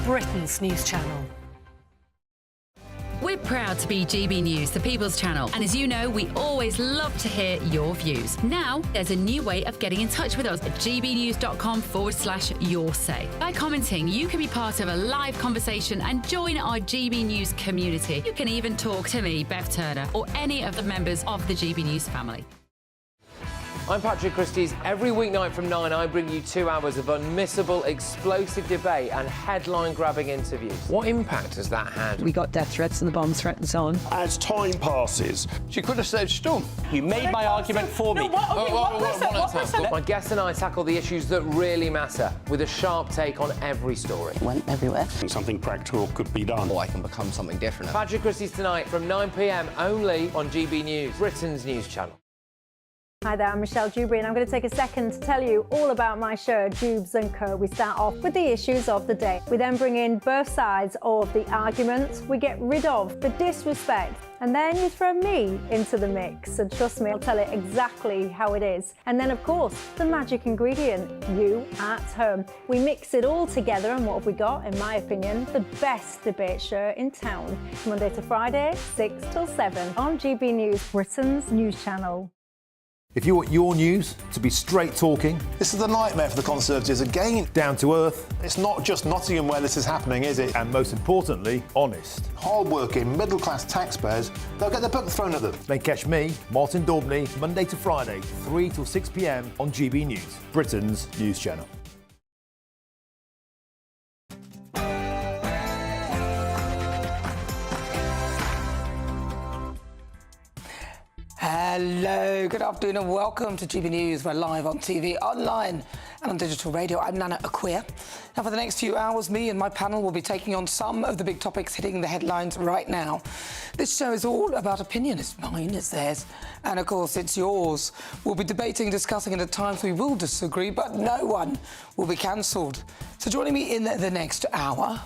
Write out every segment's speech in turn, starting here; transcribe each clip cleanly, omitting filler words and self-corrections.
Britain's news channel. We're proud to be GB News, the People's Channel. And as you know, we always love to hear your views. Now, there's a new way of getting in touch with us at gbnews.com/your say. By commenting, you can be part of a live conversation and join our GB News community. You can even talk to me, Bev Turner, or any of the members of the GB News family. I'm Patrick Christie's. Every weeknight from 9, I bring you 2 hours of unmissable, explosive debate and headline-grabbing interviews. What impact has that had? We got death threats and the bomb threats on. As time passes, she could have said storm. You made my argument for me. My guests and I tackle the issues that really matter, with a sharp take on every story. It went everywhere. Something practical could be done. Or I can become something different. Patrick Christie's tonight from 9 p.m. only on GB News, Britain's news channel. Hi there, I'm Michelle Dewberry and I'm going to take a second to tell you all about my show, Jubes & Co. We start off with the issues of the day. We then bring in both sides of the arguments. We get rid of the disrespect. And then you throw me into the mix. And trust me, I'll tell it exactly how it is. And then, of course, the magic ingredient, you at home. We mix it all together and what have we got, in my opinion, the best debate show in town. Monday to Friday, 6 till 7 on GB News, Britain's news channel. If you want your news to be straight talking... This is the nightmare for the Conservatives again. Down to earth. It's not just Nottingham where this is happening, is it? And most importantly, honest. Hard-working, middle-class taxpayers, they'll get their book thrown at them. Then catch me, Martin Daubney, Monday to Friday, 3 till 6 p.m. on GB News, Britain's news channel. Hello, good afternoon and welcome to GB News. We're live on TV, online and on digital radio. I'm Nana Akua. Now for the next few hours, me and my panel will be taking on some of the big topics hitting the headlines right now. This show is all about opinion. It's mine, it's theirs, and of course it's yours. We'll be debating, discussing, and at times we will disagree, but no one will be cancelled. So joining me in the next hour,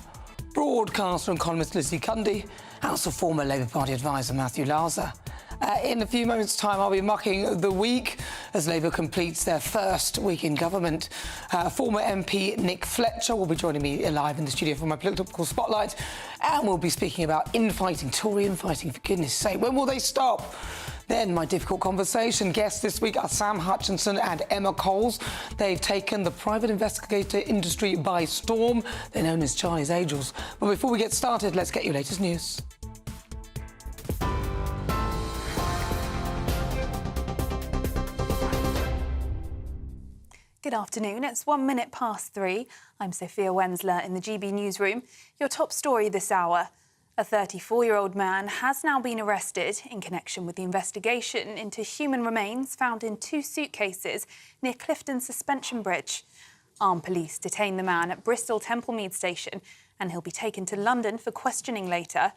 broadcaster and columnist Lizzie Cundy, and also former Labour Party advisor Matthew Larzer. In a few moments' time, I'll be mucking the week as Labour completes their first week in government. Former MP Nick Fletcher will be joining me live in the studio for my political spotlight, and we'll be speaking about infighting, Tory infighting, for goodness sake. When will they stop? Then my difficult conversation guests this week are Sam Hutchinson and Emma Coles. They've taken the private investigator industry by storm. They're known as Charlie's Angels. But before we get started, let's get your latest news. Good afternoon. It's 1 minute past 3. I'm Sophia Wensler in the GB Newsroom. Your top story this hour. A 34-year-old man has now been arrested in connection with the investigation into human remains found in 2 suitcases near Clifton Suspension Bridge. Armed police detained the man at Bristol Templemead Station and he'll be taken to London for questioning later.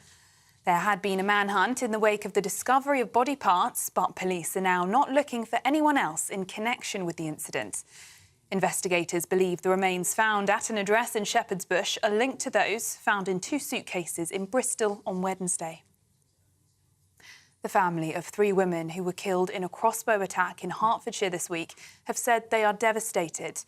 There had been a manhunt in the wake of the discovery of body parts, but police are now not looking for anyone else in connection with the incident. Investigators believe the remains found at an address in Shepherd's Bush are linked to those found in 2 suitcases in Bristol on Wednesday. The family of 3 women who were killed in a crossbow attack in Hertfordshire this week have said they are devastated.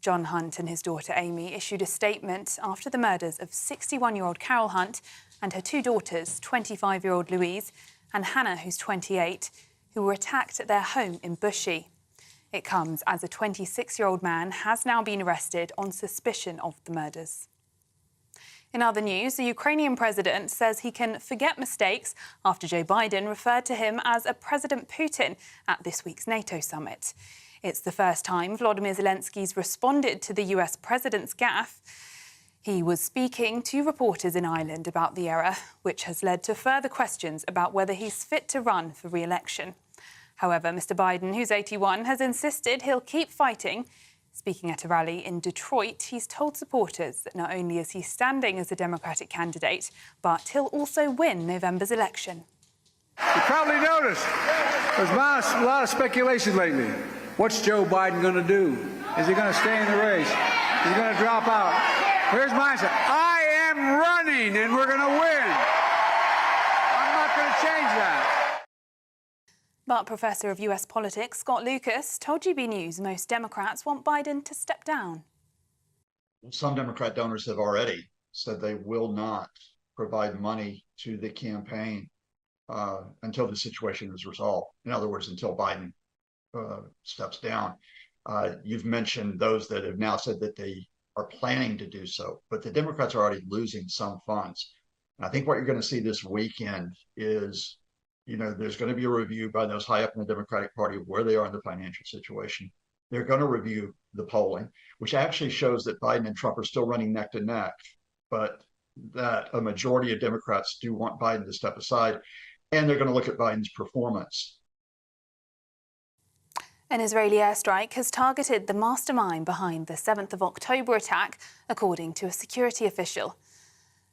John Hunt and his daughter Amy issued a statement after the murders of 61-year-old Carol Hunt and her 2 daughters, 25-year-old Louise and Hannah, who's 28, who were attacked at their home in Bushey. It comes as a 26-year-old man has now been arrested on suspicion of the murders. In other news, the Ukrainian president says he can forget mistakes after Joe Biden referred to him as a President Putin at this week's NATO summit. It's the first time Volodymyr Zelensky's responded to the US president's gaffe. He was speaking to reporters in Ireland about the error, which has led to further questions about whether he's fit to run for re-election. However, Mr Biden, who's 81, has insisted he'll keep fighting. Speaking at a rally in Detroit, he's told supporters that not only is he standing as a Democratic candidate, but he'll also win November's election. You probably noticed there's a lot of speculation lately. What's Joe Biden going to do? Is he going to stay in the race? Is he going to drop out? Here's my answer. I am running and we're going to win. I'm not going to change that. But Professor of US Politics Scott Lucas told GB News most Democrats want Biden to step down. Some Democrat donors have already said they will not provide money to the campaign until the situation is resolved. In other words, until Biden steps down. You've mentioned those that have now said that they are planning to do so, but the Democrats are already losing some funds. And I think what you're going to see this weekend is, there's going to be a review by those high up in the Democratic Party of where they are in the financial situation. They're going to review the polling, which actually shows that Biden and Trump are still running neck to neck, but that a majority of Democrats do want Biden to step aside, and they're going to look at Biden's performance. An Israeli airstrike has targeted the mastermind behind the 7th of October attack, according to a security official.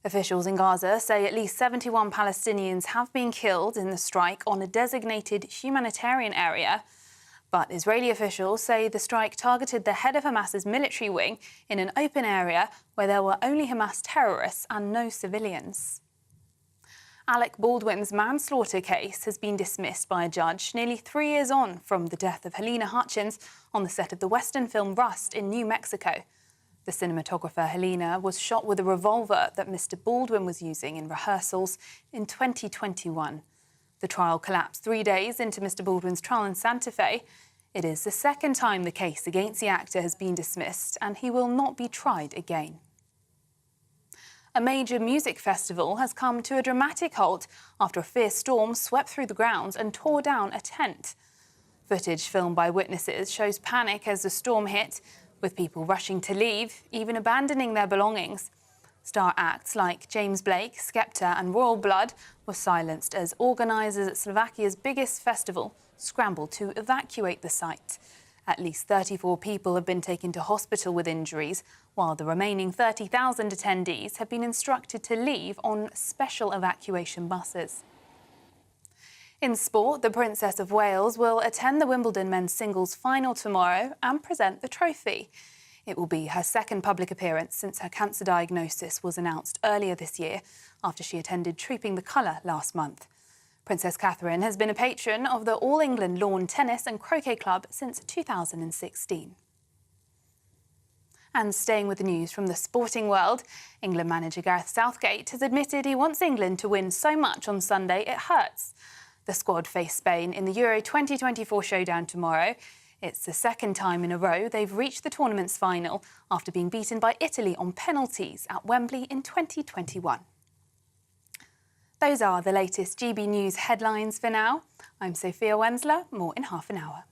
Officials in Gaza say at least 71 Palestinians have been killed in the strike on a designated humanitarian area. But Israeli officials say the strike targeted the head of Hamas's military wing in an open area where there were only Hamas terrorists and no civilians. Alec Baldwin's manslaughter case has been dismissed by a judge nearly 3 years on from the death of Helena Hutchins on the set of the Western film Rust in New Mexico. The cinematographer Helena was shot with a revolver that Mr. Baldwin was using in rehearsals in 2021. The trial collapsed 3 days into Mr. Baldwin's trial in Santa Fe. It is the second time the case against the actor has been dismissed, and he will not be tried again. A major music festival has come to a dramatic halt after a fierce storm swept through the grounds and tore down a tent. Footage filmed by witnesses shows panic as the storm hit, with people rushing to leave, even abandoning their belongings. Star acts like James Blake, Skepta and Royal Blood were silenced as organisers at Slovakia's biggest festival scrambled to evacuate the site. At least 34 people have been taken to hospital with injuries, while the remaining 30,000 attendees have been instructed to leave on special evacuation buses. In sport, the Princess of Wales will attend the Wimbledon men's singles final tomorrow and present the trophy. It will be her second public appearance since her cancer diagnosis was announced earlier this year after she attended Trooping the Colour last month. Princess Catherine has been a patron of the All England Lawn Tennis and Croquet Club since 2016. And staying with the news from the sporting world, England manager Gareth Southgate has admitted he wants England to win so much on Sunday it hurts. The squad face Spain in the Euro 2024 showdown tomorrow. It's the second time in a row they've reached the tournament's final after being beaten by Italy on penalties at Wembley in 2021. Those are the latest GB News headlines for now. I'm Sophia Wensler. More in half an hour.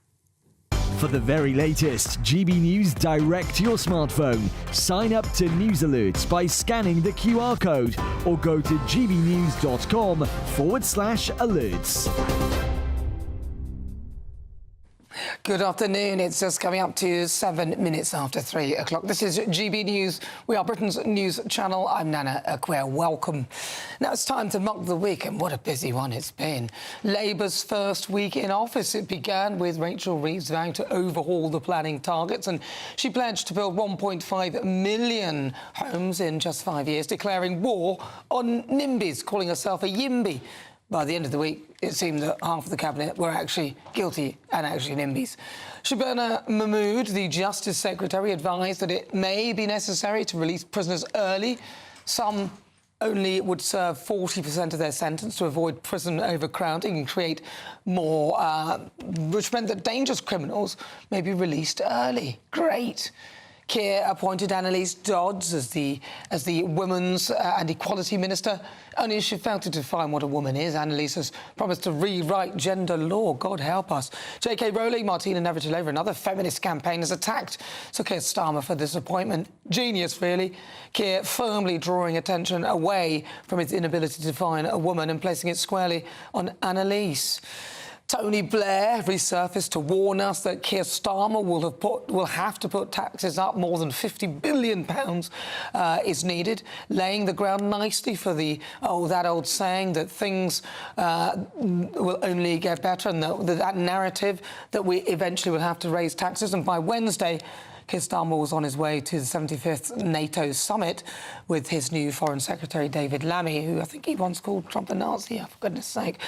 For the very latest GB News direct to your smartphone, sign up to News Alerts by scanning the QR code or go to gbnews.com/alerts. Good afternoon. It's just coming up to 7 minutes after 3 o'clock. This is GB News. We are Britain's news channel. I'm Nana Akua. Welcome. Now it's time to mock the week, and what a busy one it's been. Labour's first week in office. It began with Rachel Reeves vowing to overhaul the planning targets, and she pledged to build 1.5 million homes in just 5 years, declaring war on NIMBYs, calling herself a YIMBY. By the end of the week, it seemed that half of the cabinet were actually guilty and actually NIMBYs. Shabana Mahmood, the Justice Secretary, advised that it may be necessary to release prisoners early. Some only would serve 40% of their sentence to avoid prison overcrowding and create more, which meant that dangerous criminals may be released early. Great. Keir appointed Annalise Dodds as the Women's and Equality Minister. Only as she failed to define what a woman is, Annalise has promised to rewrite gender law. God help us. J.K. Rowling, Martina Navratilova and other feminist campaigners attacked Sir Keir Starmer for this appointment. Genius, really. Keir firmly drawing attention away from his inability to define a woman and placing it squarely on Annalise. Tony Blair resurfaced to warn us that Keir Starmer will have to put taxes up. More than £50 billion is needed, laying the ground nicely for that old saying that things will only get better, and that narrative that we eventually will have to raise taxes. And by Wednesday, Keir Starmer was on his way to the 75th NATO summit with his new Foreign Secretary David Lammy, who I think he once called Trump a Nazi, for goodness sake.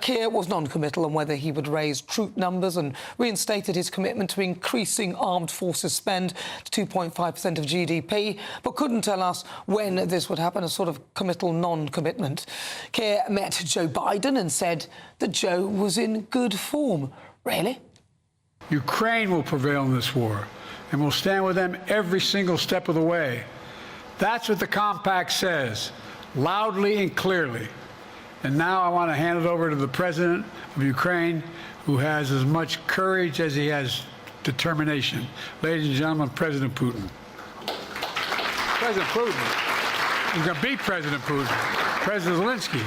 Keir was non-committal on whether he would raise troop numbers and reinstated his commitment to increasing armed forces spend to 2.5% of GDP, but couldn't tell us when this would happen, a sort of committal non-commitment. Keir met Joe Biden and said that Joe was in good form. Really? Ukraine will prevail in this war, and we'll stand with them every single step of the way. That's what the compact says, loudly and clearly. And now I want to hand it over to the president of Ukraine, who has as much courage as he has determination. Ladies and gentlemen, President Putin. President Putin. He's going to beat President Putin. President Zelensky.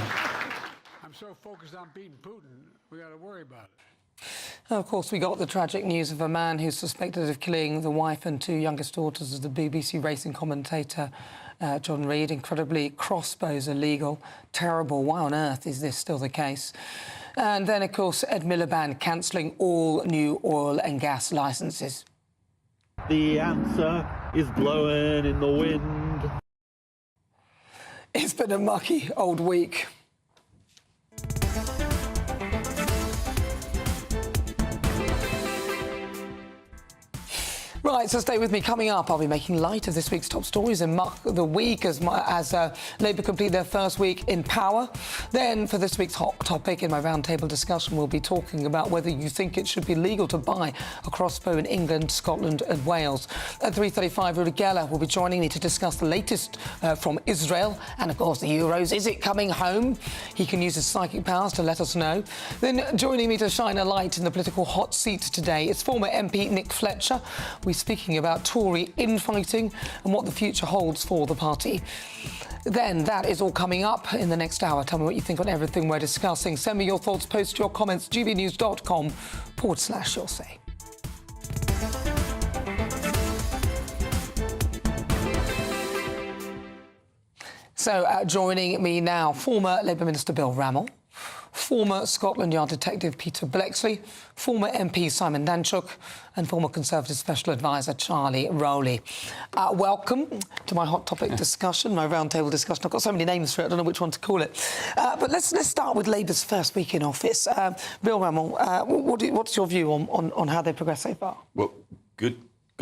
I'm so focused on beating Putin, we got to worry about it. Of course, we got the tragic news of a man who's suspected of killing the wife and two youngest daughters of the BBC racing commentator John Reid. Incredibly, crossbows are legal. Terrible. Why on earth is this still the case? And then, of course, Ed Miliband cancelling all new oil and gas licences. The answer is blowing in the wind. It's been a mucky old week. Right, so stay with me. Coming up, I'll be making light of this week's top stories and muck the week as Labour complete their first week in power. Then, for this week's hot topic in my roundtable discussion, we'll be talking about whether you think it should be legal to buy a crossbow in England, Scotland and Wales. At 3:35, Rudy Geller will be joining me to discuss the latest from Israel and, of course, the Euros. Is it coming home? He can use his psychic powers to let us know. Then, joining me to shine a light in the political hot seat today is former MP Nick Fletcher. We're speaking about Tory infighting and what the future holds for the party. Then that is all coming up in the next hour. Tell me what you think on everything we're discussing. Send me your thoughts, post your comments, gbnews.com/your say. So joining me now, former Labour Minister Bill Rammell, former Scotland Yard detective Peter Bleksley, former MP Simon Danchuk and former Conservative Special Advisor Charlie Rowley. Welcome to my hot topic discussion, my roundtable discussion. I've got so many names for it, I don't know which one to call it. But let's start with Labour's first week in office. Bill Rammell, what's your view on how they progressed so far? Well, good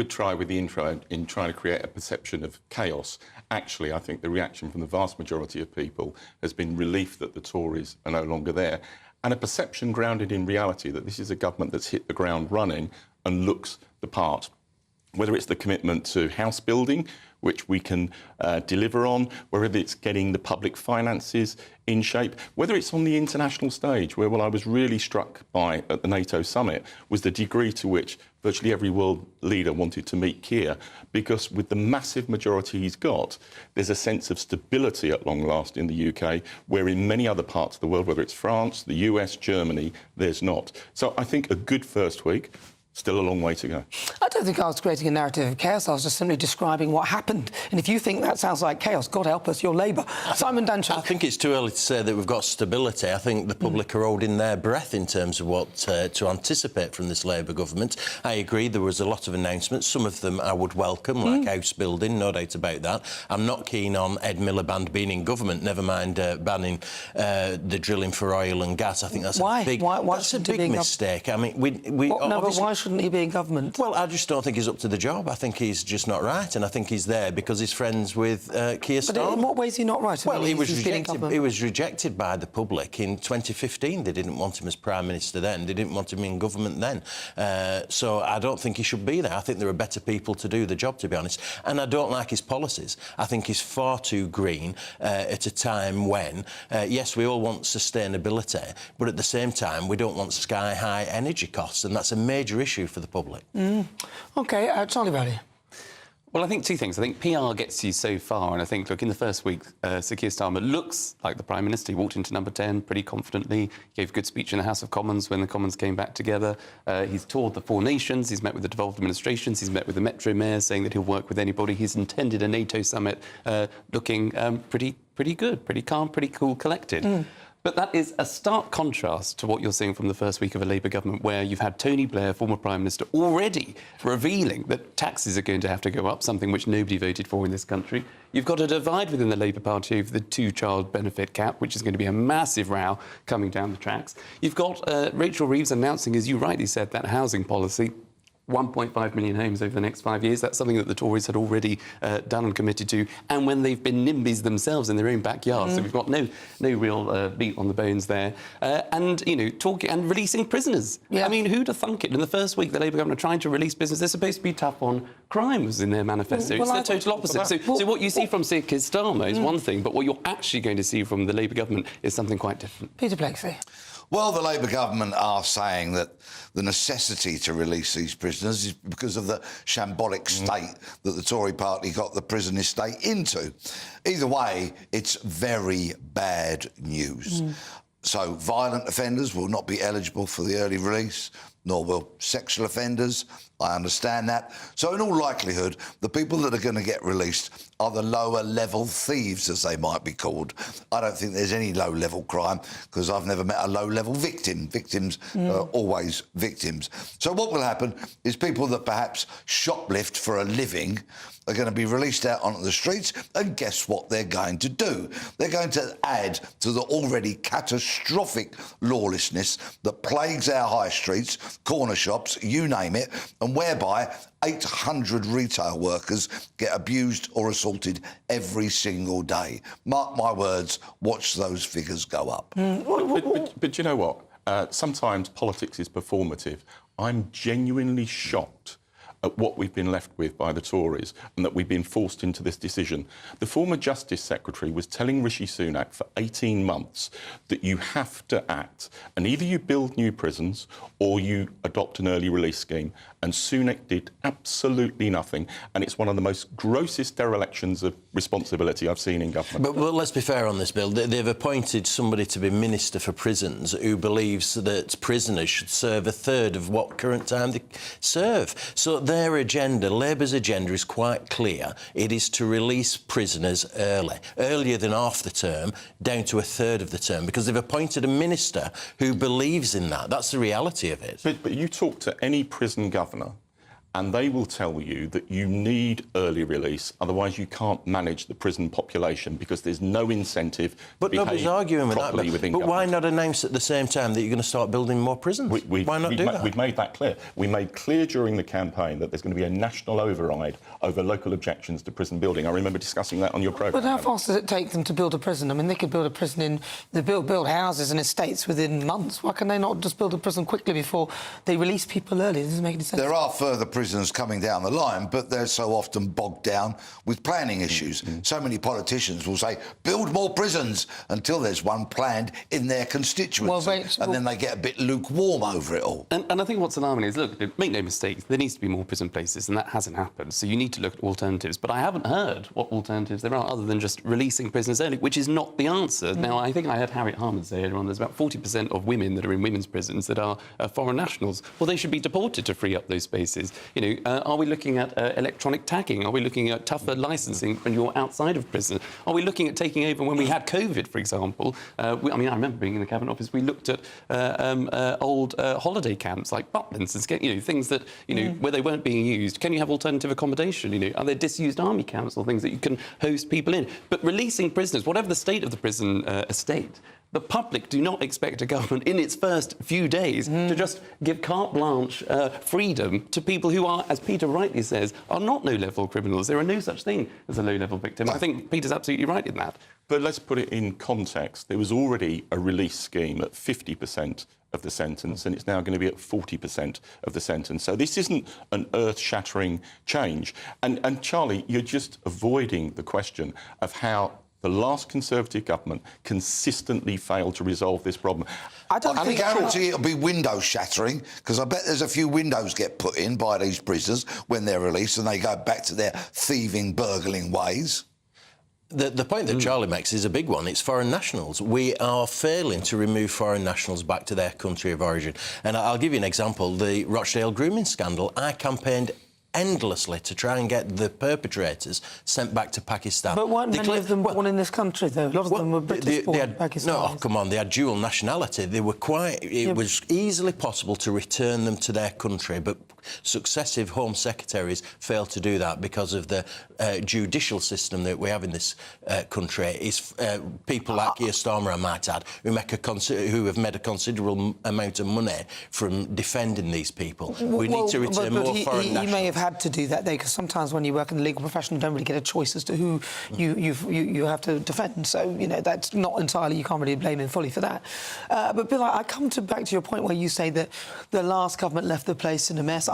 try with the intro in trying to create a perception of chaos. Actually, I think the reaction from the vast majority of people has been relief that the Tories are no longer there, and a perception grounded in reality that this is a government that's hit the ground running and looks the part. Whether it's the commitment to house building, which we can deliver on, whether it's getting the public finances in shape, whether it's on the international stage, where what I was really struck by at the NATO summit was the degree to which virtually every world leader wanted to meet Keir, because with the massive majority he's got, there's a sense of stability at long last in the UK, where in many other parts of the world, whether it's France, the US, Germany, there's not. So I think a good first week. Still a long way to go. I don't think I was creating a narrative of chaos. I was just simply describing what happened. And if you think that sounds like chaos, God help us, you're Labour. Simon Danchuk. I think it's too early to say that we've got stability. I think the public are holding their breath in terms of what to anticipate from this Labour government. I agree, there was a lot of announcements. Some of them I would welcome, like house building, no doubt about that. I'm not keen on Ed Miliband being in government, never mind banning the drilling for oil and gas. I think that's a big, that's a big mistake. I mean, why shouldn't he be in government? Well, I just don't think he's up to the job. I think he's just not right, and I think he's there because he's friends with Keir Starmer. But in what way is he not right? Well, he was rejected by the public in 2015. They didn't want him as Prime Minister then. They didn't want him in government then. So I don't think he should be there. I think there are better people to do the job, to be honest. And I don't like his policies. I think he's far too green at a time when, yes, we all want sustainability, but at the same time, we don't want sky-high energy costs, and that's a major issue for the public. OK, Charlie Rowley. Well, I think two things. I think PR gets you so far, and I think, look, in the first week, Sir Keir Starmer looks like the Prime Minister. He walked into number 10 pretty confidently, gave a good speech in the House of Commons when the Commons came back together. He's toured the 4 nations, he's met with the devolved administrations, he's met with the Metro mayors, saying that he'll work with anybody. He's attended a NATO summit looking pretty good, pretty calm, pretty cool, collected. But that is a stark contrast to what you're seeing from the first week of a Labour government, where you've had Tony Blair, former Prime Minister, already revealing that taxes are going to have to go up, something which nobody voted for in this country. You've got a divide within the Labour Party over the two-child benefit cap, which is going to be a massive row coming down the tracks. You've got Rachel Reeves announcing, as you rightly said, that housing policy. 1.5 million homes over the next 5 years. That's something that the Tories had already done and committed to, and when they've been NIMBYs themselves in their own backyard. So we've got no real meat on the bones there. And, you know, talking and releasing prisoners. Yeah. I mean, who'd have thunk it? In the first week, the Labour government trying to release prisoners, they're supposed to be tough on crime, was in their manifesto. It's the total opposite. So what you see from Sir Keir Starmer is one thing, but what you're actually going to see from the Labour government is something quite different. Peter Blakeslee. Well, the Labour government are saying that the necessity to release these prisoners is because of the shambolic state that the Tory party got the prison estate into. Either way, it's very bad news. So violent offenders will not be eligible for the early release, nor will sexual offenders. I understand that. So in all likelihood, the people that are going to get released are the lower level thieves, as they might be called. I don't think there's any low level crime, because I've never met a low level victim. Victims are always victims. So what will happen is people that perhaps shoplift for a living are going to be released out onto the streets, and guess what they're going to do? They're going to add to the already catastrophic lawlessness that plagues our high streets, corner shops, you name it, and whereby 800 retail workers get abused or assaulted every single day. Mark my words, watch those figures go up. But you know what? Sometimes politics is performative. I'm genuinely shocked at what we've been left with by the Tories and that we've been forced into this decision. The former Justice Secretary was telling Rishi Sunak for 18 months that you have to act, and either you build new prisons or you adopt an early release scheme. And Sunak did absolutely nothing, and it's one of the most grossest derelictions of responsibility I've seen in government. But let's be fair on this, Bill. They've appointed somebody to be Minister for Prisons who believes that prisoners should serve a third of what current time they serve. So their agenda, Labour's agenda, is quite clear. It is to release prisoners early, earlier than half the term, down to a third of the term, because they've appointed a minister who believes in that. That's the reality of it. But you talk to any prison governor, and they will tell you that you need early release, otherwise you can't manage the prison population, because there's no incentive to behave nobody's arguing with that. But why not announce at the same time that you're going to start building more prisons? Why not do that? We've made that clear. We made clear during the campaign that there's going to be a national override over local objections to prison building. I remember discussing that on your programme. But how fast does it take them to build a prison? I mean, they could build a prison build houses and estates within months. Why can they not just build a prison quickly before they release people early? It doesn't make any sense. There are further prisons coming down the line, but they're so often bogged down with planning issues. So many politicians will say, build more prisons, until there's one planned in their constituency. And then they get a bit lukewarm over it all. And I think what's alarming is, look, make no mistake, there needs to be more prison places, and that hasn't happened. So you need to look at alternatives. But I haven't heard what alternatives there are other than just releasing prisoners early, which is not the answer. Now, I think I heard Harriet Harman say earlier on, there's about 40% of women that are in women's prisons that are foreign nationals. Well, they should be deported to free up those spaces. You know, are we looking at electronic tagging? Are we looking at tougher licensing when you're outside of prison? Are we looking at taking over when we had COVID, for example? I mean, I remember being in the Cabinet Office, we looked at old holiday camps like Butlins and, you know, things that, you know, where they weren't being used. Can you have alternative accommodation? You know, are there disused army camps or things that you can host people in? But releasing prisoners, whatever the state of the prison estate, the public do not expect a government in its first few days to just give carte blanche freedom to people who are, as Peter rightly says, are not low-level criminals. There are no such thing as a low-level victim. I think Peter's absolutely right in that. But let's put it in context. There was already a release scheme at 50% of the sentence, and it's now going to be at 40% of the sentence. So this isn't an earth-shattering change. And Charlie, you're just avoiding the question of how the last Conservative government consistently failed to resolve this problem. I guarantee it'll be window shattering, because I bet there's a few windows get put in by these prisoners when they're released and they go back to their thieving, burgling ways. The point that Charlie makes is a big one. It's foreign nationals. We are failing to remove foreign nationals back to their country of origin. And I'll give you an example. The Rochdale grooming scandal. I campaigned endlessly to try and get the perpetrators sent back to Pakistan. But weren't many of them born in this country, though? A lot of them were British born in Pakistan. No, come on, they had dual nationality. They were quite... It was easily possible to return them to their country, but successive Home Secretaries failed to do that because of the judicial system that we have in this country. Is people like Keir Starmer, I might add, who have made a considerable amount of money from defending these people. We need to return more foreign nationals. He may have had to do that, though, because sometimes when you work in the legal profession, you don't really get a choice as to who you have to defend. So, you know, that's not entirely... You can't really blame him fully for that. But, Bill, I come back to your point where you say that the last government left the place in a mess.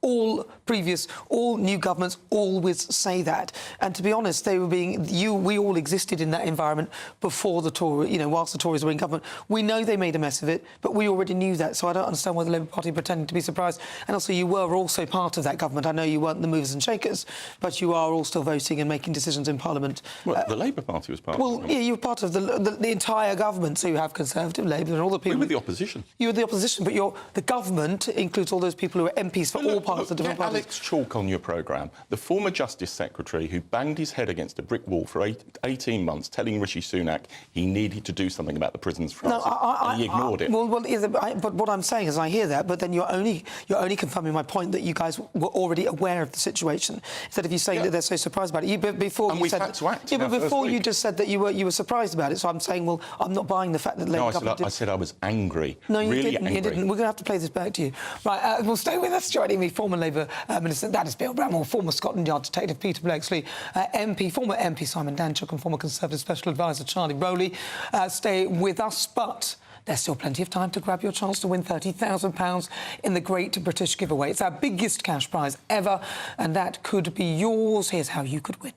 All new governments always say that. And to be honest, they were we all existed in that environment before the Tories, you know, whilst the Tories were in government. We know they made a mess of it, but we already knew that. So I don't understand why the Labour Party pretending to be surprised. And also, you were also part of that government. I know you weren't the movers and shakers, but you are all still voting and making decisions in Parliament. Well, the Labour Party was part of it. Well, yeah, you were part of the entire government, so you have Conservative, Labour and all the people... We were the opposition. You were the opposition, but the government includes all those people who are MPs for all parts of different parties. Alex Chalk on your programme, the former Justice Secretary who banged his head against a brick wall for 18 months, telling Rishi Sunak he needed to do something about the prisons for us, and he ignored it. But what I'm saying is I hear that, but then you're only confirming my point that you guys were already aware of the situation. Instead of you saying that they're so surprised about it. But before and you we've said... had to act. Yeah, but before you just said that you were surprised about it, so I'm saying, well, I'm not buying the fact that Labour government... I said I was angry. No, you really didn't. angry. You didn't. We're going to have to play this back to you. Right, we'll stay with us. Joining me, former Labour Minister, that is Bill Bramwell, former Scotland Yard detective Peter Blakeslee, former MP Simon Danchuk and former Conservative Special Advisor Charlie Rowley. Stay with us, but... There's still plenty of time to grab your chance to win £30,000 in the Great British Giveaway. It's our biggest cash prize ever, and that could be yours. Here's how you could win.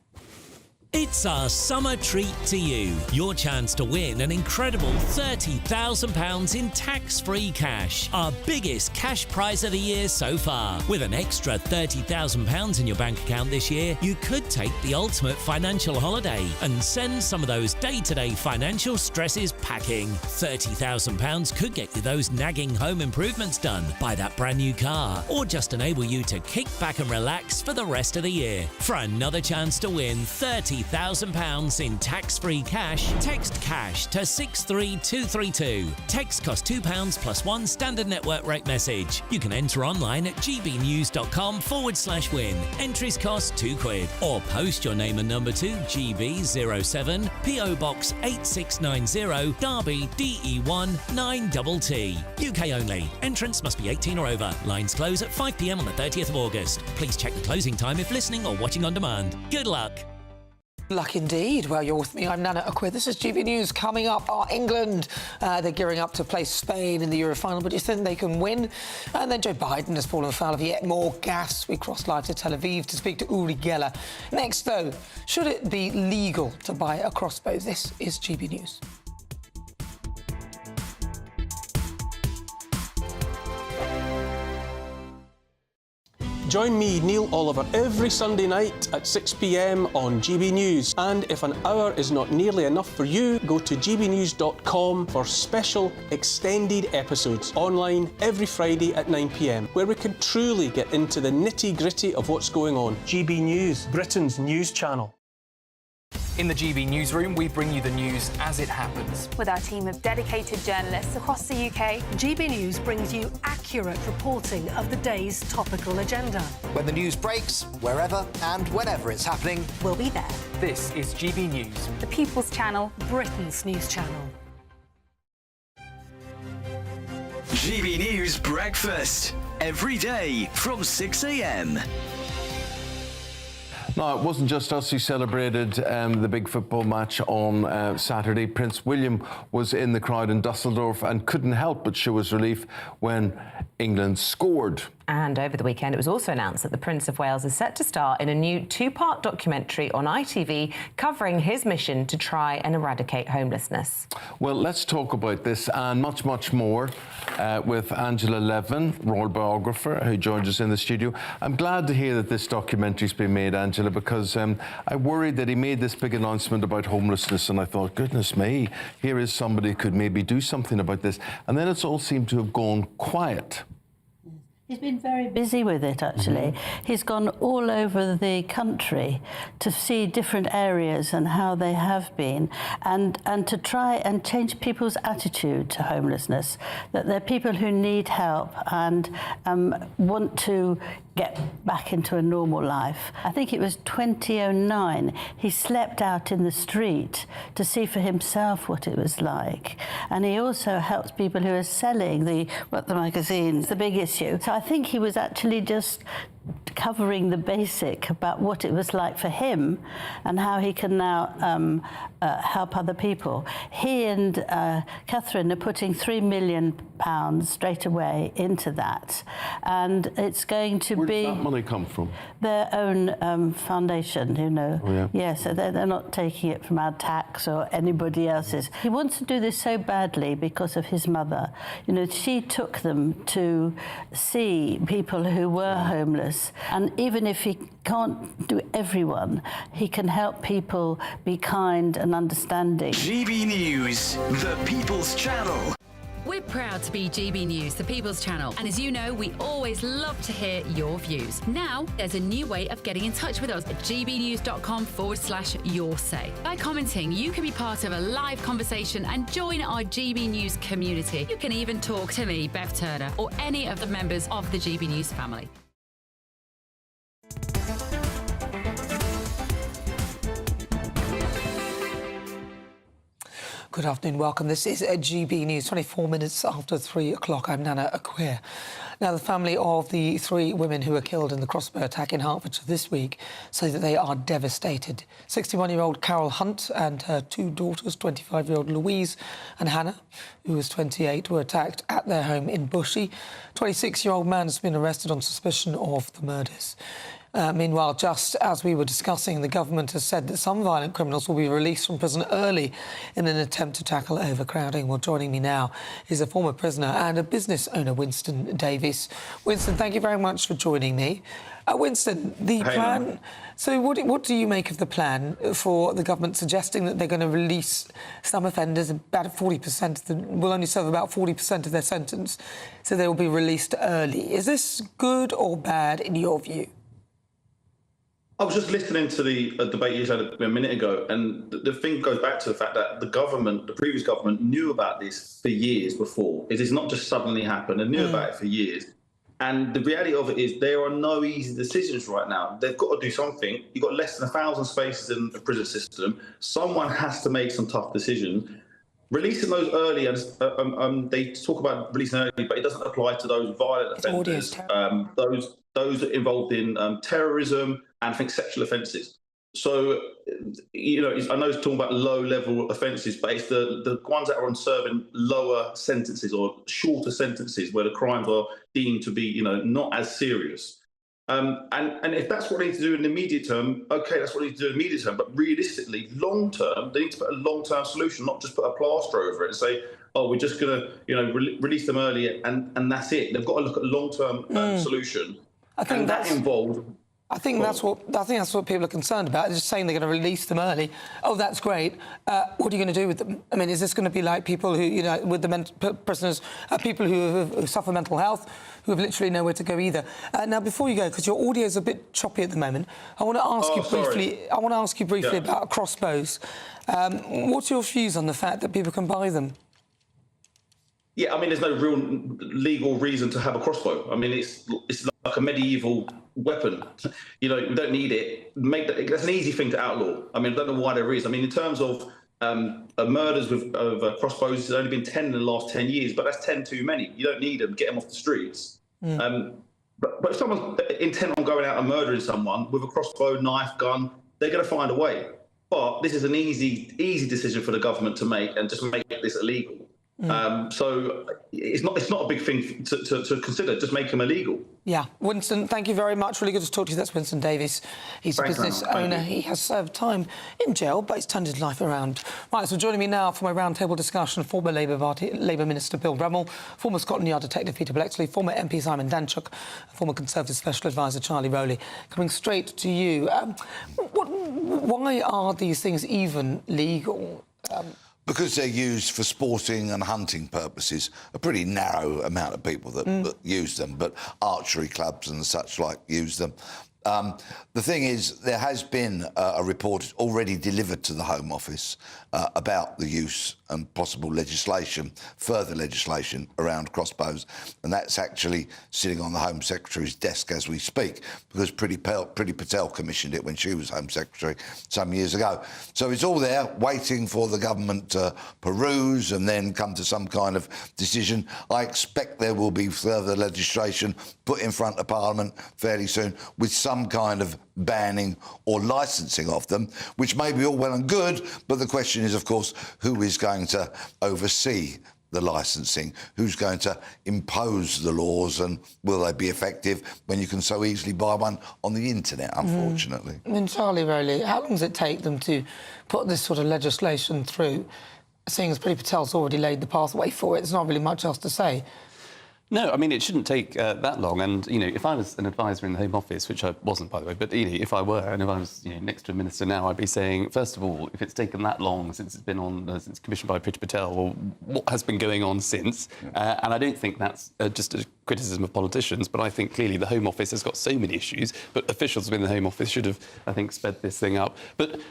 It's our summer treat to you. Your chance to win an incredible £30,000 in tax-free cash. Our biggest cash prize of the year so far. With an extra £30,000 in your bank account this year, you could take the ultimate financial holiday and send some of those day-to-day financial stresses packing. £30,000 could get you those nagging home improvements done, buy that brand new car, or just enable you to kick back and relax for the rest of the year. For another chance to win £30,000 in tax-free cash, text cash to 63232. Text costs £2 plus one standard network rate message. You can enter online at gbnews.com/win. Entries cost £2. Or post your name and number to GB07 PO Box 8690 Derby DE1 9TT. UK only. Entrance must be 18 or over. Lines close at 5 p.m. on the 30th of August. Please check the closing time if listening or watching on demand. Good luck. Luck indeed. Well, you're with me. I'm Nana Akua. This is GB News. Coming up are England. They're gearing up to play Spain in the Euro final, but do you think they can win? And then Joe Biden has fallen foul of yet more gas. We cross live to Tel Aviv to speak to Uri Geller. Next, though, should it be legal to buy a crossbow? This is GB News. Join me, Neil Oliver, every Sunday night at 6 p.m. on GB News. And if an hour is not nearly enough for you, go to gbnews.com for special extended episodes online every Friday at 9 p.m, where we can truly get into the nitty-gritty of what's going on. GB News, Britain's news channel. In the GB Newsroom, we bring you the news as it happens. With our team of dedicated journalists across the UK, GB News brings you accurate reporting of the day's topical agenda. When the news breaks, wherever and whenever it's happening, we'll be there. This is GB News, the People's Channel, Britain's news channel. GB News Breakfast, every day from 6 a.m. No, it wasn't just us who celebrated the big football match on Saturday. Prince William was in the crowd in Dusseldorf and couldn't help but show his relief when England scored. And over the weekend, it was also announced that the Prince of Wales is set to star in a new two-part documentary on ITV covering his mission to try and eradicate homelessness. Well, let's talk about this and much, much more with Angela Levin, royal biographer, who joins us in the studio. I'm glad to hear that this documentary's been made, Angela, because I worried that he made this big announcement about homelessness and I thought, goodness me, here is somebody who could maybe do something about this. And then it's all seemed to have gone quiet. He's been very busy with it, actually. He's gone all over the country to see different areas and how they have been, and to try and change people's attitude to homelessness, that they're people who need help and want to get back into a normal life. I think it was 2009, he slept out in the street to see for himself what it was like. And he also helped people who are selling the magazines, the big issue. So I think he was actually just covering the basic about what it was like for him and how he can now help other people. He and Catherine are putting £3 million straight away into that, and it's going to be... Where does that money come from? Their own foundation, you know. Oh, yeah. Yeah, so they're not taking it from our tax or anybody else's. He wants to do this so badly because of his mother. You know, she took them to see people who were homeless, and even if he can't do everyone, he can help people be kind and understanding. GB News, the People's Channel. We're proud to be GB News, the People's Channel. And as you know, we always love to hear your views. Now, there's a new way of getting in touch with us at gbnews.com/yoursay. By commenting, you can be part of a live conversation and join our GB News community. You can even talk to me, Bev Turner, or any of the members of the GB News family. Good afternoon, welcome. This is GB News, 24 minutes after 3 o'clock. I'm Nana Akua. Now, the family of the 3 women who were killed in the crossbow attack in Hertfordshire this week say that they are devastated. 61-year-old Carol Hunt and her 2 daughters, 25-year-old Louise and Hannah, who was 28, were attacked at their home in Bushey. 26-year-old man has been arrested on suspicion of the murders. Meanwhile, just as we were discussing, the government has said that some violent criminals will be released from prison early in an attempt to tackle overcrowding. Well, joining me now is a former prisoner and a business owner, Winston Davies. Winston, thank you very much for joining me. Winston, the plan... So what do you make of the plan for the government suggesting that they're going to release some offenders, about 40%, will only serve about 40% of their sentence, so they will be released early? Is this good or bad in your view? I was just listening to the debate you had a minute ago, and the thing goes back to the fact that the previous government, knew about this for years before. It has not just suddenly happened. They knew about it for years. And the reality of it is there are no easy decisions right now. They've got to do something. You've got less than 1,000 spaces in the prison system. Someone has to make some tough decisions. Releasing those early, they talk about releasing early, but it doesn't apply to those violent offenders, those involved in terrorism and I think sexual offences. So, you know, I know it's talking about low-level offences, but it's the ones that are on serving lower sentences or shorter sentences where the crimes are deemed to be, you know, not as serious. And if that's what they need to do in the immediate term, OK, that's what they need to do in the immediate term. But realistically, long-term, they need to put a long-term solution, not just put a plaster over it and say, oh, we're just going to, you know, release them early and that's it. They've got to look at a long-term solution. I think that involves... I think that's what people are concerned about. Just saying they're going to release them early. Oh, that's great. What are you going to do with them? I mean, is this going to be like people who, you know, with the prisoners, people who suffer mental health, who have literally nowhere to go either? Now, before you go, because your audio is a bit choppy at the moment, I want to ask you briefly. I want to ask you briefly about crossbows. What's your views on the fact that people can buy them? Yeah, I mean, there's no real legal reason to have a crossbow. I mean, it's like a medieval weapon. You know, you don't need it. That's an easy thing to outlaw. I mean, I don't know why there is. I mean, in terms of murders with crossbows, there's only been 10 in the last 10 years, but that's 10 too many. You don't need them. Get them off the streets. But if someone's intent on going out and murdering someone with a crossbow, knife, gun, they're going to find a way. But this is an easy decision for the government to make and just make this illegal. So it's not a big thing to consider. Just make them illegal. Yeah, Winston, thank you very much. Really good to talk to you. That's Winston Davies. He's a business owner. He has served time in jail, but he's turned his life around. Right, so joining me now for my roundtable discussion, former Labour Minister Bill Brummel, former Scotland Yard Detective Peter Blexley, former MP Simon Danchuk, former Conservative Special Advisor Charlie Rowley. Coming straight to you, why are these things even legal? Because they're used for sporting and hunting purposes, a pretty narrow amount of people that use them, but archery clubs and such like use them. The thing is, there has been a report already delivered to the Home Office about the use and possible legislation, further legislation around crossbows, and that's actually sitting on the Home Secretary's desk as we speak, because Priti Patel commissioned it when she was Home Secretary some years ago. So it's all there, waiting for the government to peruse and then come to some kind of decision. I expect there will be further legislation put in front of Parliament fairly soon with some kind of banning or licensing of them, which may be all well and good, but the question is, of course, who is going to oversee the licensing? Who's going to impose the laws, and will they be effective when you can so easily buy one on the internet, unfortunately? I mean, Charlie Rowley, how long does it take them to put this sort of legislation through? Seeing as Priti Patel's already laid the pathway for it, there's not really much else to say. No, I mean, it shouldn't take that long. And, you know, if I was an advisor in the Home Office, which I wasn't, by the way, but, you know, if I were, and if I was, you know, next to a minister now, I'd be saying, first of all, if it's taken that long since it's been on, since commissioned by Priti Patel, well, what has been going on since? And I don't think that's just a criticism of politicians, but I think clearly the Home Office has got so many issues, but officials within the Home Office should have, I think, sped this thing up. But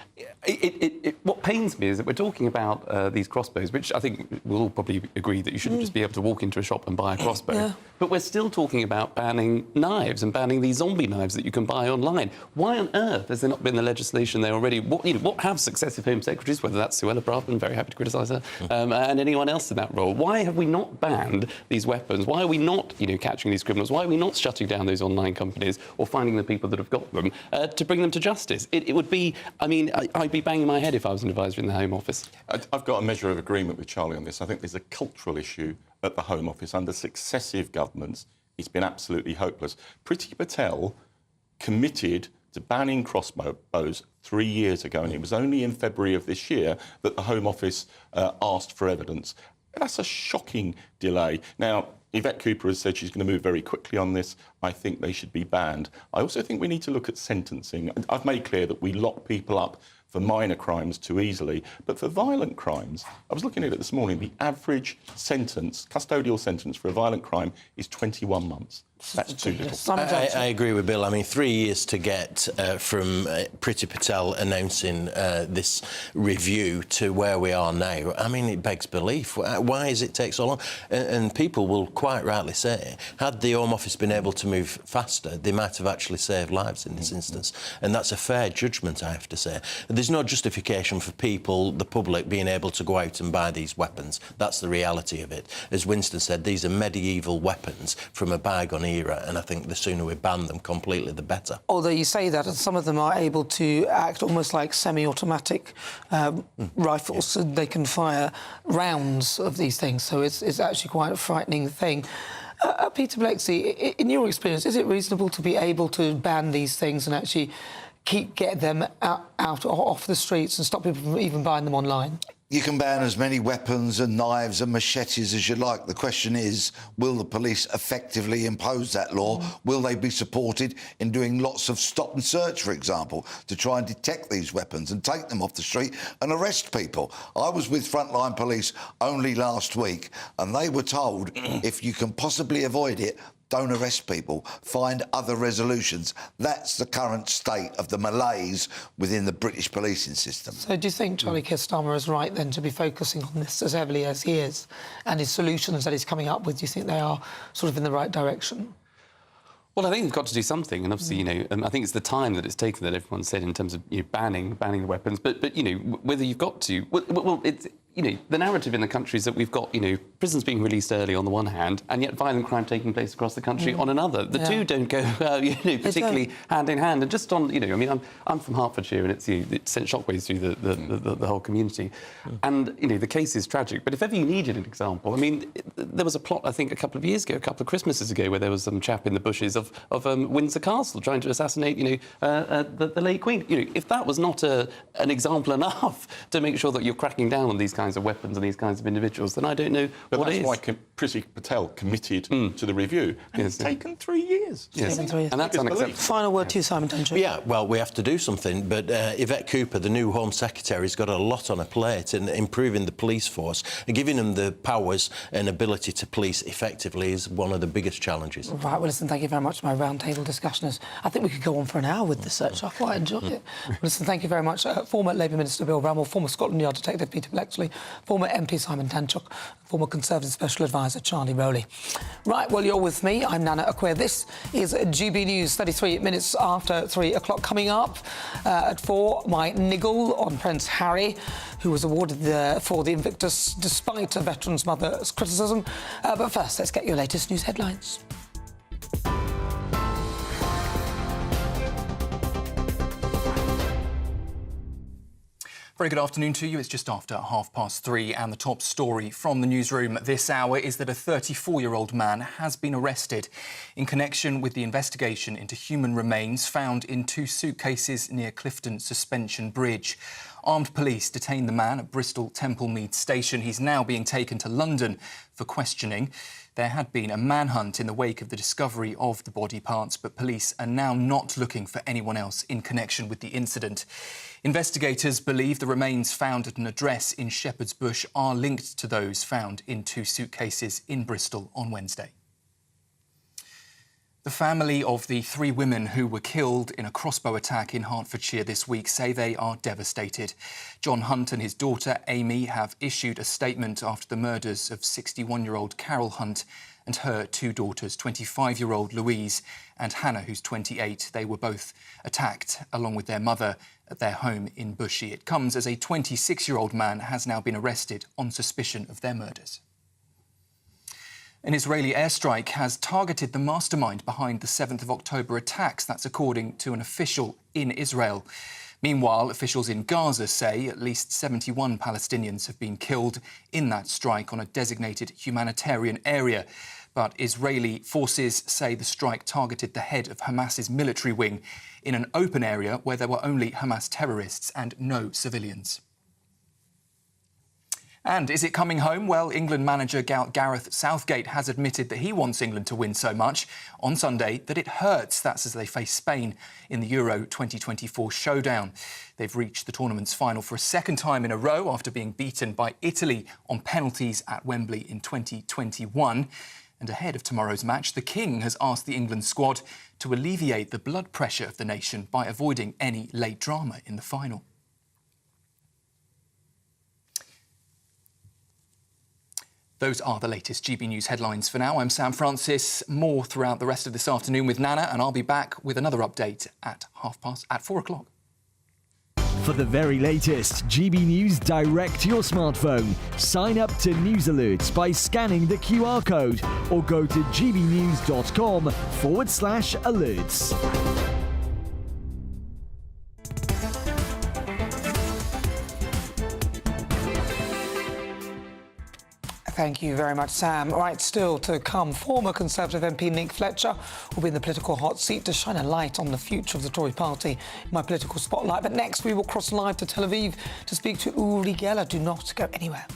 what pains me is that we're talking about these crossbows, which I think we'll all probably agree that you shouldn't just be able to walk into a shop and buy a crossbow. Yeah. But we're still talking about banning knives and banning these zombie knives that you can buy online. Why on earth has there not been the legislation there already? What have successive Home Secretaries, whether that's Suella Braverman, very happy to criticise her, and anyone else in that role, why have we not banned these weapons? Why are we not, you know, catching these criminals? Why are we not shutting down those online companies or finding the people that have got them to bring them to justice? It would be, I mean, I'd be banging my head if I was an advisor in the Home Office. I've got a measure of agreement with Charlie on this. I think there's a cultural issue at the Home Office under successive governments. It's been absolutely hopeless. Priti Patel committed to banning crossbows 3 years ago, and it was only in February of this year that the Home Office asked for evidence. That's a shocking delay. Now, Yvette Cooper has said she's going to move very quickly on this. I think they should be banned. I also think we need to look at sentencing. I've made clear that we lock people up for minor crimes too easily, but for violent crimes, I was looking at it this morning, the average sentence, custodial sentence for a violent crime is 21 months. That's too little. I agree with Bill. I mean, 3 years to get from Priti Patel announcing this review to where we are now, I mean, it begs belief. Why does it take so long? And people will quite rightly say, had the Home Office been able to move faster, they might have actually saved lives in this instance. And that's a fair judgment, I have to say. There's no justification for people, the public, being able to go out and buy these weapons. That's the reality of it. As Winston said, these are medieval weapons from a bygone era, and I think the sooner we ban them completely, the better. Although you say that, some of them are able to act almost like semi-automatic rifles, so they can fire rounds of these things, so it's actually quite a frightening thing. Peter Blakeslee, in your experience, is it reasonable to be able to ban these things and actually get them out off the streets and stop people from even buying them online? You can ban as many weapons and knives and machetes as you like. The question is, will the police effectively impose that law? Will they be supported in doing lots of stop and search, for example, to try and detect these weapons and take them off the street and arrest people? I was with Frontline Police only last week, and they were told, if you can possibly avoid it, don't arrest people, find other resolutions. That's the current state of the malaise within the British policing system. So do you think Charlie Keir Starmer is right, then, to be focusing on this as heavily as he is? And his solutions that he's coming up with, do you think they are sort of in the right direction? Well, I think we've got to do something, and obviously, you know, I think it's the time that it's taken that everyone said in terms of, you know, banning the weapons. But you know, whether you've got to, well, it's, you know, the narrative in the country is that we've got, you know, prisons being released early on the one hand, and yet violent crime taking place across the country on another. The two don't go, you know, particularly hand in hand. And just on, you know, I mean, I'm from Hertfordshire, and it's, you know, it sent shockwaves through the whole community. And you know, the case is tragic. But if ever you needed an example, I mean, there was a plot, I think, a couple of Christmases ago, where there was some chap in the bushes of Windsor Castle trying to assassinate, you know, the late Queen. You know, if that was not an example enough to make sure that you're cracking down on these kinds kinds of weapons and these kinds of individuals, then I don't know but what it is. that's why Priti Patel committed to the review, and it's taken 3 years. Yes. And that's unacceptable. Final word to you, Simon Tenchuk. Yeah, well, we have to do something, but Yvette Cooper, the new Home Secretary, has got a lot on her plate, and improving the police force and giving them the powers and ability to police effectively is one of the biggest challenges. Right, well, listen, thank you very much to my roundtable discussioners. I think we could go on for an hour with the search. I quite enjoyed it. Well, listen, thank you very much. Former Labour Minister Bill Rummel, former Scotland Yard Detective Peter Blexley, former MP Simon Tenchuk, former Conservative Special Advisor Charlie Rowley. Right, well, you're with me. I'm Nana Akua. This is GB News, 33 minutes after 3 o'clock. Coming up at 4, my niggle on Prince Harry, who was awarded for the Invictus despite a veteran's mother's criticism. But first, let's get your latest news headlines. Very good afternoon to you. It's just after 3:30, and the top story from the newsroom this hour is that a 34-year-old man has been arrested in connection with the investigation into human remains found in 2 suitcases near Clifton Suspension Bridge. Armed police detained the man at Bristol Templemead Station. He's now being taken to London for questioning. There had been a manhunt in the wake of the discovery of the body parts, but police are now not looking for anyone else in connection with the incident. Investigators believe the remains found at an address in Shepherd's Bush are linked to those found in 2 suitcases in Bristol on Wednesday. The family of the 3 women who were killed in a crossbow attack in Hertfordshire this week say they are devastated. John Hunt and his daughter Amy have issued a statement after the murders of 61-year-old Carol Hunt and her 2 daughters, 25-year-old Louise and Hannah, who's 28. They were both attacked, along with their mother, at their home in Bushey. It comes as a 26-year-old man has now been arrested on suspicion of their murders. An Israeli airstrike has targeted the mastermind behind the 7th of October attacks. That's according to an official in Israel. Meanwhile, officials in Gaza say at least 71 Palestinians have been killed in that strike on a designated humanitarian area. But Israeli forces say the strike targeted the head of Hamas's military wing in an open area where there were only Hamas terrorists and no civilians. And is it coming home? Well, England manager Gareth Southgate has admitted that he wants England to win so much on Sunday that it hurts. That's as they face Spain in the Euro 2024 showdown. They've reached the tournament's final for a second time in a row after being beaten by Italy on penalties at Wembley in 2021. And ahead of tomorrow's match, the King has asked the England squad to alleviate the blood pressure of the nation by avoiding any late drama in the final. Those are the latest GB News headlines for now. I'm Sam Francis. More throughout the rest of this afternoon with Nana, and I'll be back with another update at 4 o'clock. For the very latest GB News direct to your smartphone, sign up to News Alerts by scanning the QR code or go to gbnews.com/alerts. Thank you very much, Sam. Right, still to come, former Conservative MP Nick Fletcher will be in the political hot seat to shine a light on the future of the Tory party in my political spotlight. But next, we will cross live to Tel Aviv to speak to Uri Geller. Do not go anywhere.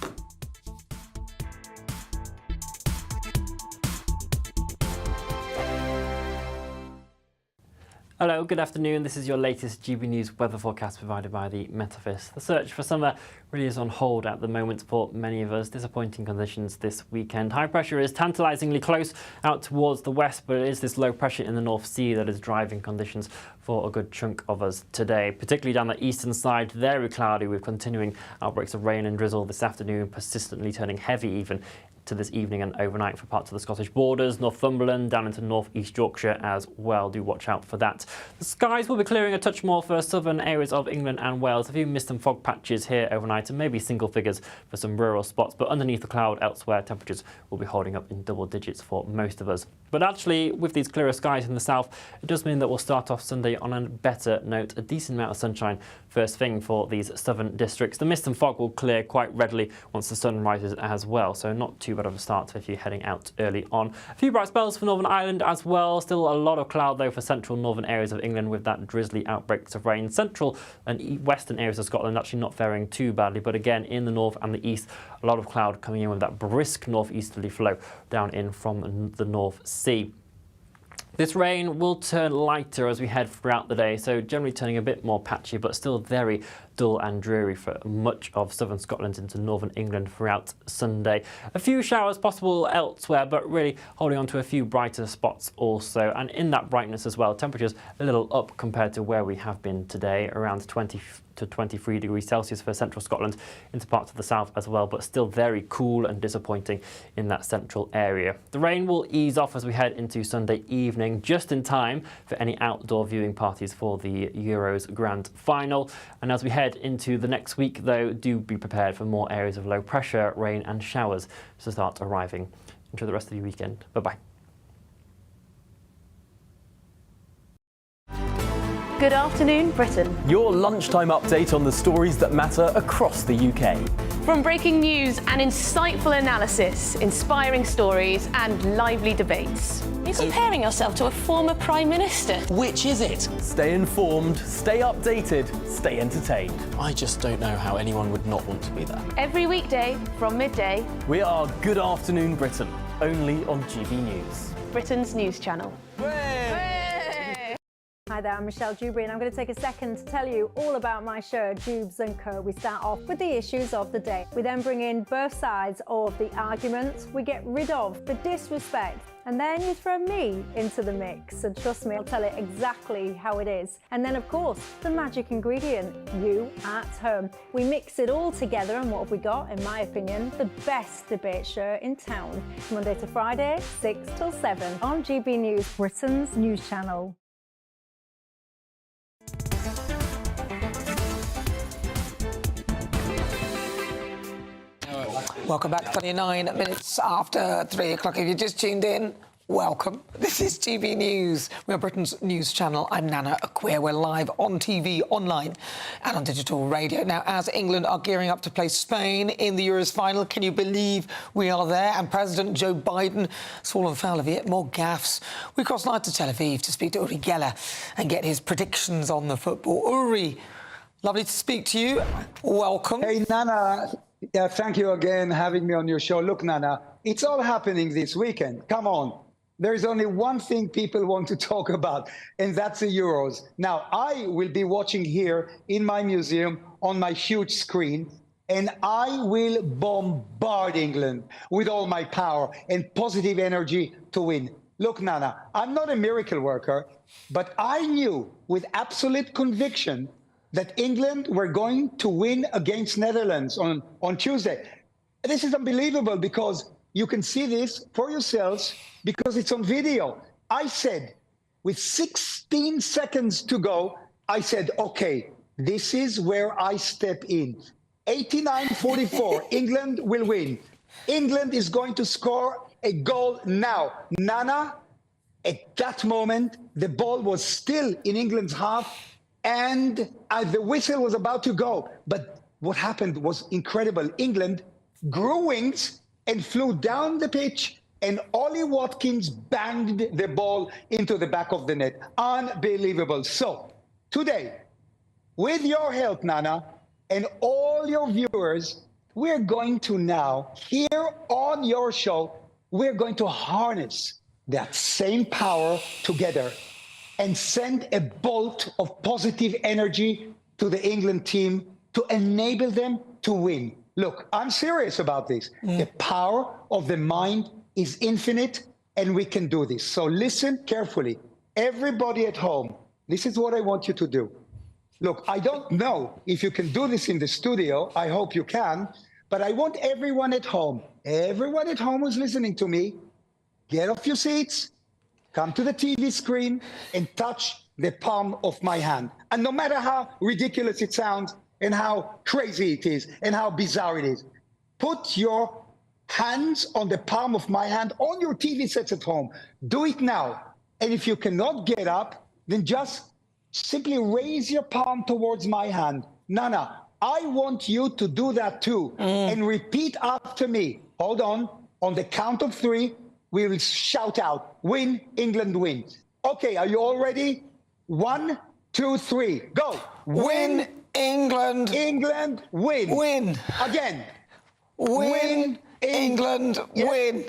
Hello, good afternoon. This is your latest GB News weather forecast provided by the Met Office. The search for summer really is on hold at the moment for many of us. Disappointing conditions this weekend. High pressure is tantalisingly close out towards the west, but it is this low pressure in the North Sea that is driving conditions for a good chunk of us today. Particularly down the eastern side, very cloudy with continuing outbreaks of rain and drizzle this afternoon, persistently turning heavy even to this evening and overnight for parts of the Scottish borders, Northumberland, down into North East Yorkshire as well. Do watch out for that. The skies will be clearing a touch more for southern areas of England and Wales. A few mist and fog patches here overnight and maybe single figures for some rural spots, but underneath the cloud elsewhere, temperatures will be holding up in double digits for most of us. But actually, with these clearer skies in the south, it does mean that we'll start off Sunday Sunday on a better note. A decent amount of sunshine first thing for these southern districts. The mist and fog will clear quite readily once the sun rises as well, so not too bad of a start if you're heading out early on. A few bright spells for Northern Ireland as well. Still a lot of cloud though for central northern areas of England with that drizzly outbreaks of rain. Central and western areas of Scotland actually not faring too badly, but again in the north and the east, a lot of cloud coming in with that brisk northeasterly flow down in from the North Sea. This rain will turn lighter as we head throughout the day, so generally turning a bit more patchy, but still very dull and dreary for much of southern Scotland into northern England throughout Sunday. A few showers possible elsewhere, but really holding on to a few brighter spots also. And in that brightness as well, temperatures a little up compared to where we have been today, around 20 to 23 degrees Celsius for central Scotland, into parts of the south as well, but still very cool and disappointing in that central area. The rain will ease off as we head into Sunday evening, just in time for any outdoor viewing parties for the Euros Grand Final. And as we head into the next week, though, do be prepared for more areas of low pressure, rain and showers to start arriving. Enjoy the rest of your weekend. Bye-bye. Good afternoon, Britain. Your lunchtime update on the stories that matter across the UK. From breaking news and insightful analysis, inspiring stories and lively debates. You're comparing yourself to a former Prime Minister. Which is it? Stay informed, stay updated, stay entertained. I just don't know how anyone would not want to be there. Every weekday from midday. We are Good Afternoon Britain, only on GB News. Britain's news channel. Hi there, I'm Michelle Dewberry and I'm going to take a second to tell you all about my show, Dubes & Co. We start off with the issues of the day. We then bring in both sides of the arguments. We get rid of the disrespect. And then you throw me into the mix. And trust me, I'll tell it exactly how it is. And then, of course, the magic ingredient, you at home. We mix it all together and what have we got, in my opinion, the best debate show in town. Monday to Friday, 6 till 7 on GB News, Britain's news channel. Welcome back, 29 minutes after 3 o'clock. If you just tuned in, welcome. This is GB News. We're Britain's news channel. I'm Nana Akua. We're live on TV, online and on digital radio. Now, as England are gearing up to play Spain in the Euros final, can you believe we are there? And President Joe Biden has fallen foul of yet more gaffes. We cross live to Tel Aviv to speak to Uri Geller and get his predictions on the football. Uri, lovely to speak to you. Welcome. Hey, Nana. Yeah, thank you again having me on your show. Look, Nana, it's all happening this weekend. Come on. There is only one thing people want to talk about, and that's the Euros. Now, I will be watching here in my museum on my huge screen, and I will bombard England with all my power and positive energy to win. Look, Nana, I'm not a miracle worker, but I knew with absolute conviction that England were going to win against Netherlands on Tuesday. This is unbelievable because you can see this for yourselves because it's on video. I said, with 16 seconds to go, I said, okay, this is where I step in. 89-44, England will win. England is going to score a goal now. Nana, at that moment, the ball was still in England's half, and the whistle was about to go. But what happened was incredible. England grew wings and flew down the pitch, and Ollie Watkins banged the ball into the back of the net. Unbelievable. So today, with your help, Nana, and all your viewers, we're going to now, here on your show, we're going to harness that same power together and send a bolt of positive energy to the England team to enable them to win. Look, I'm serious about this. The power of the mind is infinite, and we can do this. So listen carefully. Everybody at home, this is what I want you to do. Look, I don't know if you can do this in the studio. I hope you can. But I want everyone at home who's listening to me, get off your seats, come to the TV screen and touch the palm of my hand. And no matter how ridiculous it sounds and how crazy it is and how bizarre it is, put your hands on the palm of my hand on your TV sets at home. Do it now. And if you cannot get up, then just simply raise your palm towards my hand. Nana, I want you to do that too. And repeat after me. Hold on. On the count of 3, we will shout out, win, England, win. Okay, are you all ready? 1, 2, 3, go. Win, England. England, win. Win. Again. Win, England, win.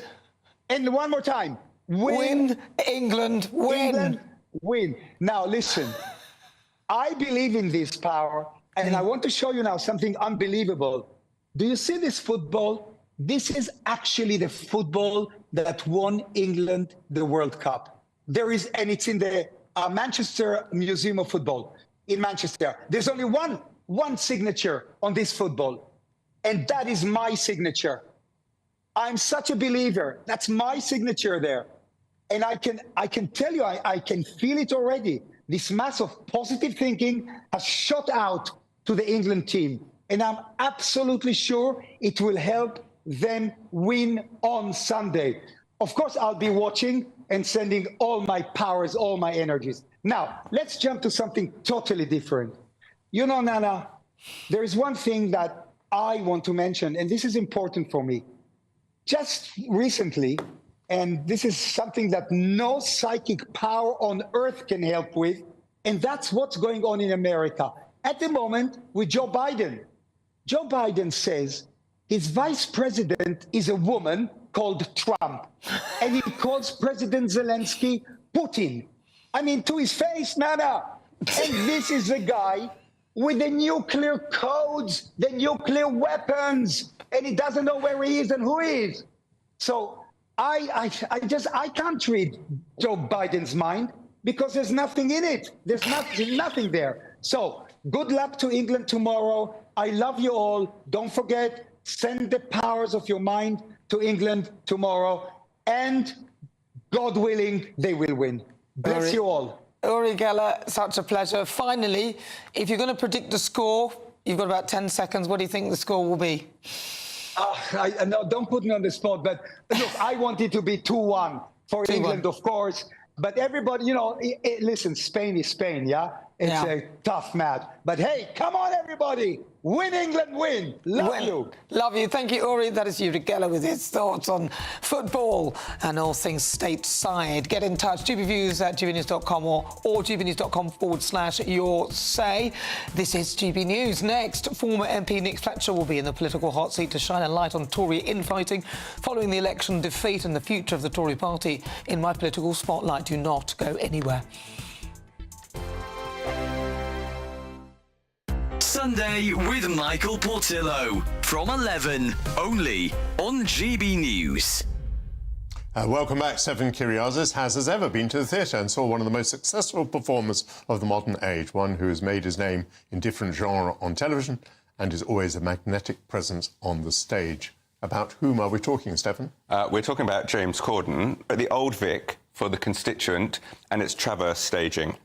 And one more time. Win, England, win. England, win. Now listen, I believe in this power, and I want to show you now something unbelievable. Do you see this football? This is actually the football that won England the World Cup. And it's in the Manchester Museum of Football in Manchester. There's only one signature on this football, and that is my signature. I'm such a believer. That's my signature there. And I can tell you, I can feel it already. This mass of positive thinking has shot out to the England team. And I'm absolutely sure it will help them win on Sunday. Of course, I'll be watching and sending all my powers, all my energies. Now, let's jump to something totally different. You know, Nana, there is one thing that I want to mention, and this is important for me. Just recently, and this is something that no psychic power on earth can help with, and that's what's going on in America. At the moment, with Joe Biden. Joe Biden says his vice president is a woman called Trump, and he calls President Zelensky Putin. I mean, to his face, Nana. And this is the guy with the nuclear codes, the nuclear weapons, and he doesn't know where he is and who he is. So I can't read Joe Biden's mind because there's nothing in it. There's nothing there. So good luck to England tomorrow. I love you all. Don't forget, send the powers of your mind to England tomorrow, and God willing, they will win. Bless you all. Uri Geller, such a pleasure. Finally, if you're going to predict the score, you've got about 10 seconds. What do you think the score will be? No, don't put me on the spot, but look, I want it to be 2-1 for England, of course. But everybody, you know, listen, Spain is Spain, yeah? It's a tough match. But hey, come on, everybody. Win, England, win. Love you. Love you. Thank you, Uri. That is Uri Geller with his thoughts on football and all things stateside. Get in touch, gbviews@gbnews.com or gbnews.com/your say. This is GB News. Next, former MP Nick Fletcher will be in the political hot seat to shine a light on Tory infighting following the election defeat and the future of the Tory party in my political spotlight. Do not go anywhere. Sunday with Michael Portillo from 11, only on GB News. Welcome back. Stefan Kyriazis has, as ever, been to the theatre and saw one of the most successful performers of the modern age, one who has made his name in different genres on television and is always a magnetic presence on the stage. About whom are we talking, Stefan? We're talking about James Corden at the Old Vic for The Constituent and its Traverse staging.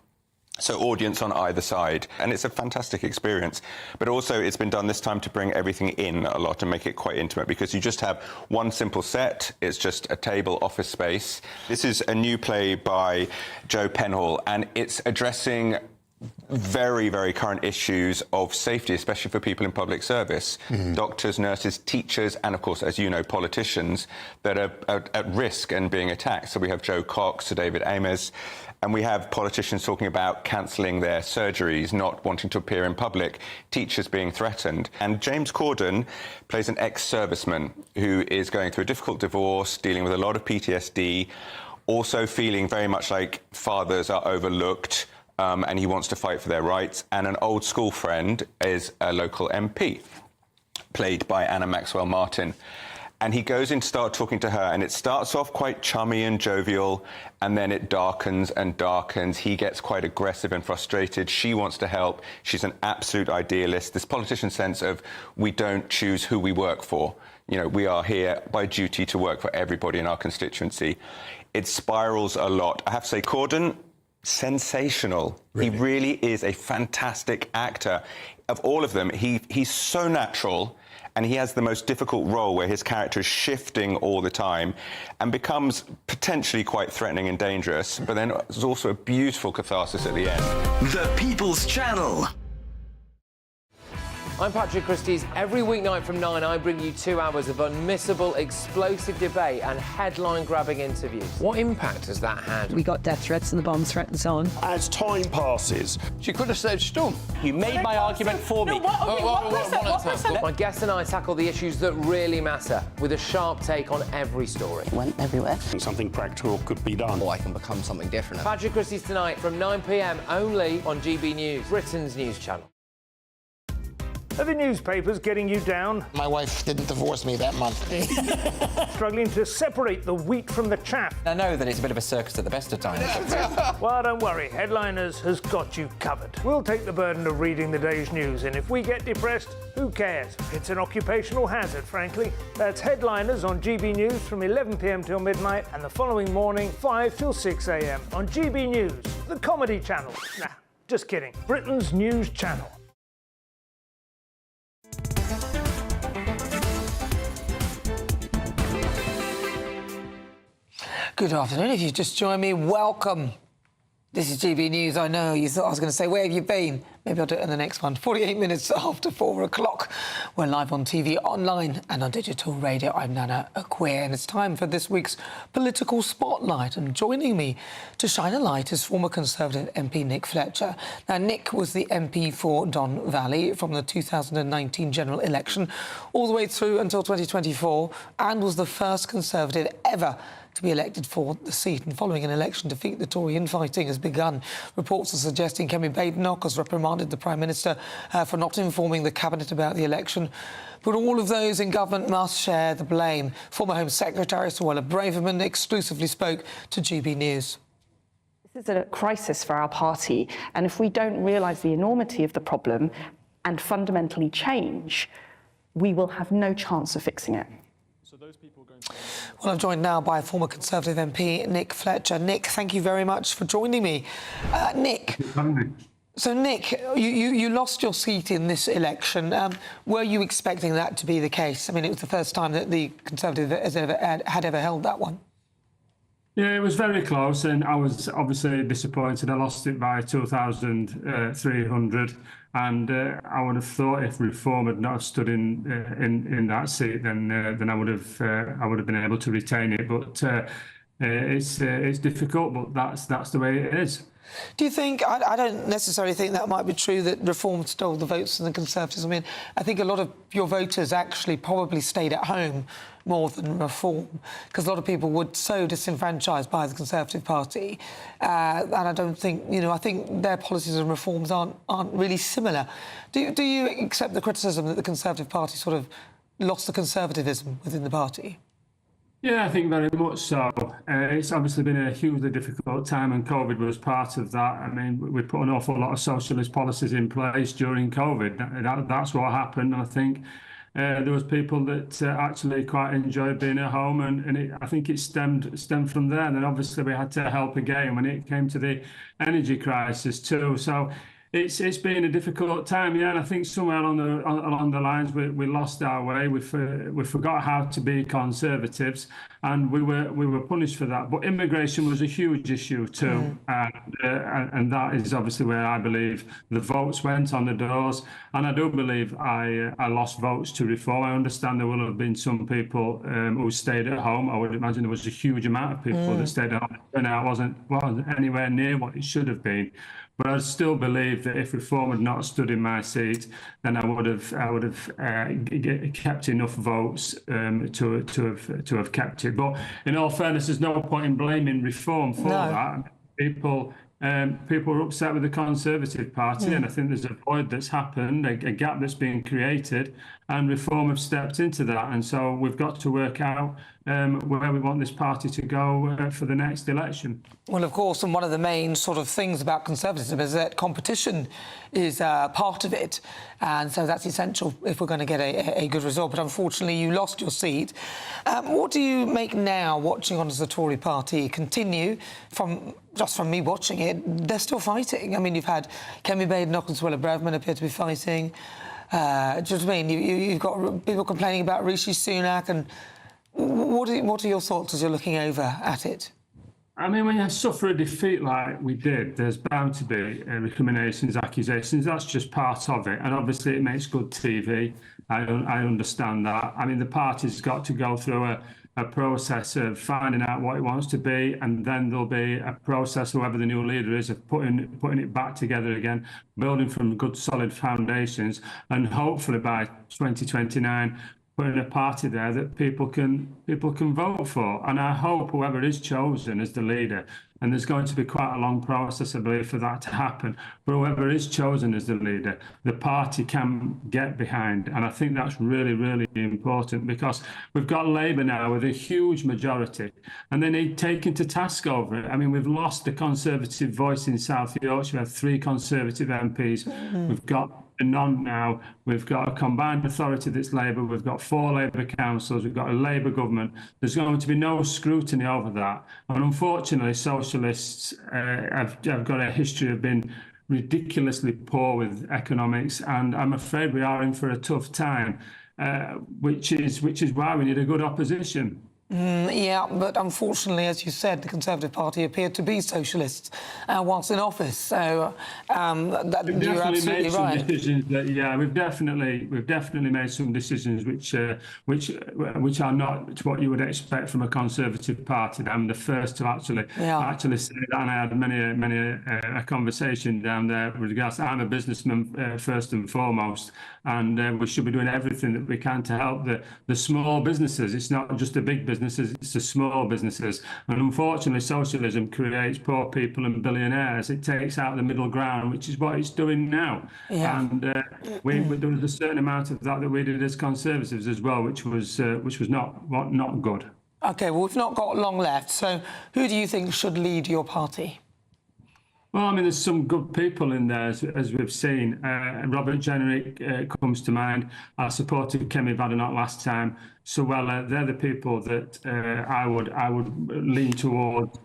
So audience on either side, and it's a fantastic experience. But also it's been done this time to bring everything in a lot and make it quite intimate, because you just have one simple set. It's just a table, office space. This is a new play by Joe Penhall, and it's addressing very, very current issues of safety, especially for people in public service, doctors, nurses, teachers, and of course, as you know, politicians that are at risk and being attacked. So we have Joe Cox, Sir David Ames, and we have politicians talking about cancelling their surgeries, not wanting to appear in public, teachers being threatened. And James Corden plays an ex-serviceman who is going through a difficult divorce, dealing with a lot of PTSD, also feeling very much like fathers are overlooked, and he wants to fight for their rights. And an old school friend is a local MP, played by Anna Maxwell Martin. And he goes in to start talking to her, and it starts off quite chummy and jovial, and then it darkens and darkens. He gets quite aggressive and frustrated. She wants to help. She's an absolute idealist. This politician sense of we don't choose who we work for. You know, we are here by duty to work for everybody in our constituency. It spirals a lot. I have to say, Corden, sensational. Really? He really is a fantastic actor. Of all of them, he's so natural, and he has the most difficult role where his character is shifting all the time and becomes potentially quite threatening and dangerous, but then there's also a beautiful catharsis at the end. The People's Channel. I'm Patrick Christie's. Every weeknight from 9, I bring you 2 hours of unmissable, explosive debate and headline-grabbing interviews. What impact has that had? We got death threats and the bomb threats on. As time passes, She could have saved Storm. you made my argument for me. My guests and I tackle the issues that really matter with a sharp take on every story. Went everywhere. Something practical could be done. Or I can become something different. Patrick Christie's tonight from 9 p.m. only on GB News, Britain's news channel. Are the newspapers getting you down? My wife didn't divorce me that month. Struggling to separate the wheat from the chaff? I know that it's a bit of a circus at the best of times. Well, don't worry, Headliners has got you covered. We'll take the burden of reading the day's news, and if we get depressed, who cares? It's an occupational hazard, frankly. That's Headliners on GB News from 11 p.m. till midnight, and the following morning, 5 till 6 a.m. on GB News, the comedy channel. Nah, just kidding. Britain's news channel. Good afternoon. If you've just joined me, welcome. This is GB News. I know you thought I was going to say, where have you been? Maybe I'll do it in the next one. 48 minutes after 4 o'clock. We're live on TV, online and on digital radio. I'm Nana Akua, and it's time for this week's Political Spotlight. And joining me to shine a light is former Conservative MP Nick Fletcher. Now, Nick was the MP for Don Valley from the 2019 general election all the way through until 2024, and was the first Conservative ever to be elected for the seat. And following an election defeat, the Tory infighting has begun. Reports are suggesting Kemi Badenoch has reprimanded the Prime Minister for not informing the Cabinet about the election. But all of those in government must share the blame. Former Home Secretary Suella Braverman exclusively spoke to GB News. This is a crisis for our party, and if we don't realise the enormity of the problem and fundamentally change, we will have no chance of fixing it. Well, I'm joined now by former Conservative MP Nick Fletcher. Nick, thank you very much for joining me. Nick, so Nick, you lost your seat in this election. Were you expecting that to be the case? I mean, it was the first time that the Conservative had ever held that one. Yeah, it was very close, and I was obviously disappointed. I lost it by 2,300, and I would have thought if Reform had not stood in that seat, then I would have been able to retain it. But it's difficult, but that's the way it is. Do you think, I don't necessarily think that might be true, that Reform stole the votes from the Conservatives? I mean, I think a lot of your voters actually probably stayed at home more than Reform, because a lot of people were so disenfranchised by the Conservative Party. And I don't think, I think their policies and reforms aren't really similar. Do you accept the criticism that the Conservative Party sort of lost the conservatism within the party? Yeah, I think very much so. It's obviously been a hugely difficult time, and COVID was part of that. I mean, we put an awful lot of socialist policies in place during COVID. That's what happened. And I think there was people that actually quite enjoyed being at home, and I think it stemmed from there. And then obviously we had to help again when it came to the energy crisis too. So it's been a difficult time, yeah, and I think somewhere along the lines we lost our way. We forgot how to be conservatives, and we were punished for that. But immigration was a huge issue too, and that is obviously where I believe the votes went on the doors, and I do believe I lost votes to Reform. I understand there will have been some people who stayed at home. I would imagine there was a huge amount of people that stayed at home. The turnout wasn't anywhere near what it should have been. But I still believe that if Reform had not stood in my seat, then I would have kept enough votes to have kept it. But in all fairness, there's no point in blaming Reform for that. People were upset with the Conservative Party, and I think there's a void that's happened, a gap that's been created, and Reform have stepped into that. And so we've got to work out where we want this party to go for the next election. Well, of course, and one of the main sort of things about conservatism is that competition is part of it, and so that's essential if we're going to get a good result. But unfortunately, you lost your seat. What do you make now, watching on as the Tory party continue? From me watching it, they're still fighting. I mean, you've had Kemi Badenoch and Suella Braverman appear to be fighting. Do you know what I mean? You've got people complaining about Rishi Sunak, and what are your thoughts as you're looking over at it? I mean, when you suffer a defeat like we did, there's bound to be recriminations, accusations. That's just part of it. And obviously it makes good TV. I understand that. I mean, the party's got to go through a process of finding out what it wants to be, and then there'll be a process, whoever the new leader is, of putting it back together again, building from good, solid foundations, and hopefully by 2029, putting a party there that people can vote for. And I hope whoever is chosen as the leader, and there's going to be quite a long process, I believe, for that to happen, but whoever is chosen as the leader, the party can get behind. And I think that's really, really important, because we've got Labour now with a huge majority, and they need taken to task over it. I mean, we've lost the Conservative voice in South Yorkshire. We have 3 Conservative MPs. We've got none now. We've got a combined authority that's Labour. We've got 4 Labour councils. We've got a Labour government. There's going to be no scrutiny over that. And unfortunately, socialists have got a history of being ridiculously poor with economics, and I'm afraid we are in for a tough time, which is why we need a good opposition. Yeah, but unfortunately, as you said, the Conservative Party appeared to be socialists whilst in office. So you're absolutely right. We've definitely made some decisions which are not what you would expect from a Conservative Party. I'm the first to actually say that, and I had many a conversation down there with regards to, I'm a businessman first and foremost, and we should be doing everything that we can to help the small businesses. It's not just the big businesses, it's the small businesses. And unfortunately, socialism creates poor people and billionaires. It takes out the middle ground, which is what it's doing now. Yeah. And there was a certain amount of that we did as Conservatives as well, which was not good. OK, well, we've not got long left. So who do you think should lead your party? Well, I mean, there's some good people in there, as we've seen. Robert Jenrick comes to mind. I supported Kemi Badenoch last time. So, well, they're the people that I would lean towards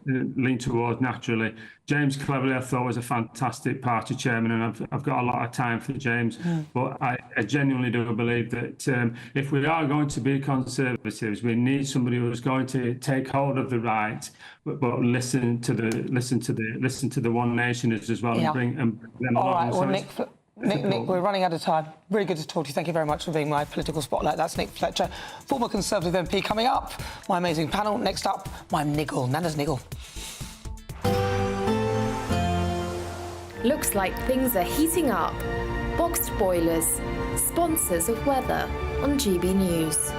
naturally. James Cleverly, I thought, was a fantastic party chairman, and I've got a lot of time for James. But I genuinely do believe that if we are going to be Conservatives, we need somebody who's going to take hold of the right, but listen to the One Nationers as well, and bring them along. All right, well, Nick, we're running out of time. Really good to talk to you. Thank you very much for being my political spotlight. That's Nick Fletcher, former Conservative MP. Coming up, my amazing panel. Next up, my niggle, Nana's niggle. Looks like things are heating up. Boxed boilers, sponsors of weather on GB News.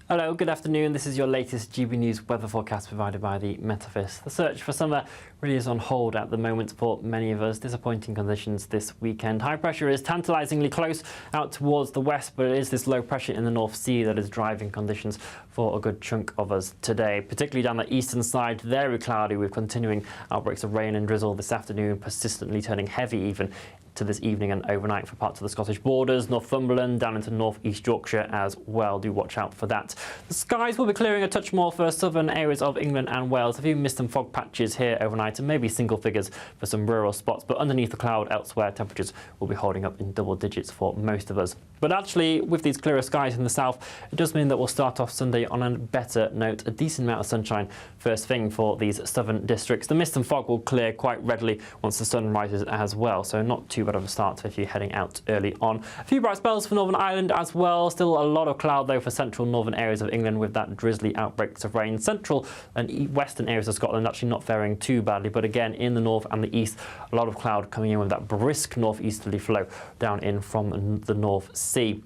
Hello, good afternoon. This is your latest GB News weather forecast provided by the Met Office. The search for summer really is on hold at the moment for many of us. Disappointing conditions this weekend. High pressure is tantalisingly close out towards the west, but it is this low pressure in the North Sea that is driving conditions for a good chunk of us today. Particularly down the eastern side, very cloudy with continuing outbreaks of rain and drizzle this afternoon, persistently turning heavy even to this evening and overnight for parts of the Scottish borders, Northumberland, down into North East Yorkshire as well. Do watch out for that. The skies will be clearing a touch more for southern areas of England and Wales. A few mist and fog patches here overnight, and maybe single figures for some rural spots, but underneath the cloud elsewhere, temperatures will be holding up in double digits for most of us. But actually, with these clearer skies in the south, it does mean that we'll start off Sunday on a better note. A decent amount of sunshine first thing for these southern districts. The mist and fog will clear quite readily once the sun rises as well, so not too bad of a start if you're heading out early on. A few bright spells for Northern Ireland as well. Still a lot of cloud though for central northern areas of England with that drizzly outbreaks of rain. Central and western areas of Scotland actually not faring too badly, but again in the north and the east, a lot of cloud coming in with that brisk northeasterly flow down in from the North Sea.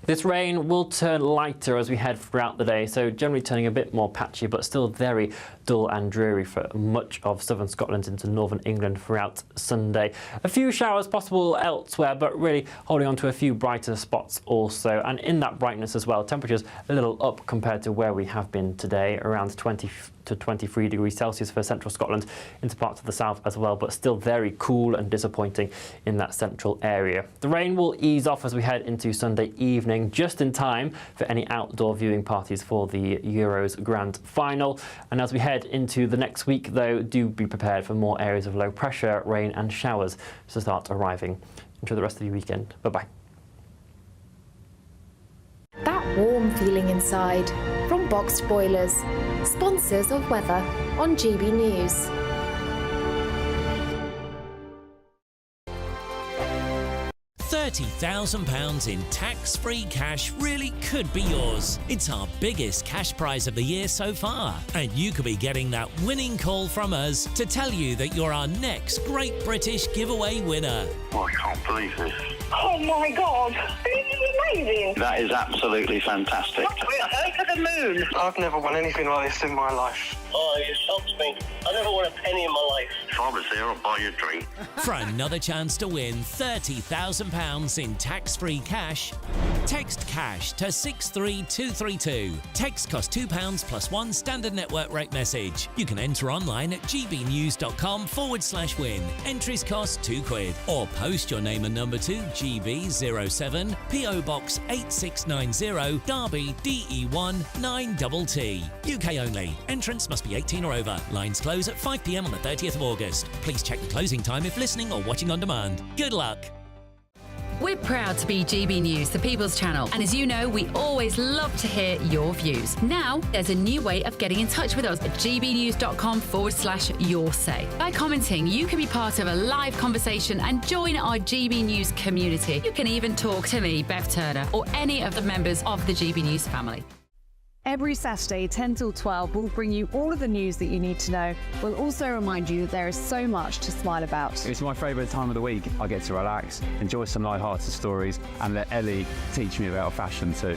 This rain will turn lighter as we head throughout the day, so generally turning a bit more patchy, but still very dull and dreary for much of southern Scotland into northern England throughout Sunday. A few showers possible elsewhere, but really holding on to a few brighter spots also. And in that brightness as well, temperatures a little up compared to where we have been today, around 20 to 23 degrees Celsius for central Scotland, into parts of the south as well, but still very cool and disappointing in that central area. The rain will ease off as we head into Sunday evening, just in time for any outdoor viewing parties for the Euros Grand Final. And as we head head into the next week, though, do be prepared for more areas of low pressure, rain and showers to start arriving. Enjoy the rest of your weekend. Bye-bye. That warm feeling inside. From Boxed Boilers, sponsors of weather on GB News. £30,000 in tax-free cash really could be yours. It's our biggest cash prize of the year so far, and you could be getting that winning call from us to tell you that you're our next Great British Giveaway winner. Oh, I can't believe this. Oh my God, this is amazing. That is absolutely fantastic. We're over the moon. I've never won anything like this in my life. Oh, you shocked me. I never won a penny in my life. If I was there, I'd buy you a drink. For another chance to win £30,000 in tax-free cash, text cash to 63232. Text costs £2 plus one standard network rate message. You can enter online at gbnews.com/win. Entries cost £2. Or post your name and number to GB07 PO Box 8690 Derby DE1 9TT. UK only. Entrance must be 18 or over. Lines close at 5 p.m. on the 30th of August. Please check the closing time if listening or watching on demand. Good luck. We're proud to be GB News, the People's Channel, and as you know, we always love to hear your views. Now, there's a new way of getting in touch with us at gbnews.com/your-say. By commenting, you can be part of a live conversation and join our GB News community. You can even talk to me, Bev Turner, or any of the members of the GB News family. Every Saturday, 10 till 12, we'll bring you all of the news that you need to know. We'll also remind you that there is so much to smile about. It's my favourite time of the week. I get to relax, enjoy some light-hearted stories, and let Ellie teach me about fashion too.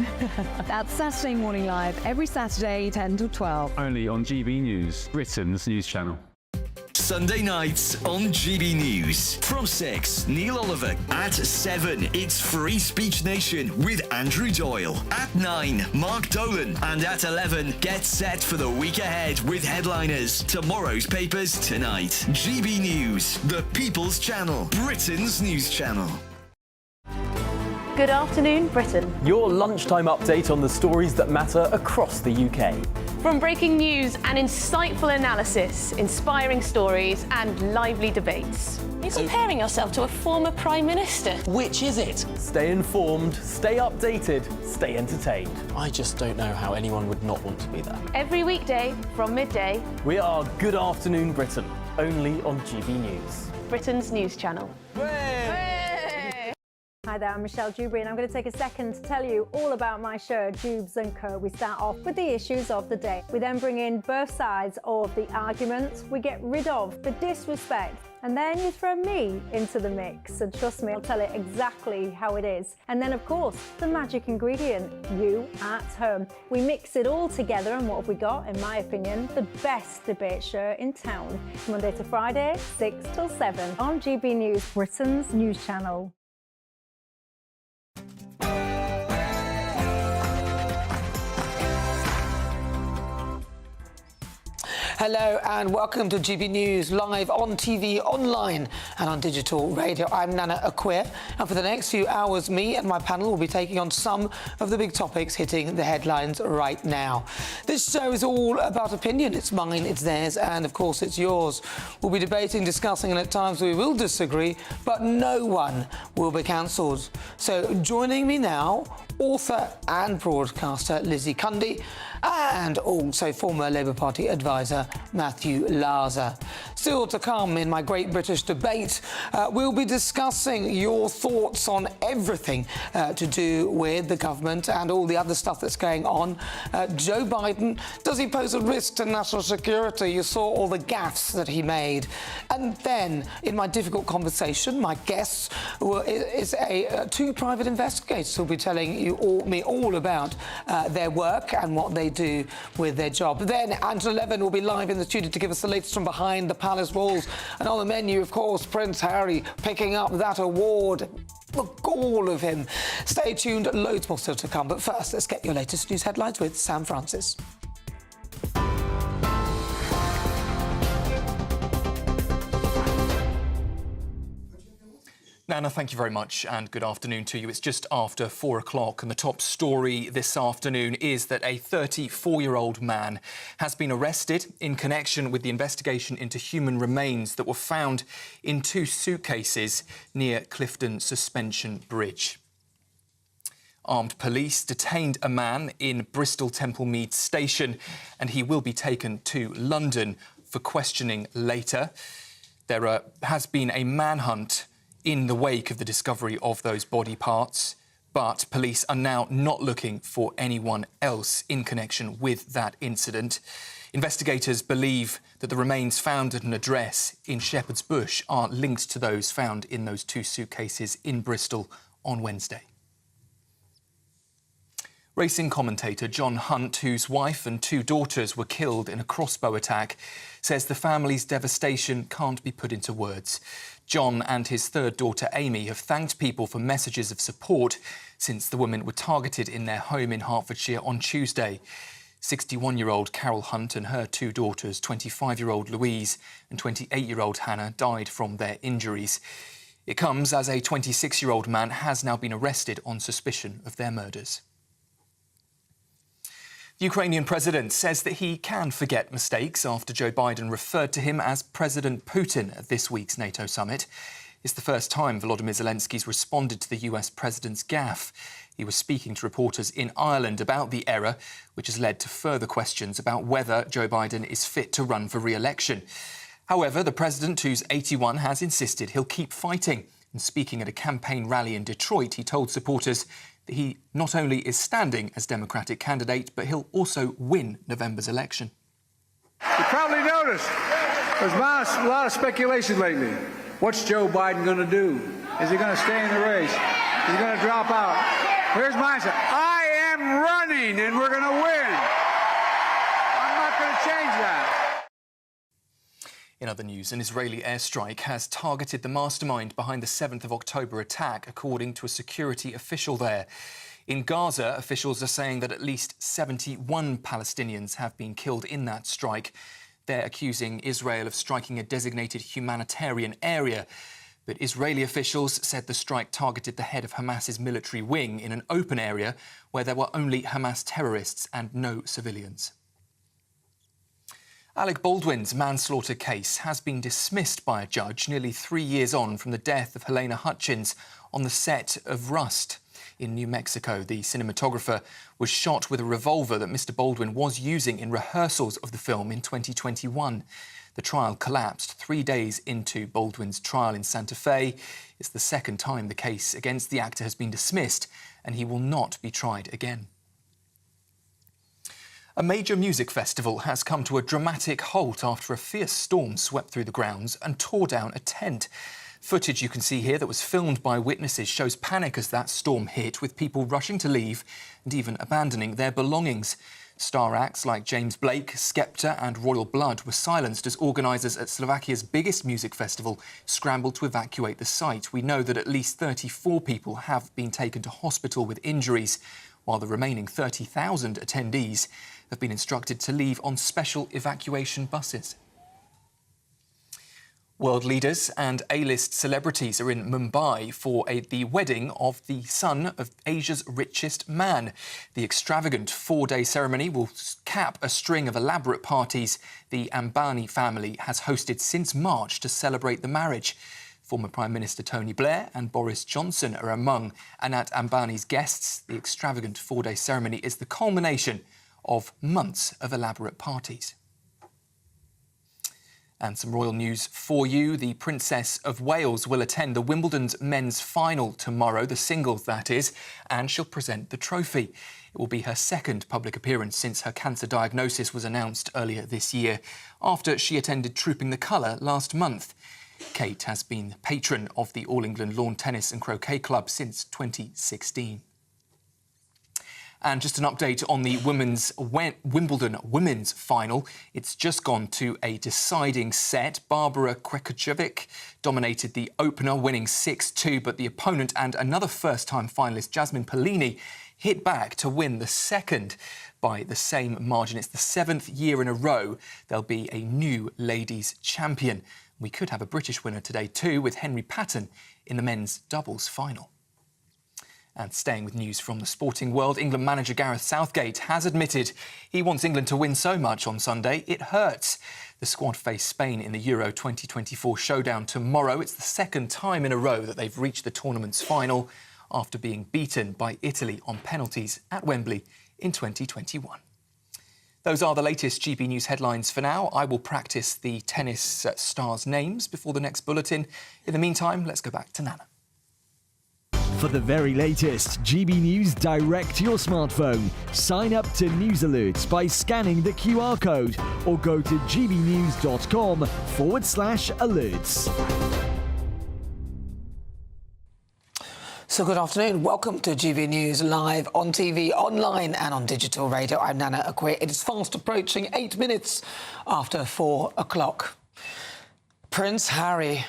That's Saturday Morning Live, every Saturday, 10 till 12. Only on GB News, Britain's news channel. Sunday nights on GB News. From 6, Neil Oliver. At 7, it's Free Speech Nation with Andrew Doyle. At 9, Mark Dolan. And at 11, get set for the week ahead with headliners. Tomorrow's papers tonight. GB News, the People's Channel, Britain's news channel. Good afternoon, Britain. Your lunchtime update on the stories that matter across the UK. From breaking news and insightful analysis, inspiring stories and lively debates. You're comparing yourself to a former Prime Minister. Which is it? Stay informed, stay updated, stay entertained. I just don't know how anyone would not want to be there. Every weekday from midday. We are Good Afternoon Britain, only on GB News. Britain's news channel. Hi there, I'm Michelle Dewberry and I'm going to take a second to tell you all about my show, Jubes & Co. We start off with the issues of the day. We then bring in both sides of the arguments. We get rid of the disrespect. And then you throw me into the mix. And trust me, I'll tell it exactly how it is. And then, of course, the magic ingredient, you at home. We mix it all together and what have we got, in my opinion, the best debate show in town. Monday to Friday, 6 till 7 on GB News, Britain's news channel. Hello and welcome to GB News, live on TV, online and on digital radio. I'm Nana Akua, and for the next few hours, me and my panel will be taking on some of the big topics hitting the headlines right now. This show is all about opinion. It's mine, it's theirs, and of course it's yours. We'll be debating, discussing, and at times we will disagree, but no one will be cancelled. So joining me now, author and broadcaster Lizzie Cundy, and also former Labour Party advisor Matthew Laza. Still to come in my Great British Debate, we'll be discussing your thoughts on everything to do with the government and all the other stuff that's going on. Joe Biden, does he pose a risk to national security? You saw all the gaffes that he made. And then, in my difficult conversation, my guests is two private investigators who'll be telling me all about their work and what they do with their job. Then Angela Levin will be live in the studio to give us the latest from behind the palace walls. And on the menu, of course, Prince Harry picking up that award. The gall of him. Stay tuned, loads more still to come. But first, let's get your latest news headlines with Sam Francis. Nana, thank you very much and good afternoon to you. It's just after 4 o'clock and the top story this afternoon is that a 34-year-old man has been arrested in connection with the investigation into human remains that were found in 2 suitcases near Clifton Suspension Bridge. Armed police detained a man in Bristol Temple Meads Station and he will be taken to London for questioning later. There has been a manhunt in the wake of the discovery of those body parts, but police are now not looking for anyone else in connection with that incident. Investigators believe that the remains found at an address in Shepherd's Bush are linked to those found in those 2 suitcases in Bristol on Wednesday. Racing commentator John Hunt, whose wife and 2 daughters were killed in a crossbow attack, says the family's devastation can't be put into words. John and his 3rd daughter Amy have thanked people for messages of support since the women were targeted in their home in Hertfordshire on Tuesday. 61-year-old Carol Hunt and her 2 daughters, 25-year-old Louise and 28-year-old Hannah, died from their injuries. It comes as a 26-year-old man has now been arrested on suspicion of their murders. The Ukrainian president says that he can forget mistakes after Joe Biden referred to him as President Putin at this week's NATO summit. It's the first time Volodymyr Zelensky's responded to the US president's gaffe. He was speaking to reporters in Ireland about the error, which has led to further questions about whether Joe Biden is fit to run for re-election. However, the president, who's 81, has insisted he'll keep fighting. And speaking at a campaign rally in Detroit, he told supporters that he not only is standing as Democratic candidate, but he'll also win November's election. You probably noticed there's a lot of speculation lately. What's Joe Biden going to do? Is he going to stay in the race? Is he going to drop out? Here's my answer. I am running and we're going to win. I'm not going to change that. In other news, an Israeli airstrike has targeted the mastermind behind the 7th of October attack, according to a security official there. In Gaza, officials are saying that at least 71 Palestinians have been killed in that strike. They're accusing Israel of striking a designated humanitarian area. But Israeli officials said the strike targeted the head of Hamas's military wing in an open area where there were only Hamas terrorists and no civilians. Alec Baldwin's manslaughter case has been dismissed by a judge nearly 3 years on from the death of Helena Hutchins on the set of Rust in New Mexico. The cinematographer was shot with a revolver that Mr. Baldwin was using in rehearsals of the film in 2021. The trial collapsed 3 days into Baldwin's trial in Santa Fe. It's the second time the case against the actor has been dismissed, and he will not be tried again. A major music festival has come to a dramatic halt after a fierce storm swept through the grounds and tore down a tent. Footage you can see here that was filmed by witnesses shows panic as that storm hit, with people rushing to leave and even abandoning their belongings. Star acts like James Blake, Skepta and Royal Blood were silenced as organisers at Slovakia's biggest music festival scrambled to evacuate the site. We know that at least 34 people have been taken to hospital with injuries, while the remaining 30,000 attendees have been instructed to leave on special evacuation buses. World leaders and A-list celebrities are in Mumbai for the wedding of the son of Asia's richest man. The extravagant 4-day ceremony will cap a string of elaborate parties the Ambani family has hosted since March to celebrate the marriage. Former Prime Minister Tony Blair and Boris Johnson are among Anat Ambani's guests. The extravagant 4-day ceremony is the culmination of months of elaborate parties. And some royal news for you. The Princess of Wales will attend the Wimbledon's men's final tomorrow, the singles that is, and she'll present the trophy. It will be her second public appearance since her cancer diagnosis was announced earlier this year, after she attended Trooping the Colour last month. Kate has been patron of the All England Lawn Tennis and Croquet Club since 2016. And just an update on the Wimbledon women's final. It's just gone to a deciding set. Barbara Krejcikovic dominated the opener, winning 6-2, but the opponent and another first-time finalist, Jasmine Polini, hit back to win the second by the same margin. It's the 7th year in a row there'll be a new ladies' champion. We could have a British winner today too, with Henry Patton in the men's doubles final. And staying with news from the sporting world, England manager Gareth Southgate has admitted he wants England to win so much on Sunday it hurts. The squad face Spain in the Euro 2024 showdown tomorrow. It's the second time in a row that they've reached the tournament's final after being beaten by Italy on penalties at Wembley in 2021. Those are the latest GB News headlines for now. I will practice the tennis stars' names before the next bulletin. In the meantime, let's go back to Nana. For the very latest GB News direct to your smartphone, sign up to News Alerts by scanning the QR code or go to gbnews.com/alerts. So good afternoon. Welcome to GB News live on TV, online and on digital radio. I'm Nana Akua. It is fast approaching 8 minutes after 4 o'clock. Prince Harry.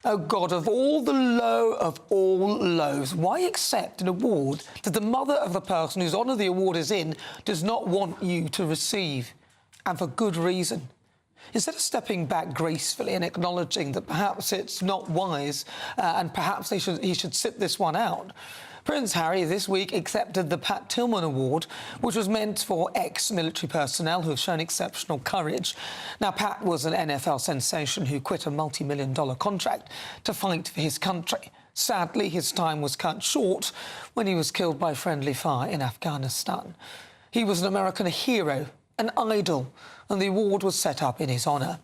Oh God, of all the low of all lows, why accept an award that the mother of the person whose honour the award is in does not want you to receive? And for good reason. Instead of stepping back gracefully and acknowledging that perhaps it's not wise and perhaps he should sit this one out, Prince Harry this week accepted the Pat Tillman Award, which was meant for ex-military personnel who have shown exceptional courage. Now, Pat was an NFL sensation who quit a multi-million-dollar contract to fight for his country. Sadly, his time was cut short when he was killed by friendly fire in Afghanistan. He was an American hero, an idol, and the award was set up in his honour.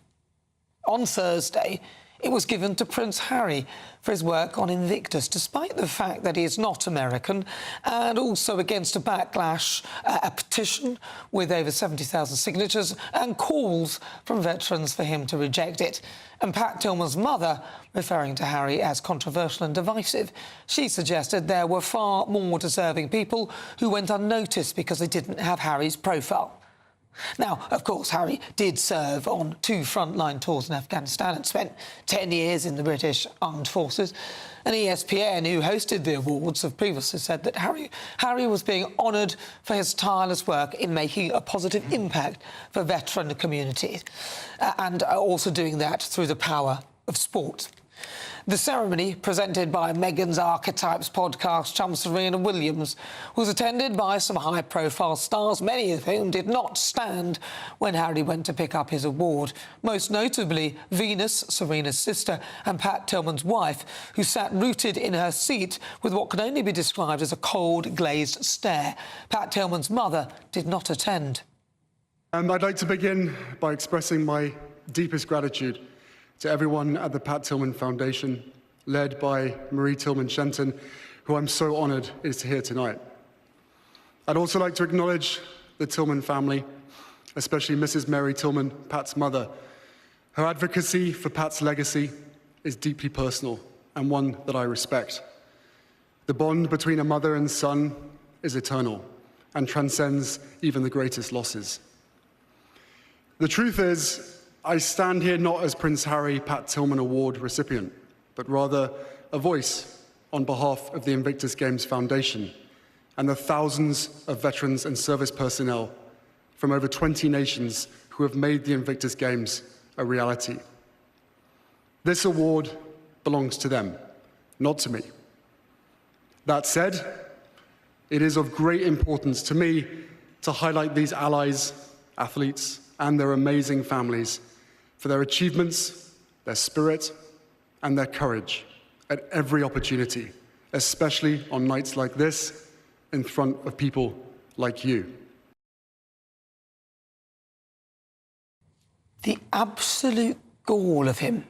On Thursday, it was given to Prince Harry for his work on Invictus, despite the fact that he is not American, and also against a backlash, a petition with over 70,000 signatures and calls from veterans for him to reject it. And Pat Tillman's mother, referring to Harry as controversial and divisive, she suggested there were far more deserving people who went unnoticed because they didn't have Harry's profile. Now, of course, Harry did serve on 2 frontline tours in Afghanistan and spent 10 years in the British Armed Forces. And ESPN, who hosted the awards, have previously said that Harry was being honoured for his tireless work in making a positive impact for veteran communities and also doing that through the power of sport. The ceremony, presented by Meghan's Archetypes podcast chum Serena Williams, was attended by some high-profile stars, many of whom did not stand when Harry went to pick up his award. Most notably, Venus, Serena's sister, and Pat Tillman's wife, who sat rooted in her seat with what can only be described as a cold, glazed stare. Pat Tillman's mother did not attend. I'd like to begin by expressing my deepest gratitude to everyone at the Pat Tillman Foundation, led by Marie Tillman-Shenton, who I'm so honoured is here tonight. I'd also like to acknowledge the Tillman family, especially Mrs. Mary Tillman, Pat's mother. Her advocacy for Pat's legacy is deeply personal and one that I respect. The bond between a mother and son is eternal and transcends even the greatest losses. The truth is, I stand here not as Prince Harry Pat Tillman Award recipient, but rather a voice on behalf of the Invictus Games Foundation and the thousands of veterans and service personnel from over 20 nations who have made the Invictus Games a reality. This award belongs to them, not to me. That said, it is of great importance to me to highlight these allies, athletes, and their amazing families for their achievements, their spirit, and their courage at every opportunity, especially on nights like this, in front of people like you. The absolute gall of him.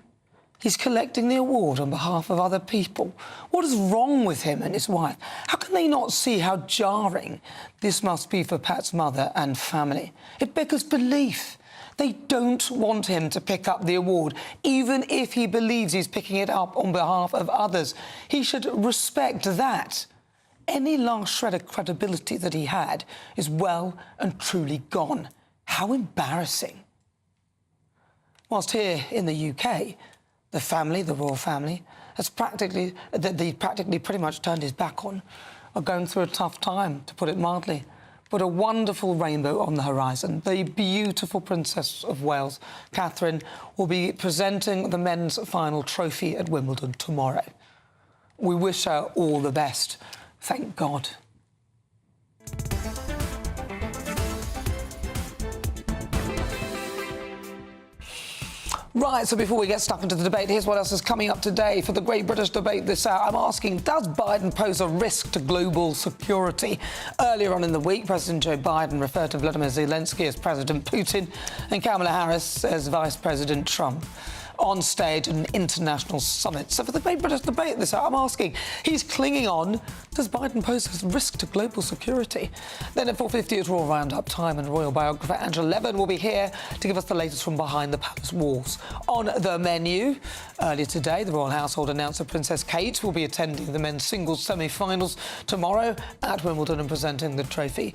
He's collecting the award on behalf of other people. What is wrong with him and his wife? How can they not see how jarring this must be for Pat's mother and family? It beggars belief. They don't want him to pick up the award, even if he believes he's picking it up on behalf of others. He should respect that. Any last shred of credibility that he had is well and truly gone. How embarrassing. Whilst here in the UK, the family, the royal family, has practically pretty much turned his back on, are going through a tough time, to put it mildly. but a wonderful rainbow on the horizon. The beautiful Princess of Wales, Catherine, will be presenting the men's final trophy at Wimbledon tomorrow. We wish her all the best. Thank God. Right, so before we get stuck into the debate, here's what else is coming up today. For the Great British Debate this hour, I'm asking, does Biden pose a risk to global security? Earlier on in the week, President Joe Biden referred to Vladimir Zelensky as President Putin and Kamala Harris as Vice President Trump on stage at an international summit. So for the Great British Debate this hour, I'm asking, he's clinging on. Does Biden pose a risk to global security? Then at 4:50, it's Royal Roundup time, and royal biographer Angela Levin will be here to give us the latest from behind the palace walls. On the menu, earlier today, the royal household announced that Princess Kate will be attending the men's singles semi-finals tomorrow at Wimbledon and presenting the trophy.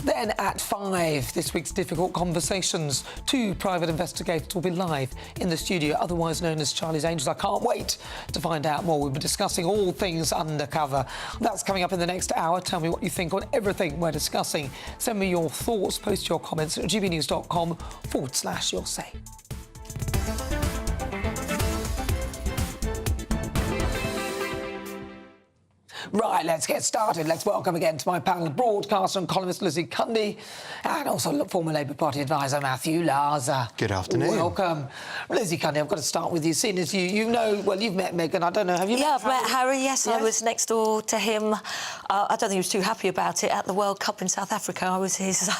Then at 5, this week's Difficult Conversations. 2 private investigators will be live in the studio, otherwise known as Charlie's Angels. I can't wait to find out more. We'll be discussing all things Undercover. That's coming up in the next hour. Tell me what you think on everything we're discussing. Send me your thoughts, post your comments at gbnews.com/your say. Right, let's get started. Let's welcome again to my panel broadcaster and columnist Lizzie Cundy, and also former Labour Party advisor Matthew Larser. Good afternoon. Welcome. Lizzie Cundy, I've got to start with you, seeing as you know, well, you've met Meghan, I don't know, have you met I've met Harry, yes. I was next door to him. I don't think he was too happy about it. At the World Cup in South Africa, I was his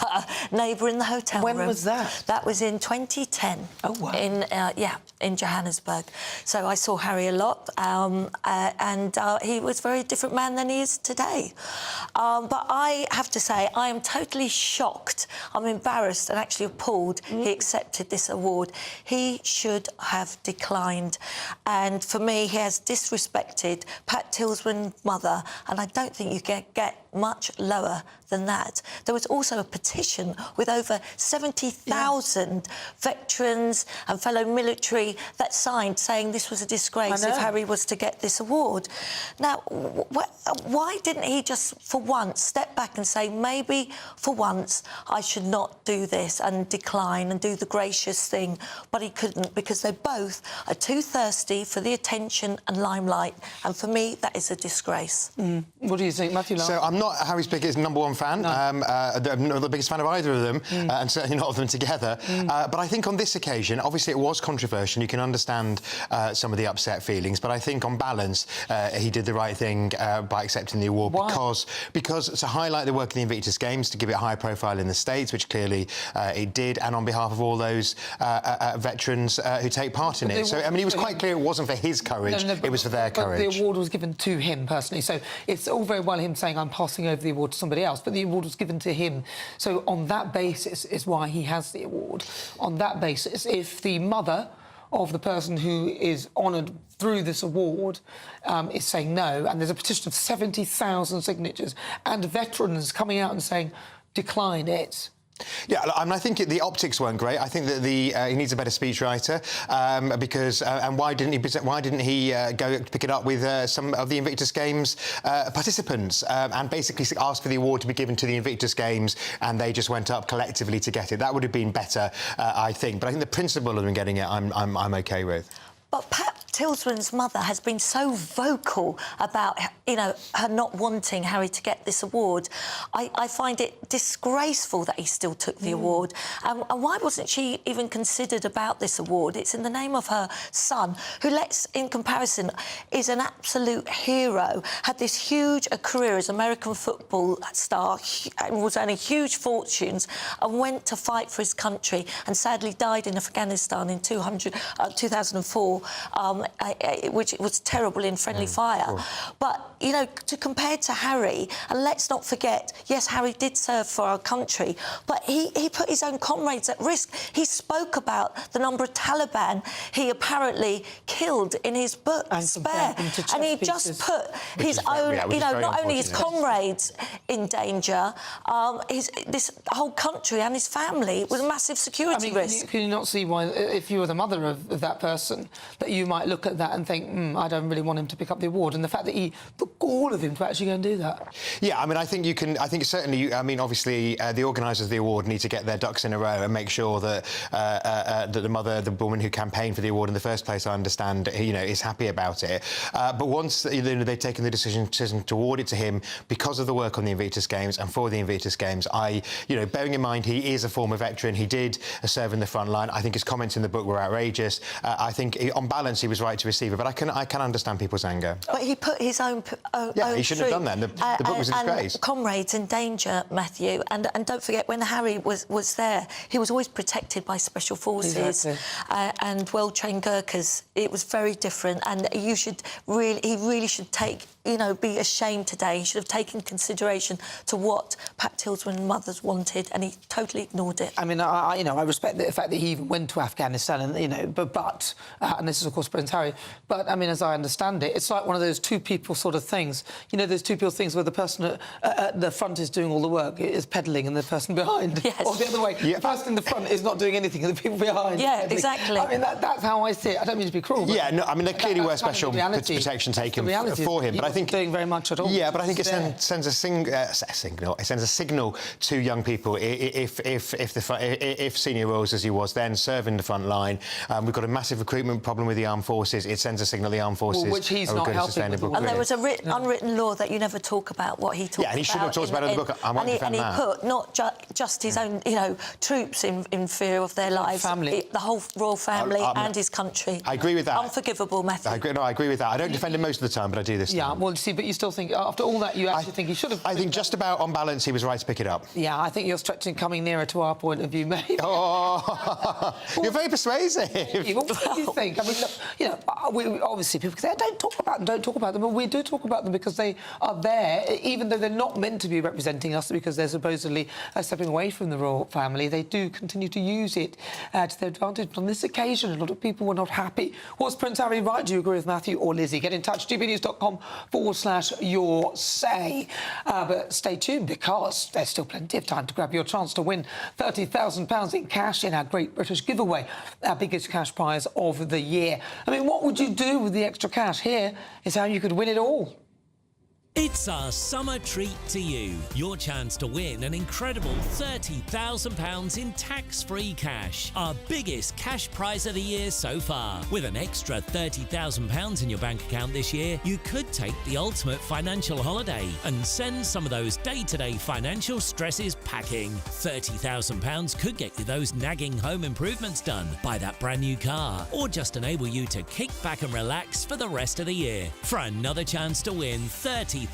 neighbour in the hotel room. When was that? That was in 2010. Oh, wow. In Johannesburg. So I saw Harry a lot, and he was a very different man than he is today. But I have to say, I am totally shocked. I'm embarrassed and actually appalled he accepted this award. He should have declined. And for me, he has disrespected Pat Tillsman's mother, and I don't think you can get much lower than that. There was also a petition with over 70,000 veterans and fellow military that signed saying this was a disgrace if Harry was to get this award. Now, why didn't he just, for once, step back and say, maybe for once I should not do this and decline and do the gracious thing? But he couldn't, because they both are too thirsty for the attention and limelight. And for me, that is a disgrace. What do you think, Matthew? So I'm not Harry's biggest number one fan. No. I'm not the biggest fan of either of them, and certainly not of them together. But I think on this occasion, obviously it was controversial. You can understand some of the upset feelings, but I think on balance, he did the right thing by accepting the award. Why? Because to highlight the work of the Invictus Games, to give it high profile in the States, which clearly it did, and on behalf of all those veterans who take part in it. So, I mean, he was quite clear it wasn't for his courage, it was for their courage. The award was given to him personally, so it's all very well him saying I'm passing over the award to somebody else, but the award was given to him. So on that basis is why he has the award. On that basis, if the mother of the person who is honoured through this award is saying no, and there's a petition of 70,000 signatures, and veterans coming out and saying decline it. Yeah, I mean, I think the optics weren't great. I think that he needs a better speechwriter because and why didn't he go pick it up with some of the Invictus Games participants and basically ask for the award to be given to the Invictus Games, and they just went up collectively to get it? That would have been better, I think. But I think the principle of them getting it, I'm OK with. But Pat Tillsman's mother has been so vocal about, her not wanting Harry to get this award. I find it disgraceful that he still took the award. And why wasn't she even considered about this award? It's in the name of her son, who, in comparison, is an absolute hero, had this huge career as American football star, and was earning huge fortunes, and went to fight for his country, and sadly died in Afghanistan in 2004. Which was terrible in friendly fire. But, to compare to Harry, and let's not forget, yes, Harry did serve for our country, but he put his own comrades at risk. He spoke about the number of Taliban he apparently killed in his book, Spare. And he just put his own, not only his comrades in danger, this whole country and his family with a massive security risk. Can you not see why, if you were the mother of that person, that you might look look at that and think, I don't really want him to pick up the award. And the fact that he took all of him to actually go and do that. Yeah, I mean, I think you can. I think certainly. I mean, obviously, the organisers of the award need to get their ducks in a row and make sure that that the woman who campaigned for the award in the first place, I understand, is happy about it. But once they've taken the decision to award it to him because of the work on the Invictus Games and for the Invictus Games, bearing in mind he is a former veteran, he did serve in the front line. I think his comments in the book were outrageous. I think, on balance, he was right to receive it. But I can understand people's anger. But he put his own. He shouldn't have done that. The book was a disgrace. And comrades in danger, Matthew. And don't forget, when Harry was there, he was always protected by special forces and well-trained Gurkhas. It was very different. And he really should take, be ashamed today. He should have taken consideration to what Pat Tillsman's mothers wanted, and he totally ignored it. I mean, I respect the fact that he even went to Afghanistan, and but and this is of course Prince Harry. But I mean, as I understand it, it's like one of those two people sort of things. Those two people things where the person at the front is doing all the work, is pedalling, and the person behind, or the other way, the person in the front is not doing anything, and the people behind. Yeah, pedaling. Exactly. I mean, that's how I see it. I don't mean to be cruel. Yeah, no, I mean, there clearly were special protection taken for him, but I think doing very much at all. Yeah, but I think it sends a signal. It sends a signal to young people if senior roles, as he was then, serve in the front line. We've got a massive recruitment problem with the armed forces. It sends a signal the armed forces which he's are not a good, helping sustainable with. And there was a unwritten law that you never talk about what he talked about. Yeah, and he shouldn't have talked about it in the book. I won't defend that. And he put not just his own, troops in fear of their lives, the whole royal family and his country. I agree with that. Unforgivable, Matthew. I agree with that. I don't defend him most of the time, but I do this time. Yeah, well, see, but you still think, after all that, you actually think he should have... I think just about on balance, he was right to pick it up. Yeah, I think you're stretching, coming nearer to our point of view, mate. Oh, you're very persuasive. What do you think? I mean, we obviously people say, don't talk about them, but we do talk about them because they are there, even though they're not meant to be representing us because they're supposedly stepping away from the royal family. They do continue to use it to their advantage. But on this occasion, a lot of people were not happy. Was Prince Harry right? Do you agree with Matthew or Lizzie? Get in touch, gbnews.com/your say. But stay tuned because there's still plenty of time to grab your chance to win £30,000 in cash in our Great British Giveaway, our biggest cash prize of the year. I mean, what would you do with the extra cash? Here is how you could win it all. It's our summer treat to you. Your chance to win an incredible £30,000 in tax-free cash. Our biggest cash prize of the year so far. With an extra £30,000 in your bank account this year, you could take the ultimate financial holiday and send some of those day-to-day financial stresses packing. £30,000 could get you those nagging home improvements done, buy that brand new car, or just enable you to kick back and relax for the rest of the year. For another chance to win £30,000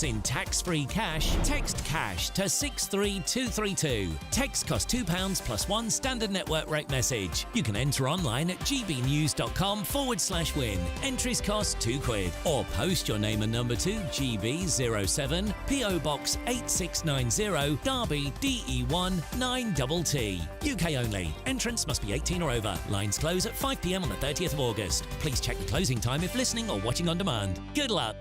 in tax-free cash, text cash to 63232. Text costs £2 plus one standard network rate message. You can enter online at gbnews.com/win. Entries cost £2 or post your name and number to GB07 PO Box 8690 Derby DE1 9TT. UK only. Entrance must be 18 or over. Lines close at 5 p.m. on the 30th of August. Please check the closing time if listening or watching on demand. Good luck.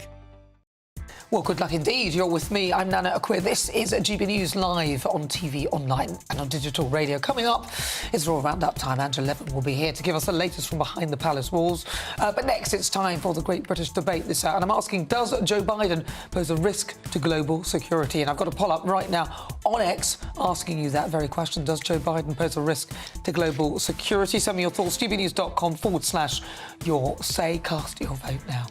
Well, good luck indeed. You're with me. I'm Nana Akua. This is GB News live on TV, online and on digital radio. Coming up is Royal Roundup time. Angela Levin will be here to give us the latest from behind the palace walls. But next, it's time for the Great British Debate this hour. And I'm asking, does Joe Biden pose a risk to global security? And I've got a poll up right now on X asking you that very question. Does Joe Biden pose a risk to global security? Send me your thoughts. gbnews.com/your say. Cast your vote now.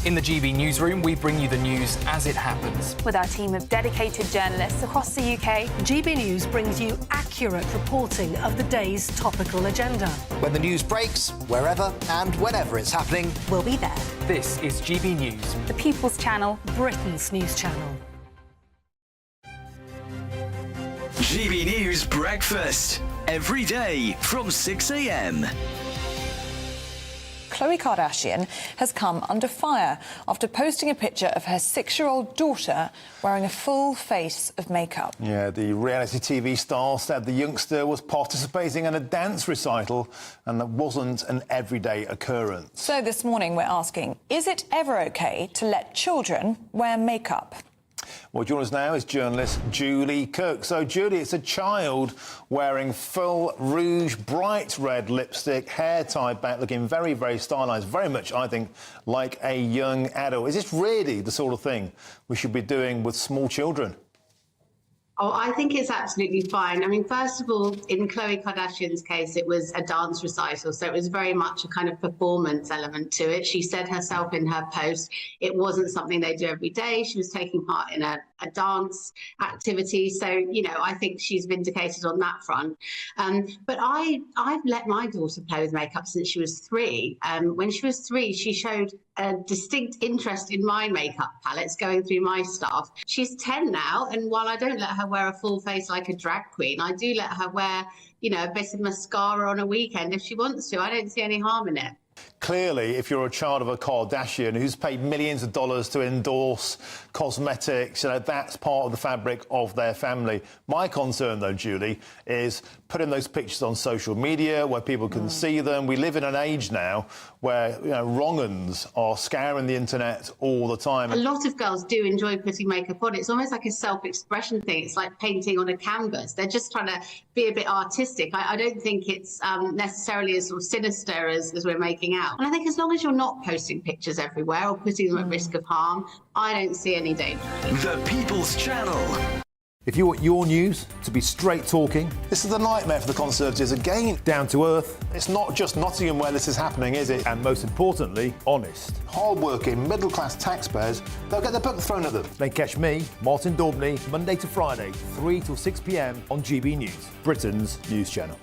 In the GB Newsroom, we bring you the news as it happens. With our team of dedicated journalists across the UK, GB News brings you accurate reporting of the day's topical agenda. When the news breaks, wherever and whenever it's happening, we'll be there. This is GB News. The People's Channel, Britain's news channel. GB News Breakfast. Every day from 6 a.m. Khloe Kardashian has come under fire after posting a picture of her 6-year-old daughter wearing a full face of makeup. Yeah, the reality TV star said the youngster was participating in a dance recital and that wasn't an everyday occurrence. So this morning we're asking, is it ever okay to let children wear makeup? Well, joining us now is journalist Julie Cook. So, Julie, it's a child wearing full rouge, bright red lipstick, hair tied back, looking very, very stylised, very much, I think, like a young adult. Is this really the sort of thing we should be doing with small children? Oh, I think it's absolutely fine. I mean, first of all, in Khloe Kardashian's case, it was a dance recital, so it was very much a kind of performance element to it. She said herself in her post, it wasn't something they do every day. She was taking part in a dance activity. So, you know, I think she's vindicated on that front. But I've let my daughter play with makeup since she was 3. When she was 3, she showed a distinct interest in my makeup palettes, going through my stuff. She's 10 now, and while I don't let her wear a full face like a drag queen, I do let her wear, you know, a bit of mascara on a weekend if she wants to. I don't see any harm in it. Clearly, if you're a child of a Kardashian who's paid millions of dollars to endorse cosmetics, you know, that's part of the fabric of their family. My concern, though, Julie, is putting those pictures on social media where people can see them. We live in an age now where, you know, wrong-uns are scouring the internet all the time. A lot of girls do enjoy putting makeup on. It's almost like a self-expression thing. It's like painting on a canvas. They're just trying to be a bit artistic. I don't think it's necessarily as sort of sinister as we're making out. And I think as long as you're not posting pictures everywhere or putting them at risk of harm, I don't see any danger. The People's Channel. If you want your news to be straight talking, this is a nightmare for the Conservatives again. Down to earth. It's not just Nottingham where this is happening, is it? And most importantly, honest. Hard-working, middle-class taxpayers, they'll get their book thrown at them. They catch me, Martin Daubney, Monday to Friday, 3 till 6 p.m. on GB News, Britain's news channel.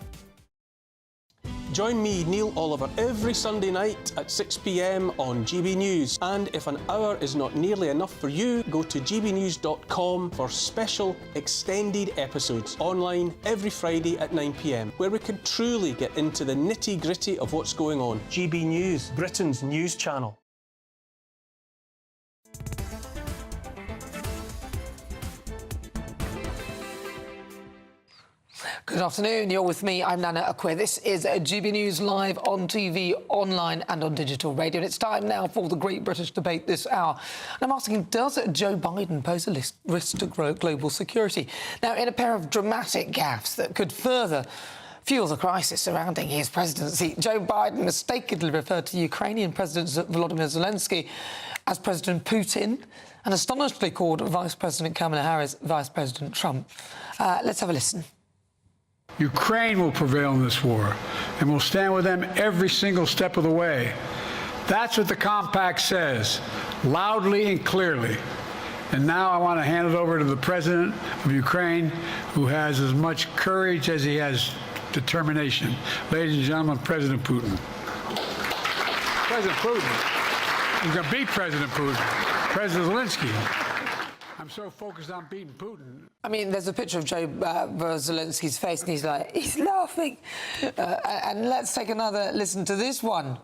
Join me, Neil Oliver, every Sunday night at 6 p.m. on GB News. And if an hour is not nearly enough for you, go to gbnews.com for special extended episodes online every Friday at 9 p.m, where we can truly get into the nitty-gritty of what's going on. GB News, Britain's news channel. Good afternoon, you're with me, I'm Nana Akua. This is GB News live on TV, online and on digital radio. And it's time now for the Great British Debate this hour. And I'm asking, does Joe Biden pose a risk to global security? Now, in a pair of dramatic gaffes that could further fuel the crisis surrounding his presidency, Joe Biden mistakenly referred to Ukrainian President Volodymyr Zelensky as President Putin and astonishingly called Vice President Kamala Harris Vice President Trump. Let's have a listen. Ukraine will prevail in this war, and we'll stand with them every single step of the way. That's what the compact says, loudly and clearly. And now I want to hand it over to the president of Ukraine, who has as much courage as he has determination. Ladies and gentlemen, President Putin. President Putin. He's going to beat President Putin. President Zelensky. I'm so focused on beating Putin. I mean, there's a picture of Joe Zelensky's face, and he's laughing. And let's take another listen to this one.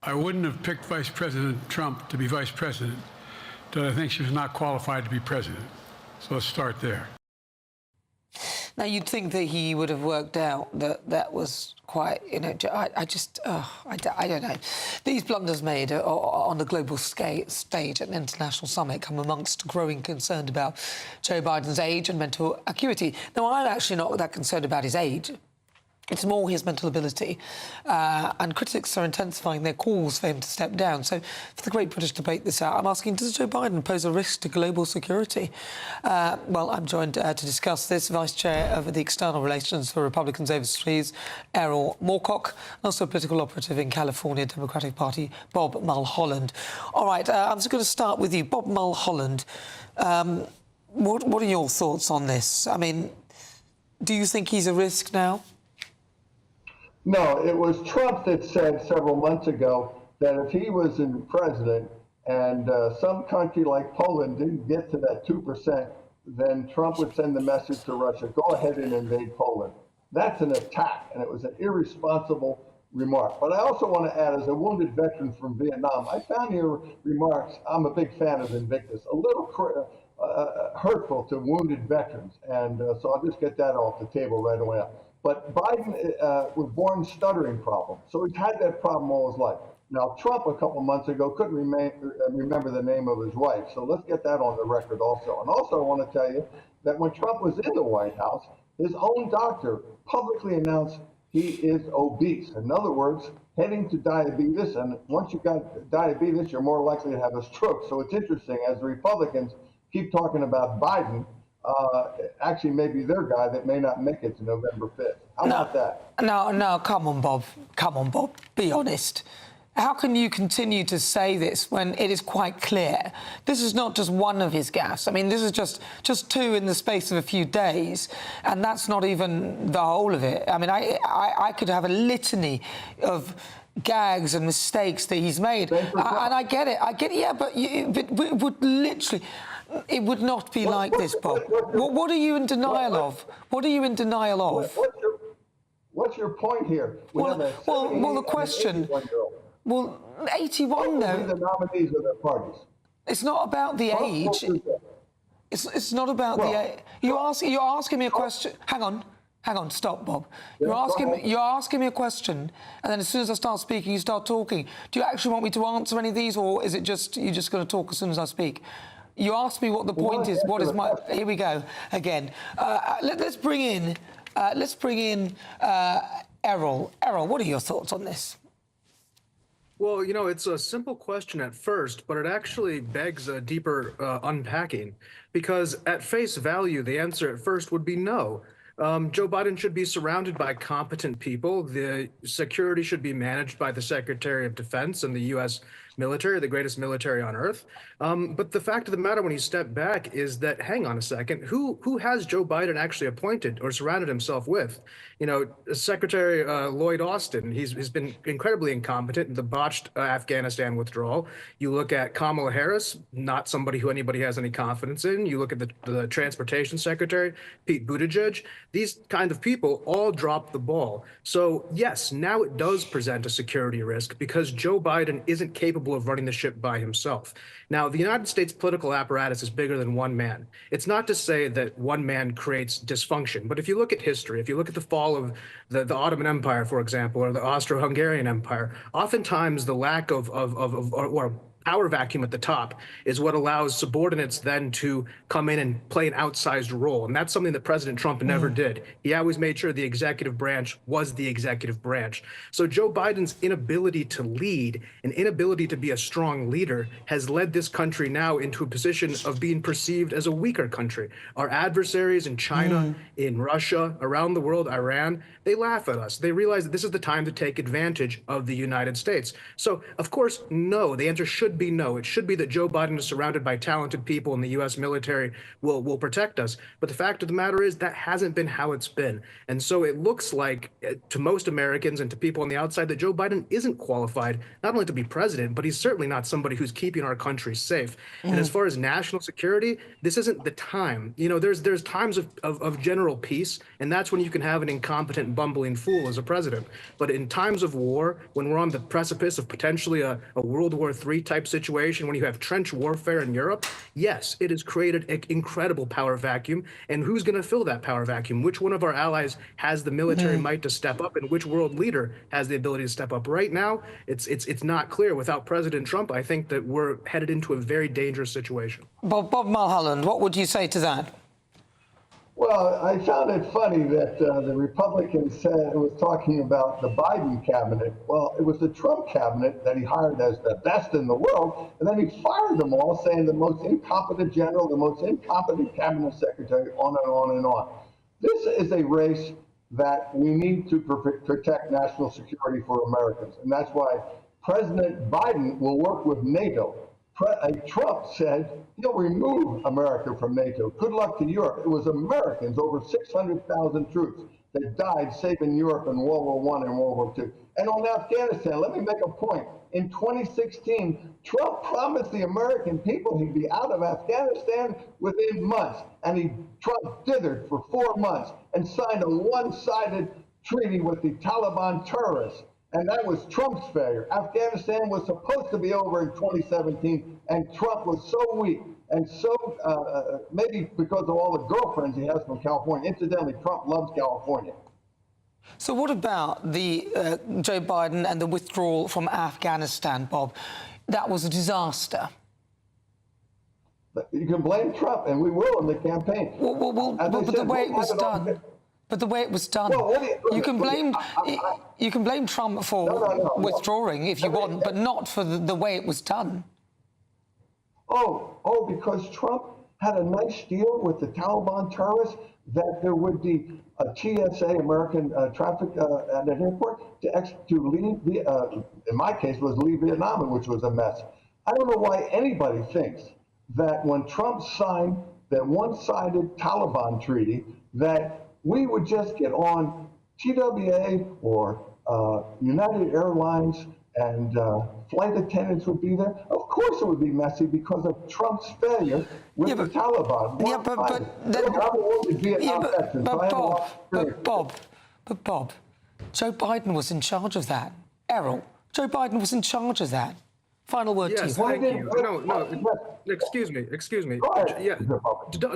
I wouldn't have picked Vice President Trump to be vice president, but I think she was not qualified to be president. So let's start there. Now, you'd think that he would have worked out that that was quite, you know, I don't know. These blunders made on the global stage at an international summit come amongst growing concern about Joe Biden's age and mental acuity. Now, I'm actually not that concerned about his age. It's more his mental ability. And critics are intensifying their calls for him to step down. So for the Great British Debate this hour, I'm asking, does Joe Biden pose a risk to global security? Well, I'm joined to discuss this, Vice Chair of the External Relations for Republicans Overseas, Errol Moorcock, and also a political operative in California Democratic Party, Bob Mulholland. All right, I'm just going to start with you. Bob Mulholland, what are your thoughts on this? I mean, do you think he's a risk now? No, it was Trump that said several months ago that if he was in president and some country like Poland didn't get to that 2%, then Trump would send the message to Russia, go ahead and invade Poland. That's an attack, and it was an irresponsible remark. But I also want to add, as a wounded veteran from Vietnam, I found your remarks, I'm a big fan of Invictus, a little hurtful to wounded veterans. And so I'll just get that off the table right away. But Biden was born stuttering problem. So he's had that problem all his life. Now, Trump a couple months ago couldn't remember the name of his wife, so let's get that on the record also. And also, I want to tell you that when Trump was in the White House, his own doctor publicly announced he is obese. In other words, heading to diabetes, and once you've got diabetes, you're more likely to have a stroke. So it's interesting, as the Republicans keep talking about Biden, actually maybe their guy that may not make it to November 5th. How about that? No, come on, Bob. Come on, Bob. Be honest. How can you continue to say this when it is quite clear this is not just one of his gaffes? I mean, this is just two in the space of a few days, and that's not even the whole of it. I mean, I could have a litany of gags and mistakes that he's made, and I get it. Yeah, but it would literally. It would not be like this, Bob. What are you in denial of? What are you in denial of? What's your point here? Well, the question. Well, 81 though. The nominees of their parties. It's not about the age. It's not about the age. You're asking me a question. Hang on, stop, Bob. You're asking me a question, and then as soon as I start speaking, you start talking. Do you actually want me to answer any of these, or is it just you're just going to talk as soon as I speak? You asked me what the point is. What is my? Here we go again. Let's bring in Errol. Errol, what are your thoughts on this? Well, you know, it's a simple question at first, but it actually begs a deeper unpacking, because at face value, the answer at first would be no. Joe Biden should be surrounded by competent people. The security should be managed by the Secretary of Defense and the U.S. military, the greatest military on earth. But the fact of the matter when you step back is that, hang on a second, who has Joe Biden actually appointed or surrounded himself with? You know, Secretary Lloyd Austin, he's been incredibly incompetent in the botched Afghanistan withdrawal. You look at Kamala Harris, not somebody who anybody has any confidence in. You look at the Transportation Secretary, Pete Buttigieg. These kind of people all dropped the ball. So yes, now it does present a security risk because Joe Biden isn't capable of running the ship by himself. Now, the United States political apparatus is bigger than one man. It's not to say that one man creates dysfunction, but if you look at history, if you look at the fall of the Ottoman Empire, for example, or the Austro-Hungarian Empire, oftentimes the lack of power vacuum at the top is what allows subordinates then to come in and play an outsized role. And that's something that President Trump never did. He always made sure the executive branch was the executive branch. So Joe Biden's inability to lead and inability to be a strong leader has led this country now into a position of being perceived as a weaker country. Our adversaries in China, in Russia, around the world, Iran, they laugh at us. They realize that this is the time to take advantage of the United States. So, of course, no. The answer should be no. It should be that Joe Biden is surrounded by talented people and the U.S. military will protect us. But the fact of the matter is that hasn't been how it's been. And so it looks like to most Americans and to people on the outside that Joe Biden isn't qualified not only to be president, but he's certainly not somebody who's keeping our country safe. And as far as national security, this isn't the time. You know, there's times of general peace, and that's when you can have an incompetent, bumbling fool as a president. But in times of war, when we're on the precipice of potentially a World War III type situation, when you have trench warfare in Europe, yes, it has created an incredible power vacuum. And who's going to fill that power vacuum? Which one of our allies has the military might to step up, and which world leader has the ability to step up? Right now, it's not clear. Without President Trump, I think that we're headed into a very dangerous situation. Bob Mulholland, what would you say to that? Well, I found it funny that the Republicans said it was talking about the Biden cabinet. Well, it was the Trump cabinet that he hired as the best in the world, and then he fired them all, saying the most incompetent general, the most incompetent cabinet secretary, on and on and on. This is a race that we need to protect national security for Americans, and that's why President Biden will work with NATO. Trump said he'll remove America from NATO. Good luck to Europe. It was Americans, over 600,000 troops, that died saving Europe in World War I and World War II. And on Afghanistan, let me make a point. In 2016, Trump promised the American people he'd be out of Afghanistan within months. And Trump dithered for 4 months and signed a one-sided treaty with the Taliban terrorists. And that was Trump's failure. Afghanistan was supposed to be over in 2017, and Trump was so weak and so, maybe because of all the girlfriends he has from California. Incidentally, Trump loves California. So what about the Joe Biden and the withdrawal from Afghanistan, Bob? That was a disaster. You can blame Trump, and we will in the campaign. But the way it was done. But the way it was done, you can blame Trump for withdrawing if you want, but not for the way it was done. Because Trump had a nice deal with the Taliban terrorists that there would be a TSA, American traffic at an airport, to leave, in my case, was leave Vietnam, which was a mess. I don't know why anybody thinks that when Trump signed that one-sided Taliban treaty, that we would just get on TWA or United Airlines and flight attendants would be there. Of course it would be messy because of Trump's failure with the Taliban. But Bob, Joe Biden was in charge of that. Errol, Joe Biden was in charge of that. Final word to you. Thank you. No, excuse me. Yeah,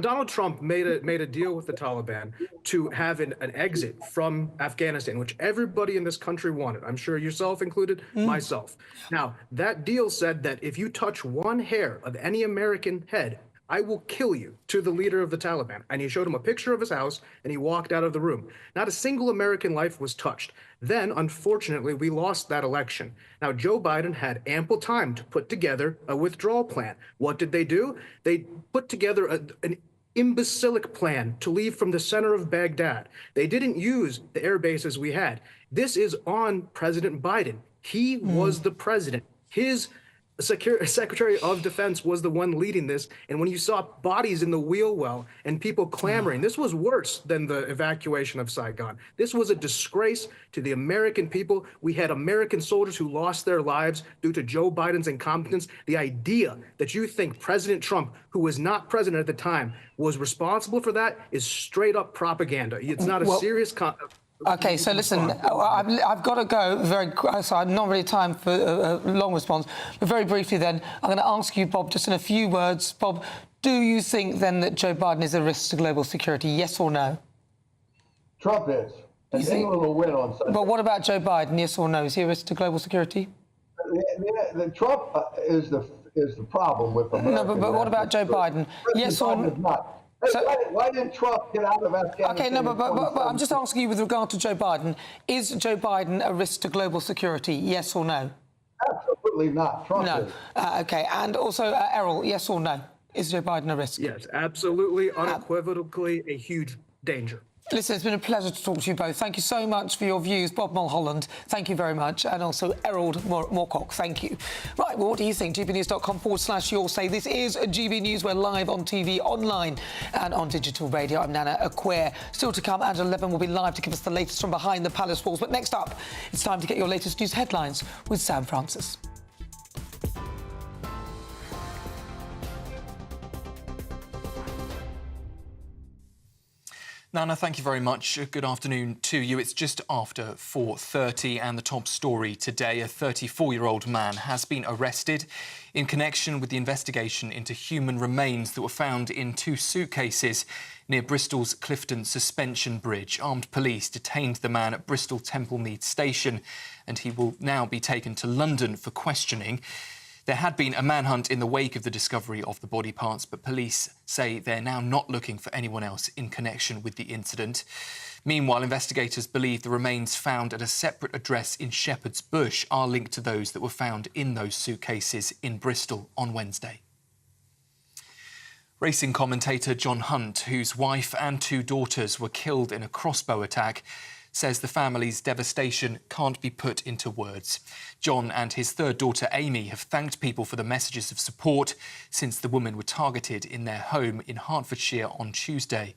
Donald Trump made a deal with the Taliban to have an exit from Afghanistan, which everybody in this country wanted. I'm sure yourself included, myself. Now, that deal said that if you touch one hair of any American head, I will kill you, to the leader of the Taliban. And he showed him a picture of his house, and he walked out of the room. Not a single American life was touched. Then, unfortunately, we lost that election. Now, Joe Biden had ample time to put together a withdrawal plan. What did they do? They put together an imbecilic plan to leave from the center of Baghdad. They didn't use the air bases we had. This is on President Biden. He was the president. His Secretary of Defense was the one leading this, and when you saw bodies in the wheel well and people clamoring, this was worse than the evacuation of Saigon. This was a disgrace to the American people. We had American soldiers who lost their lives due to Joe Biden's incompetence. The idea that you think President Trump, who was not president at the time, was responsible for that is straight up propaganda. It's not a serious OK, so listen, I've got to go very quick, so I'm not really time for a long response. But very briefly then, I'm going to ask you, Bob, just in a few words. Bob, do you think then that Joe Biden is a risk to global security, yes or no? Trump is. And England will win on Sunday. But what about Joe Biden, yes or no? Is he a risk to global security? Trump is the problem with America. No, but what about Joe Biden? Yes or no? So, why didn't Trump get out of Afghanistan? OK, no, but I'm just asking you with regard to Joe Biden. Is Joe Biden a risk to global security, yes or no? Absolutely not. Trump is. OK, and also, Errol, yes or no? Is Joe Biden a risk? Yes, absolutely, unequivocally a huge danger. Listen, it's been a pleasure to talk to you both. Thank you so much for your views. Bob Mulholland, thank you very much. And also Errol Moorcock, thank you. Right, well, what do you think? gbnews.com/your say. This is GB News. We're live on TV, online and on digital radio. I'm Nana Akua. Still to come at 11, we'll be live to give us the latest from behind the palace walls. But next up, it's time to get your latest news headlines with Sam Francis. Nana, thank you very much. Good afternoon to you. It's just after 4:30 and the top story today. A 34-year-old man has been arrested in connection with the investigation into human remains that were found in 2 suitcases near Bristol's Clifton Suspension Bridge. Armed police detained the man at Bristol Templemead Station and he will now be taken to London for questioning. There had been a manhunt in the wake of the discovery of the body parts, but police say they're now not looking for anyone else in connection with the incident. Meanwhile, investigators believe the remains found at a separate address in Shepherd's Bush are linked to those that were found in those suitcases in Bristol on Wednesday. Racing commentator John Hunt, whose wife and 2 daughters were killed in a crossbow attack, says the family's devastation can't be put into words. John and his 3rd daughter Amy have thanked people for the messages of support since the women were targeted in their home in Hertfordshire on Tuesday.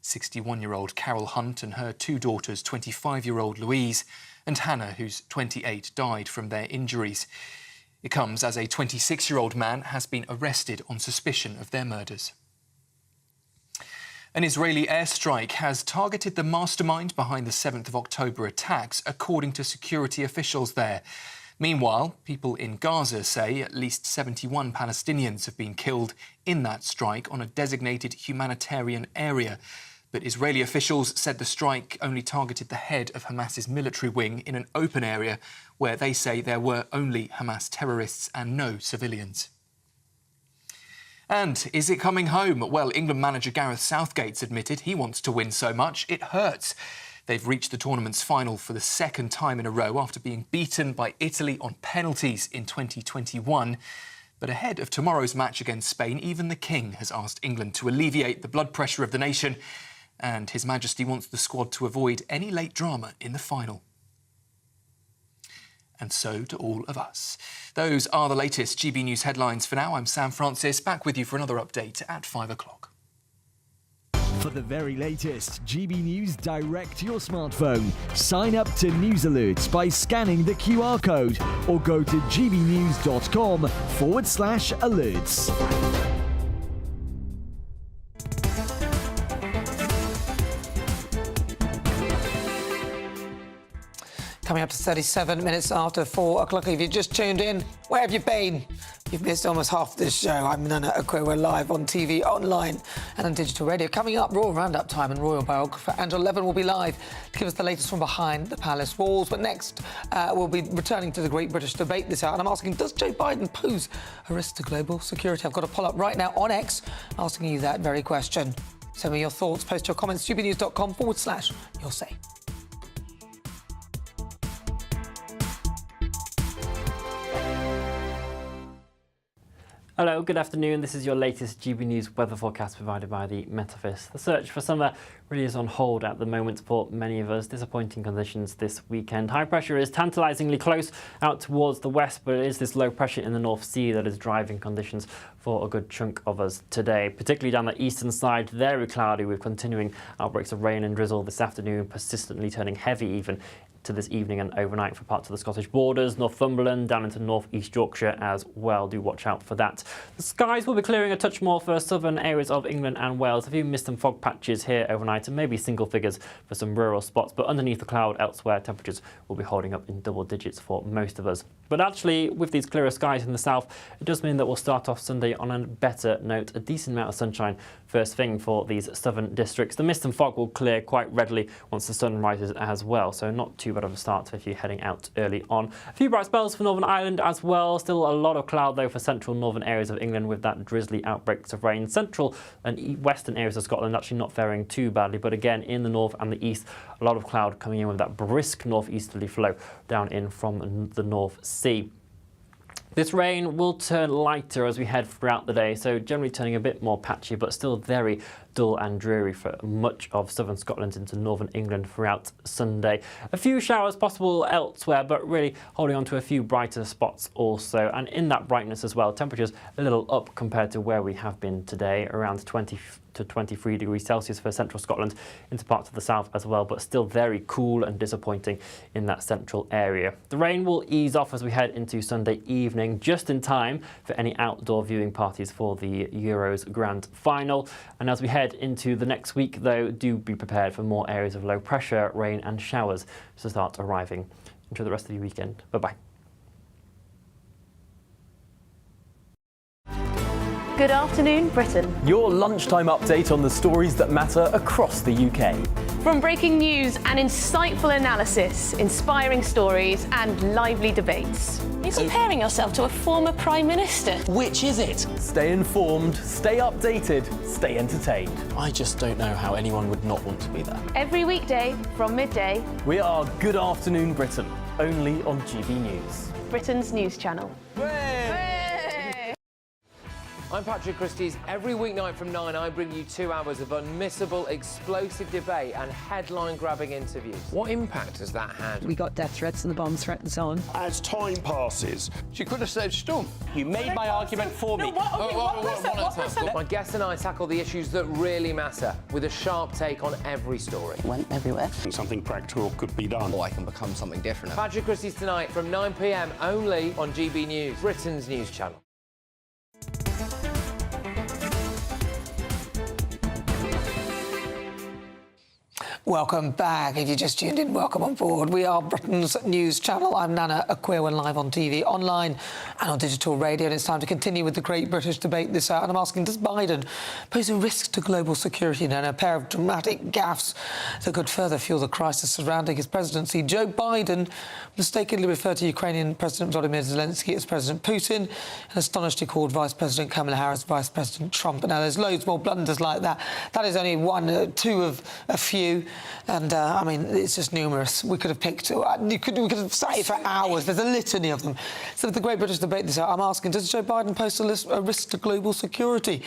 61-year-old Carol Hunt and her 2 daughters, 25-year-old Louise and Hannah, who's 28, died from their injuries. It comes as a 26-year-old man has been arrested on suspicion of their murders. An Israeli airstrike has targeted the mastermind behind the 7th of October attacks, according to security officials there. Meanwhile, people in Gaza say at least 71 Palestinians have been killed in that strike on a designated humanitarian area. But Israeli officials said the strike only targeted the head of Hamas's military wing in an open area where they say there were only Hamas terrorists and no civilians. And is it coming home? Well, England manager Gareth Southgate's admitted he wants to win so much it hurts. They've reached the tournament's final for the second time in a row after being beaten by Italy on penalties in 2021. But ahead of tomorrow's match against Spain, even the King has asked England to alleviate the blood pressure of the nation, and His Majesty wants the squad to avoid any late drama in the final. And so to all of us. Those are the latest GB News headlines for now. I'm Sam Francis, back with you for another update at 5 o'clock. For the very latest GB News direct to your smartphone, sign up to News Alerts by scanning the QR code or go to gbnews.com/alerts. Coming up to 37 minutes after 4 o'clock. If you've just tuned in, where have you been? You've missed almost half this show. I'm Nana Akua. We're live on TV, online and on digital radio. Coming up, Royal Roundup time, and Royal biographer Angela Levin will be live to give us the latest from behind the palace walls. But next, we'll be returning to the Great British Debate this hour. And I'm asking, does Joe Biden pose a risk to global security? I've got a poll up right now on X asking you that very question. Send me your thoughts. Post your comments, gbnews.com/your say. Hello, good afternoon. This is your latest GB News weather forecast provided by the Met Office. The search for summer really is on hold at the moment for many of us. Disappointing conditions this weekend. High pressure is tantalisingly close out towards the west, but it is this low pressure in the North Sea that is driving conditions for a good chunk of us today. Particularly down the eastern side, very cloudy with continuing outbreaks of rain and drizzle this afternoon, persistently turning heavy even to this evening and overnight for parts of the Scottish borders, Northumberland, down into North East Yorkshire as well. Do watch out for that. The skies will be clearing a touch more for southern areas of England and Wales. A few mist and fog patches here overnight and maybe single figures for some rural spots, but underneath the cloud elsewhere, temperatures will be holding up in double digits for most of us. But actually, with these clearer skies in the south, it does mean that we'll start off Sunday on a better note. A decent amount of sunshine first thing for these southern districts. The mist and fog will clear quite readily once the sun rises as well, so not too bad of a start if you're heading out early on. A few bright spells for Northern Ireland as well. Still a lot of cloud though for central northern areas of England with that drizzly outbreaks of rain. Central and western areas of Scotland actually not faring too badly, but again in the north and the east, a lot of cloud coming in with that brisk northeasterly flow down in from the North Sea. This rain will turn lighter as we head throughout the day, so generally turning a bit more patchy, but still very dull and dreary for much of southern Scotland into northern England throughout Sunday. A few showers possible elsewhere, but really holding on to a few brighter spots also. And in that brightness as well, temperatures a little up compared to where we have been today, around 20 to 23 degrees Celsius for central Scotland, into parts of the south as well, but still very cool and disappointing in that central area. The rain will ease off as we head into Sunday evening, just in time for any outdoor viewing parties for the Euros Grand Final. And as we head into the next week, though, do be prepared for more areas of low pressure, rain and showers to start arriving. Enjoy the rest of your weekend. Bye-bye. Good afternoon, Britain. Your lunchtime update on the stories that matter across the UK. From breaking news and insightful analysis, inspiring stories and lively debates. You're comparing yourself to a former Prime Minister. Which is it? Stay informed, stay updated, stay entertained. I just don't know how anyone would not want to be there. Every weekday from midday. We are Good Afternoon Britain, only on GB News. Britain's news channel. I'm Patrick Christie's. Every weeknight from 9, I bring you 2 hours of unmissable, explosive debate and headline-grabbing interviews. What impact has that had? We got death threats and the bomb threat and so on. As time passes, she could have saved Storm. You made my argument for me. My guests and I tackle the issues that really matter, with a sharp take on every story. Went everywhere. Something practical could be done. Or I can become something different. Patrick Christie's tonight from 9 p.m. only on GB News, Britain's news channel. Welcome back. If you just tuned in, welcome on board. We are Britain's news channel. I'm Nana Akua. We're live on TV, online and on digital radio. And it's time to continue with the Great British Debate this hour. And I'm asking, does Biden pose a risk to global security? And a pair of dramatic gaffes that could further fuel the crisis surrounding his presidency. Joe Biden mistakenly referred to Ukrainian President Volodymyr Zelensky as President Putin and astonishingly called Vice President Kamala Harris Vice President Trump. Now, there's loads more blunders like that. That is only two of a few. And, I mean, it's just numerous. We could have picked... we could have sat here for hours. There's a litany of them. So, the Great British Debate this hour, I'm asking, does Joe Biden pose a risk to global security?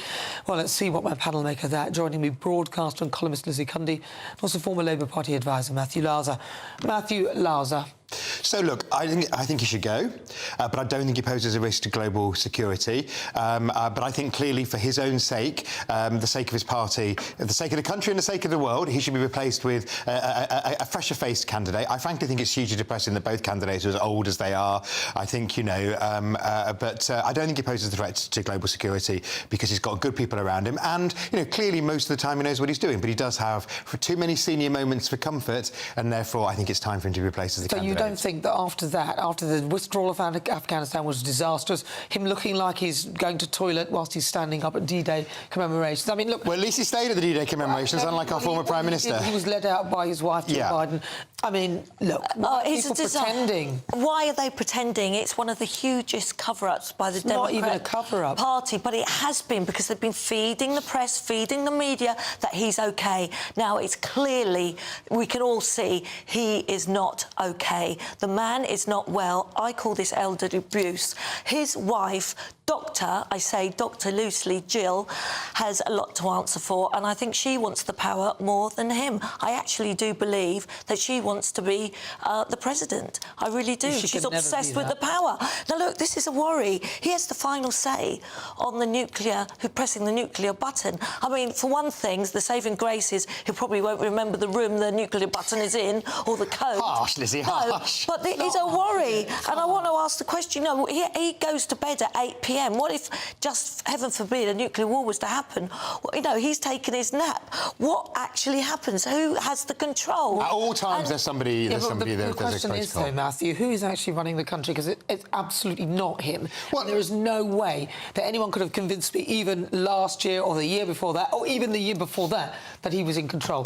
Well, let's see what my panel make of that. Joining me, broadcaster and columnist Lizzie Cundy, and also former Labour Party advisor Matthew Lauser. Matthew Lauser. So, look, I think he should go, but I don't think he poses a risk to global security. But I think clearly for his own sake, the sake of his party, the sake of the country and the sake of the world, he should be replaced with a fresher-faced candidate. I frankly think it's hugely depressing that both candidates are as old as they are. I think, but I don't think he poses a threat to global security because he's got good people around him. And, clearly most of the time he knows what he's doing, but he does have too many senior moments for comfort, and therefore I think it's time for him to be replaced as the candidate. You don't think that after the withdrawal of Afghanistan was disastrous, him looking like he's going to toilet whilst he's standing up at D-Day commemorations? I mean, look... Well, at least he stayed at the D-Day commemorations, unlike our former Prime Minister. He was led out by his wife, Joe Biden. I mean, look, people pretending. Why are they pretending? It's one of the hugest cover-ups by the Democrat not even a cover-up. Party, but it has been because they've been feeding the press, feeding the media that he's OK. Now, it's clearly, we can all see, he is not OK. The man is not well. I call this elder abuse. His wife, Doctor, I say Doctor loosely, Jill, has a lot to answer for, and I think she wants the power more than him. I actually do believe that she wants to be the president. I really do. She's obsessed with the power. Now, look, this is a worry. He has the final say on the nuclear, pressing the nuclear button. I mean, for one thing, the saving grace is he probably won't remember the room the nuclear button is in or the code. Harsh, Lizzie, harsh. But there is a worry, and I want to ask the question, he goes to bed at 8 p.m. What if, just heaven forbid, a nuclear war was to happen? Well, he's taken his nap. What actually happens? Who has the control? At all times, there's somebody there. The question is, though, Matthew, who is actually running the country? Because it's absolutely not him. Well, there is no way that anyone could have convinced me, even last year or the year before that, or even the year before that he was in control.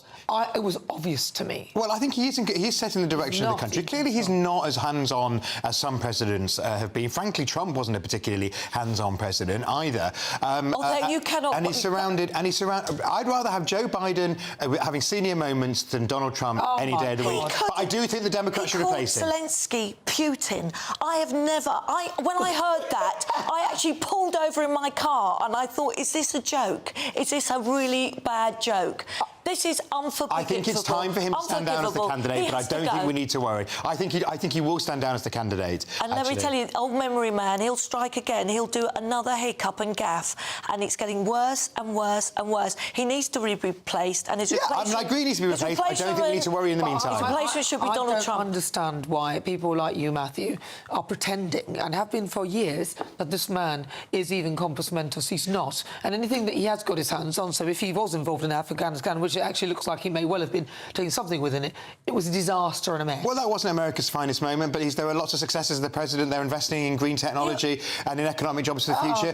It was obvious to me. Well, I think he is setting the direction of the country. Clearly, he's not as hands-on as some presidents have been. Frankly, Trump wasn't a particularly hands-on president either. Although you cannot... And he's surrounded... I'd rather have Joe Biden having senior moments than Donald Trump any day of the week. But I do think the Democrats should replace him. Zelensky, Putin. I have never... when I heard that, I actually pulled over in my car and I thought, is this a joke? Is this a really bad joke? This is unforgivable. I think it's time for him to stand down as the candidate, but I don't think we need to worry. I think he will stand down as the candidate. And let me tell you, old memory man, he'll strike again. He'll do another hiccup and gaffe, and it's getting worse and worse and worse. He needs to be replaced, and his replacement... I agree he needs to be replaced. I don't think we need to worry in the meantime. His replacement should be Donald Trump. I don't understand why people like you, Matthew, are pretending, and have been for years, that this man is even compos mentis. He's not. And anything that he has got his hands on, so if he was involved in Afghanistan, which it actually looks like he may well have been doing something within it, it was a disaster and a mess. Well, that wasn't America's finest moment, but there were lots of successes as the president. They're investing in green technology and in economic jobs for the future.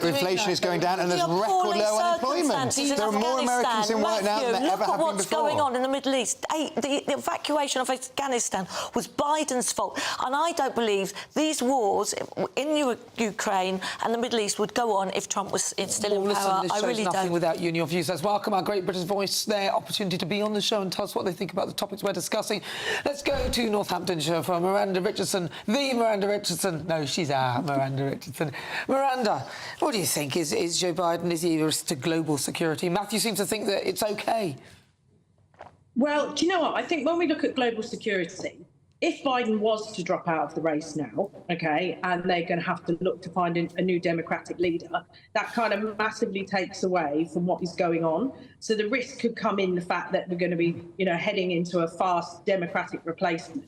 Inflation is going down and there's record low unemployment. There are more Americans in work now than there ever have been before. Look at what's going on in the Middle East. The evacuation of Afghanistan was Biden's fault. And I don't believe these wars in Ukraine and the Middle East would go on if Trump was still in power. I really don't. Nothing without you and your views. Let's welcome our Great British Voice there. Opportunity to be on the show and tell us what they think about the topics we're discussing. Let's go to Northamptonshire for Miranda Richardson. The Miranda Richardson. No, she's our Miranda Richardson. Miranda, what do you think? Is Joe Biden, is he a risk to global security? Matthew seems to think that it's OK. Well, do you know what? I think when we look at global security, if Biden was to drop out of the race now, OK, and they're going to have to look to find a new Democratic leader, that kind of massively takes away from what is going on. So the risk could come in the fact that we're going to be, heading into a fast Democratic replacement.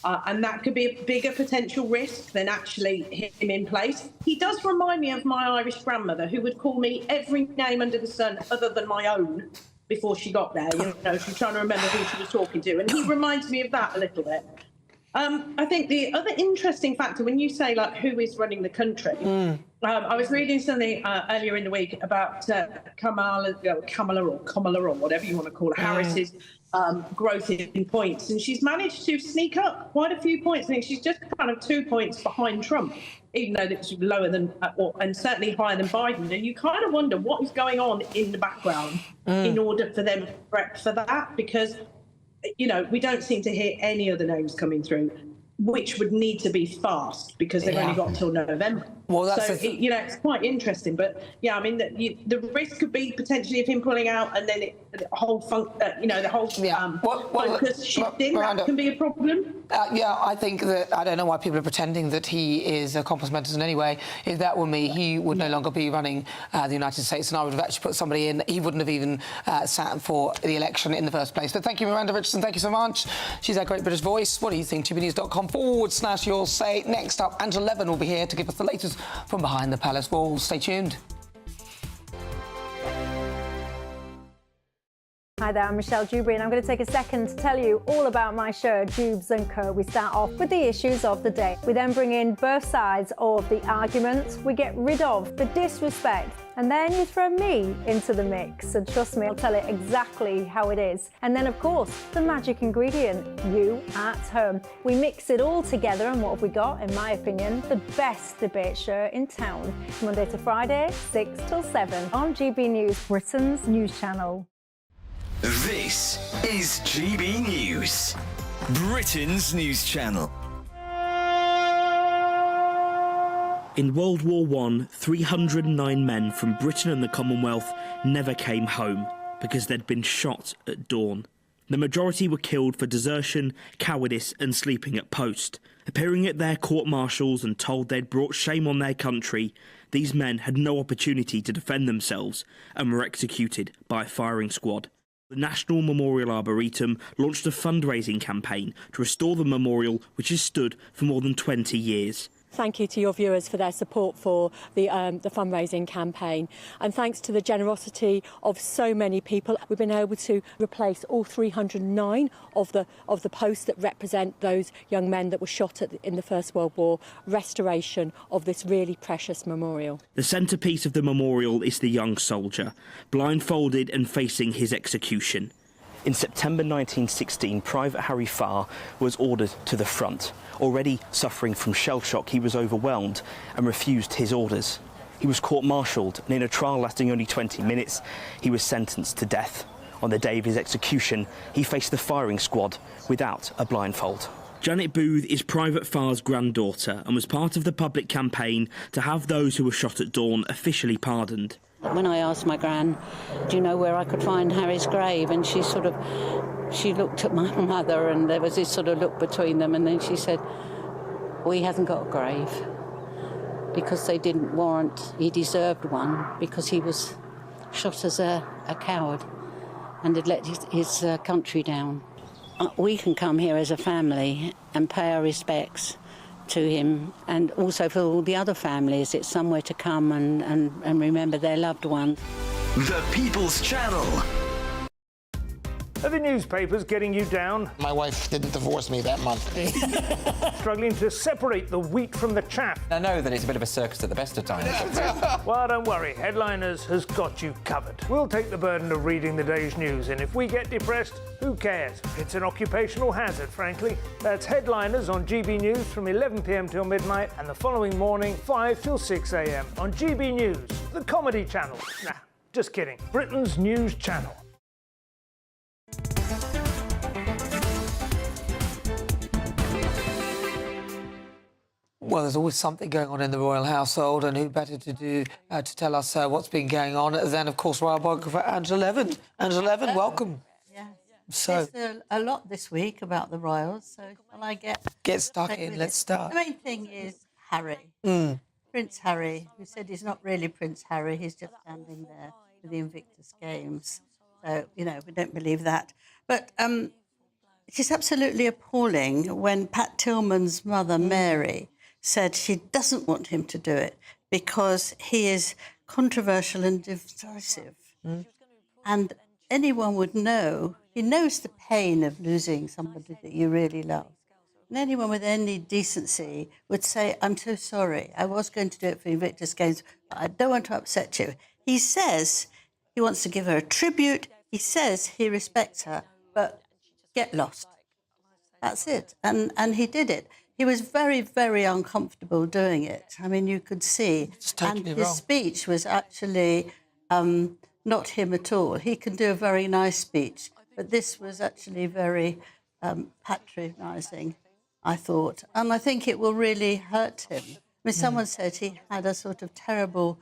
And that could be a bigger potential risk than actually him in place. He does remind me of my Irish grandmother, who would call me every name under the sun other than my own, before she got there. You know, she was trying to remember who she was talking to, and he reminds me of that a little bit. I think the other interesting factor, when you say, like, who is running the country, I was reading something earlier in the week about Kamala, or whatever you want to call it, Harris's growth in points. And she's managed to sneak up quite a few points. I think she's just kind of 2 points behind Trump, even though it's lower than, and certainly higher than Biden. And you kind of wonder what is going on in the background in order for them to prep for that, because you know, we don't seem to hear any other names coming through, which would need to be fast because they've only got until November. Well, that's so, you know, it's quite interesting. But, yeah, I mean, the risk could be potentially of him pulling out and then the whole focus shifting. That can be a problem. Yeah, I think that, I don't know why people are pretending that he is a compos mentis in any way. If that were me, he would no longer be running the United States, and I would have actually put somebody in. He wouldn't have even sat for the election in the first place. But thank you, Miranda Richardson. Thank you so much. She's our great British voice. What do you think? GBNews.com/your say. Next up, Angela Levin will be here to give us the latest from behind the palace walls. Stay tuned. Hi there, I'm Michelle Dewberry, and I'm going to take a second to tell you all about my show, Dubes & Co. We start off with the issues of the day. We then bring in both sides of the arguments. We get rid of the disrespect, and then you throw me into the mix. And trust me, I'll tell it exactly how it is. And then, of course, the magic ingredient, you at home. We mix it all together, and what have we got? In my opinion, the best debate show in town. Monday to Friday, 6 till 7 on GB News, Britain's news channel. This is GB News, Britain's news channel. In World War I, 309 men from Britain and the Commonwealth never came home because they'd been shot at dawn. The majority were killed for desertion, cowardice and sleeping at post. Appearing at their court-martials and told they'd brought shame on their country, these men had no opportunity to defend themselves and were executed by a firing squad. The National Memorial Arboretum launched a fundraising campaign to restore the memorial, which has stood for more than 20 years. Thank you to your viewers for their support for the fundraising campaign, and thanks to the generosity of so many people, we've been able to replace all 309 of the posts that represent those young men that were shot in the First World War. Restoration of this really precious memorial. The centrepiece of the memorial is the young soldier, blindfolded and facing his execution. In September 1916, Private Harry Farr was ordered to the front. Already suffering from shell shock, he was overwhelmed and refused his orders. He was court-martialed, and in a trial lasting only 20 minutes, he was sentenced to death. On the day of his execution, he faced the firing squad without a blindfold. Janet Booth is Private Farr's granddaughter and was part of the public campaign to have those who were shot at dawn officially pardoned. When I asked my gran, do you know where I could find Harry's grave? And she looked at my mother, and there was this sort of look between them, and then she said, well, he hasn't got a grave because they didn't warrant, he deserved one because he was shot as a coward and had let his country down. We can come here as a family and pay our respects to him, and also for all the other families, it's somewhere to come and remember their loved ones. The People's Channel. Are the newspapers getting you down? My wife didn't divorce me that month. Struggling to separate the wheat from the chaff? I know that it's a bit of a circus at the best of times. Well, don't worry, Headliners has got you covered. We'll take the burden of reading the day's news, and if we get depressed, who cares? It's an occupational hazard, frankly. That's Headliners on GB News from 11 p.m. till midnight, and the following morning, 5 till 6 a.m. on GB News, the comedy channel. Nah, just kidding. Britain's news channel. Well, there's always something going on in the royal household, and who better to do to tell us what's been going on than, of course, royal biographer Angela Levin. Angela Levin, welcome. Yeah. So there's a lot this week about the royals, so shall I get stuck in? Let's start. The main thing is Harry. Prince Harry, who said he's not really Prince Harry, he's just standing there for the Invictus Games. So, you know, we don't believe that. But it is absolutely appalling when Pat Tillman's mother, Mary, said she doesn't want him to do it because he is controversial and divisive. And anyone would know, he knows the pain of losing somebody that you really love. And anyone with any decency would say, I'm so sorry. I was going to do it for Invictus Games, but I don't want to upset you. He says he wants to give her a tribute. He says he respects her, but get lost. That's it. And he did it. He was very, very uncomfortable doing it. I mean, you could see. It's totally and his wrong. speech was actually not him at all. He can do a very nice speech, but this was actually very patronising, I thought. And I think it will really hurt him. I mean, someone said he had a sort of terrible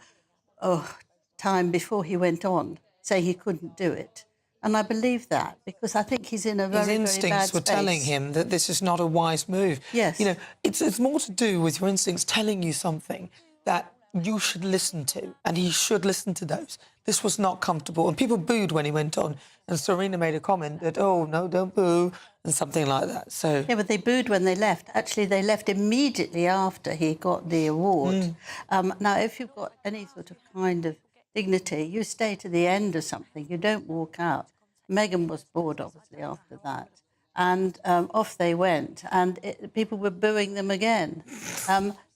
time before he went on, saying he couldn't do it. And I believe that, because I think he's in a very, His very bad instincts were space. telling him that this is not a wise move. Yes. You know, it's more to do with your instincts telling you something that you should listen to, and he should listen to those. This was not comfortable, and people booed when he went on, and Serena made a comment that, oh, no, don't boo, and something like that. So yeah, but they booed when they left. Actually, they left immediately after he got the award. Now, if you've got any sort of kind of dignity, you stay to the end of something. You don't walk out. Meghan was bored, obviously, after that. And off they went. And people were booing them again.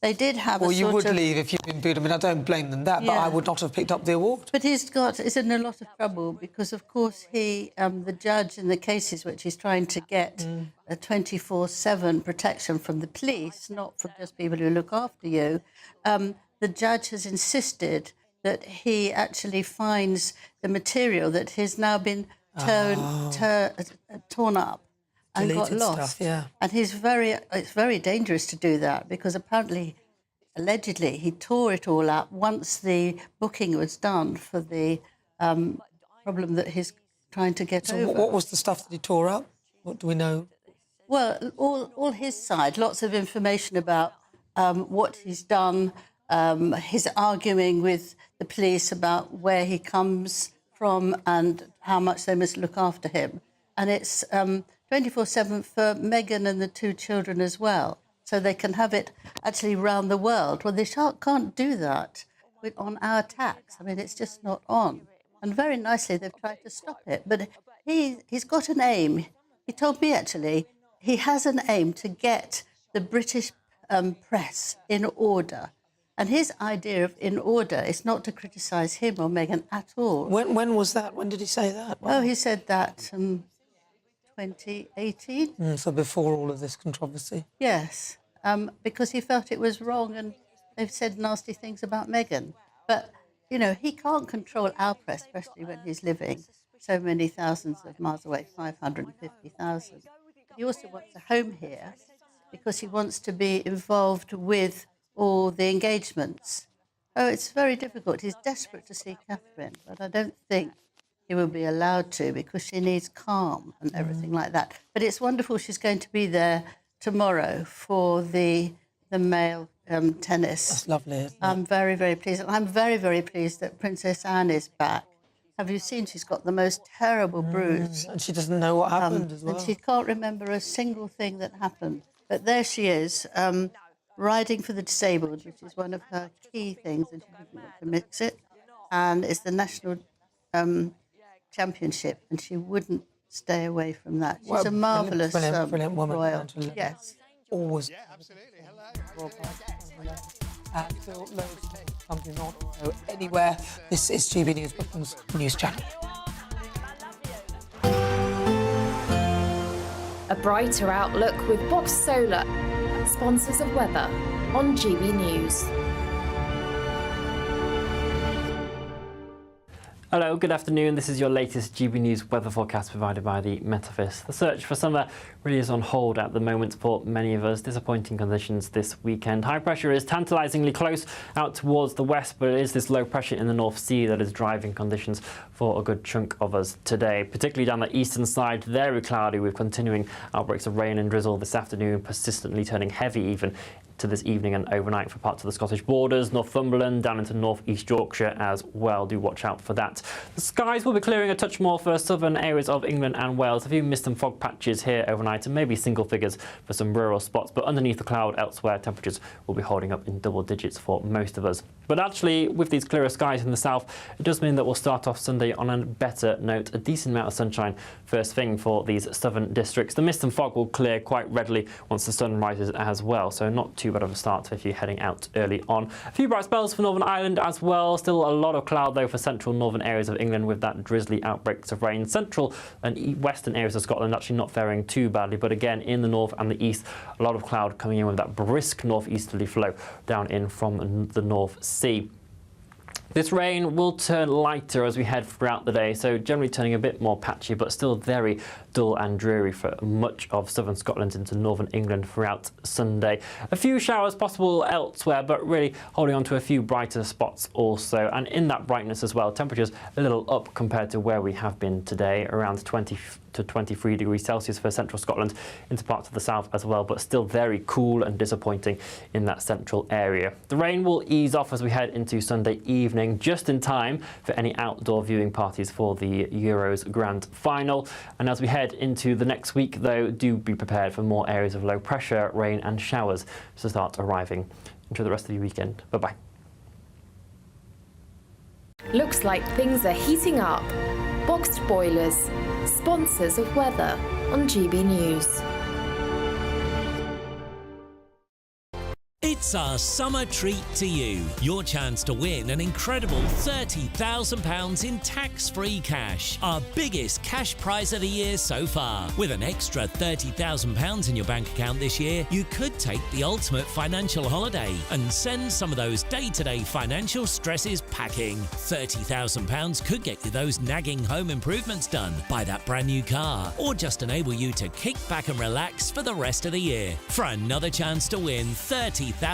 They did have well, a you sort would of... leave if you'd been booed. I mean, I don't blame them that, but Yeah. I would not have picked up the award. But he's in a lot of trouble because, of course, the judge in the cases which he's trying to get a 24/7 protection from the police, not from just people who look after you, the judge has insisted that he actually finds the material that has now been torn up and got Deleted lost. stuff, yeah. And it's very dangerous to do that because apparently, allegedly, he tore it all up once the booking was done for the problem that he's trying to get So over. what was the stuff that he tore up? What do we know? Well, all his side, lots of information about what he's done, his arguing with the police about where he comes from and how much they must look after him. And it's 24/7 for Meghan and the two children as well, so they can have it actually round the world. Well, they can't do that on our tax. I mean, it's just not on. And very nicely, they've tried to stop it. But he's got an aim. He told me, actually, he has an aim to get the British press in order. And his idea of in order is not to criticise him or Meghan at all. When was that? When did he say that? Oh, he said that 2018. So before all of this controversy? Yes, because he felt it was wrong and they've said nasty things about Meghan. But, you know, he can't control our press, especially when he's living so many thousands of miles away, 550,000. He also wants a home here because he wants to be involved with all the engagements. Oh, it's very difficult. He's desperate to see Catherine, but I don't think he will be allowed to because she needs calm and everything like that. But it's wonderful she's going to be there tomorrow for the male tennis. That's lovely, isn't it? I'm very, very pleased. And I'm very, very pleased that Princess Anne is back. Have you seen? She's got the most terrible bruise. And she doesn't know what happened as well. And she can't remember a single thing that happened. But there she is, riding for the disabled, which is one of her key things, and she didn't want to mix it. And it's the national championship, and she wouldn't stay away from that. She's Well, a marvellous brilliant woman, royal. Angela. Yes. Always. Yeah, absolutely. Hello. Phil Lowe's something not go anywhere. This is GB News, Britain's news channel. A brighter outlook with Box Solar, sponsors of weather on GB News. Hello, good afternoon. This is your latest GB News weather forecast provided by the Met Office. The search for summer really is on hold at the moment for many of us. Disappointing conditions this weekend. High pressure is tantalisingly close out towards the west, but it is this low pressure in the North Sea that is driving conditions for a good chunk of us today. Particularly down the eastern side, very cloudy with continuing outbreaks of rain and drizzle this afternoon, persistently turning heavy even to this evening and overnight for parts of the Scottish borders, Northumberland, down into North East Yorkshire as well. Do watch out for that. The skies will be clearing a touch more for southern areas of England and Wales. A few mist and fog patches here overnight and maybe single figures for some rural spots, but underneath the cloud elsewhere, temperatures will be holding up in double digits for most of us. But actually, with these clearer skies in the south, it does mean that we'll start off Sunday on a better note. A decent amount of sunshine first thing for these southern districts. The mist and fog will clear quite readily once the sun rises as well, so not too bad of a start if you're heading out early on. A few bright spells for Northern Ireland as well. Still a lot of cloud though for central northern areas of England with that drizzly outbreaks of rain. Central and western areas of Scotland actually not faring too badly, but again in the north and the east, a lot of cloud coming in with that brisk northeasterly flow down in from the North Sea. This rain will turn lighter as we head throughout the day, so generally turning a bit more patchy, but still very dull and dreary for much of southern Scotland into northern England throughout Sunday. A few showers possible elsewhere, but really holding on to a few brighter spots also. And in that brightness as well, temperatures a little up compared to where we have been today, around 20 to 23 degrees Celsius for central Scotland, into parts of the south as well, but still very cool and disappointing in that central area. The rain will ease off as we head into Sunday evening, just in time for any outdoor viewing parties for the Euros Grand Final. And as we head into the next week, though, do be prepared for more areas of low pressure, rain and showers to start arriving. Enjoy the rest of your weekend. Bye-bye. Looks like things are heating up. Boxed boilers, sponsors of weather on GB News. It's our summer treat to you. Your chance to win an incredible £30,000 in tax-free cash. Our biggest cash prize of the year so far. With an extra £30,000 in your bank account this year, you could take the ultimate financial holiday and send some of those day-to-day financial stresses packing. £30,000 could get you those nagging home improvements done, buy that brand new car, or just enable you to kick back and relax for the rest of the year. For another chance to win £30,000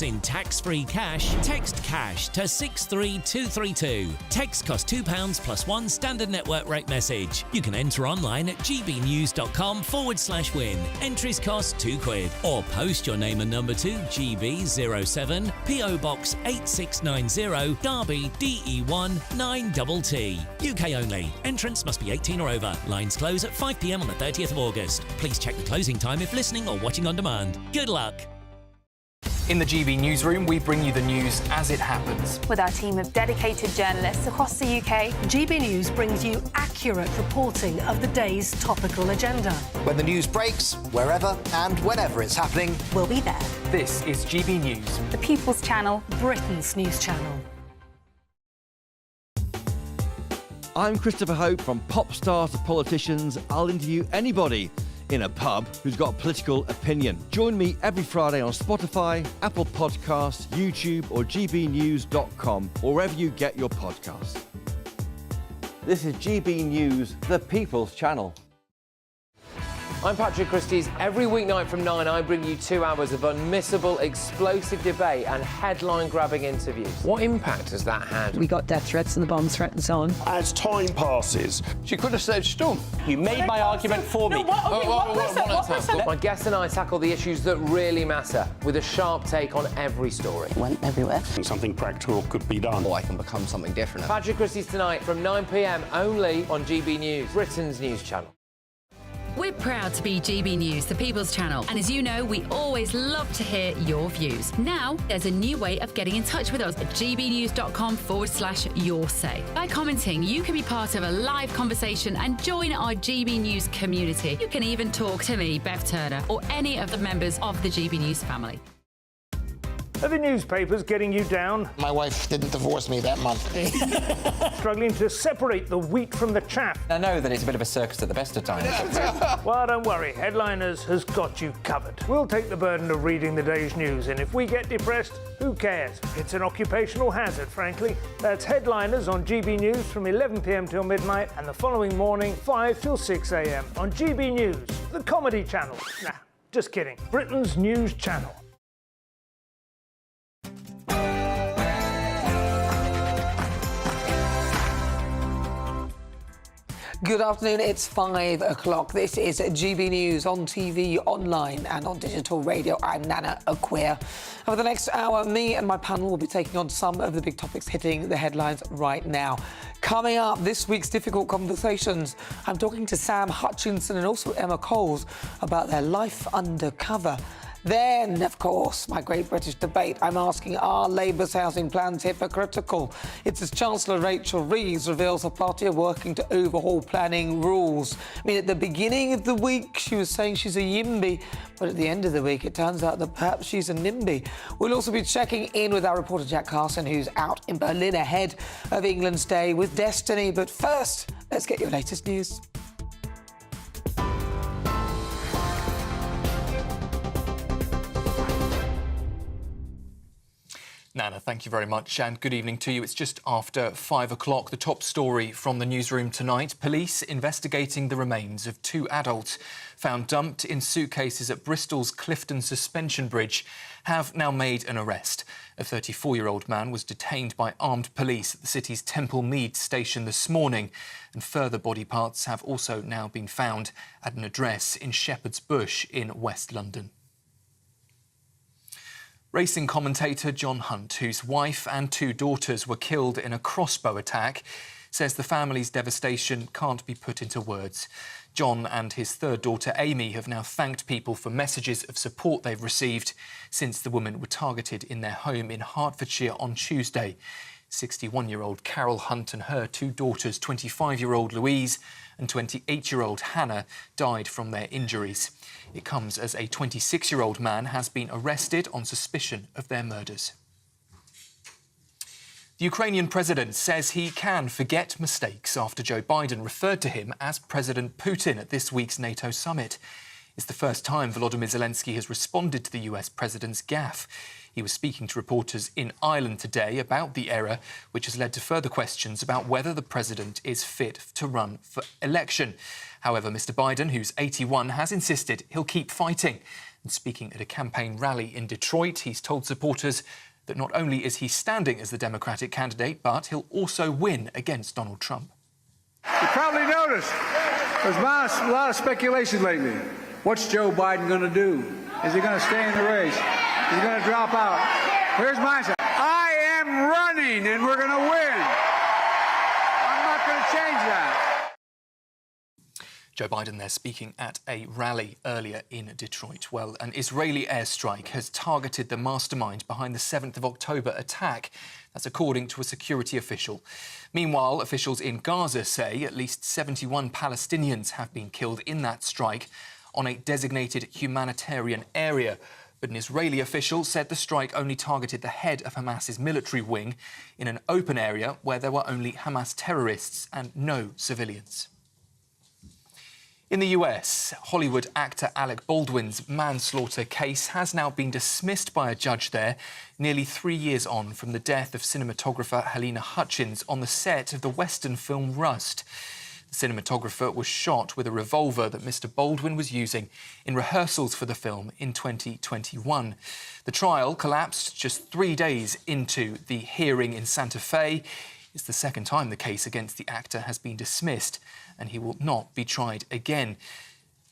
in tax-free cash, text cash to 63232. Text costs £2 plus one standard network rate message. You can enter online at gbnews.com/win. Entries cost £2. Or post your name and number to GB07 PO Box 8690 Derby DE1 9TT. UK only. Entrance must be 18 or over. Lines close at 5 p.m. on the 30th of August. Please check the closing time if listening or watching on demand. Good luck. In the GB Newsroom, we bring you the news as it happens. With our team of dedicated journalists across the UK, GB News brings you accurate reporting of the day's topical agenda. When the news breaks, wherever and whenever it's happening, we'll be there. This is GB News, the People's Channel, Britain's news channel. I'm Christopher Hope. From pop stars to politicians, I'll interview anybody in a pub who's got a political opinion. Join me every Friday on Spotify, Apple Podcasts, YouTube or gbnews.com, or wherever you get your podcasts. This is GB News, the People's Channel. I'm Patrick Christie's. Every weeknight from 9, I bring you 2 hours of unmissable, explosive debate and headline-grabbing interviews. What impact has that had? We got death threats and the bomb threats on. As time passes, she could have said storm. You made my argument for me. My guests and I tackle the issues that really matter with a sharp take on every story. It went everywhere. Something practical could be done. Or I can become something different. Patrick Christie's tonight from 9 p.m. only on GB News, Britain's news channel. We're proud to be GB News, the People's Channel, and as you know, we always love to hear your views. Now, there's a new way of getting in touch with us at gbnews.com/your-say. By commenting, you can be part of a live conversation and join our GB News community. You can even talk to me, Bev Turner, or any of the members of the GB News family. Are the newspapers getting you down? My wife didn't divorce me that month. Struggling to separate the wheat from the chaff? I know that it's a bit of a circus at the best of times. Well, don't worry, Headliners has got you covered. We'll take the burden of reading the day's news, and if we get depressed, who cares? It's an occupational hazard, frankly. That's Headliners on GB News from 11 p.m. till midnight, and the following morning, 5 till 6 a.m. on GB News, the comedy channel. Nah, just kidding. Britain's news channel. Good afternoon, it's 5 o'clock. This is GB News on TV, online and on digital radio. I'm Nana Akua. For the next hour, me and my panel will be taking on some of the big topics hitting the headlines right now. Coming up, this week's difficult conversations. I'm talking to Sam Hutchinson and also Emma Coles about their life undercover. Then, of course, my Great British Debate. I'm asking, are Labour's housing plans hypocritical? It's as Chancellor Rachel Reeves reveals her party are working to overhaul planning rules. I mean, at the beginning of the week, she was saying she's a YIMBY, but at the end of the week, it turns out that perhaps she's a NIMBY. We'll also be checking in with our reporter Jack Carson, who's out in Berlin ahead of England's day with Destiny. But first, let's get your latest news. Nana, thank you very much and good evening to you. It's just after 5 o'clock. The top story from the newsroom tonight. Police investigating the remains of 2 adults found dumped in suitcases at Bristol's Clifton Suspension Bridge have now made an arrest. A 34-year-old man was detained by armed police at the city's Temple Mead station this morning, and further body parts have also now been found at an address in Shepherd's Bush in West London. Racing commentator John Hunt, whose wife and 2 daughters were killed in a crossbow attack, says the family's devastation can't be put into words. John and his 3rd daughter Amy have now thanked people for messages of support they've received since the women were targeted in their home in Hertfordshire on Tuesday. 61-year-old Carol Hunt and her 2 daughters, 25-year-old Louise and 28-year-old Hannah, died from their injuries. It comes as a 26-year-old man has been arrested on suspicion of their murders. The Ukrainian president says he can forget mistakes after Joe Biden referred to him as President Putin at this week's NATO summit. It's the first time Volodymyr Zelensky has responded to the US president's gaffe. He was speaking to reporters in Ireland today about the error, which has led to further questions about whether the president is fit to run for election. However, Mr Biden, who's 81, has insisted he'll keep fighting. And speaking at a campaign rally in Detroit, he's told supporters that not only is he standing as the Democratic candidate, but he'll also win against Donald Trump. You probably noticed there's a lot of speculation lately. What's Joe Biden going to do? Is he going to stay in the race? Is he going to drop out? Here's my answer. I am running and we're going to win. I'm not going to change that. Joe Biden there speaking at a rally earlier in Detroit. Well, an Israeli airstrike has targeted the mastermind behind the 7th of October attack. That's according to a security official. Meanwhile, officials in Gaza say at least 71 Palestinians have been killed in that strike on a designated humanitarian area. But an Israeli official said the strike only targeted the head of Hamas's military wing in an open area where there were only Hamas terrorists and no civilians. In the US, Hollywood actor Alec Baldwin's manslaughter case has now been dismissed by a judge there, nearly 3 years on from the death of cinematographer Helena Hutchins on the set of the Western film Rust. The cinematographer was shot with a revolver that Mr Baldwin was using in rehearsals for the film in 2021. The trial collapsed just 3 days into the hearing in Santa Fe. It's the second time the case against the actor has been dismissed, and he will not be tried again.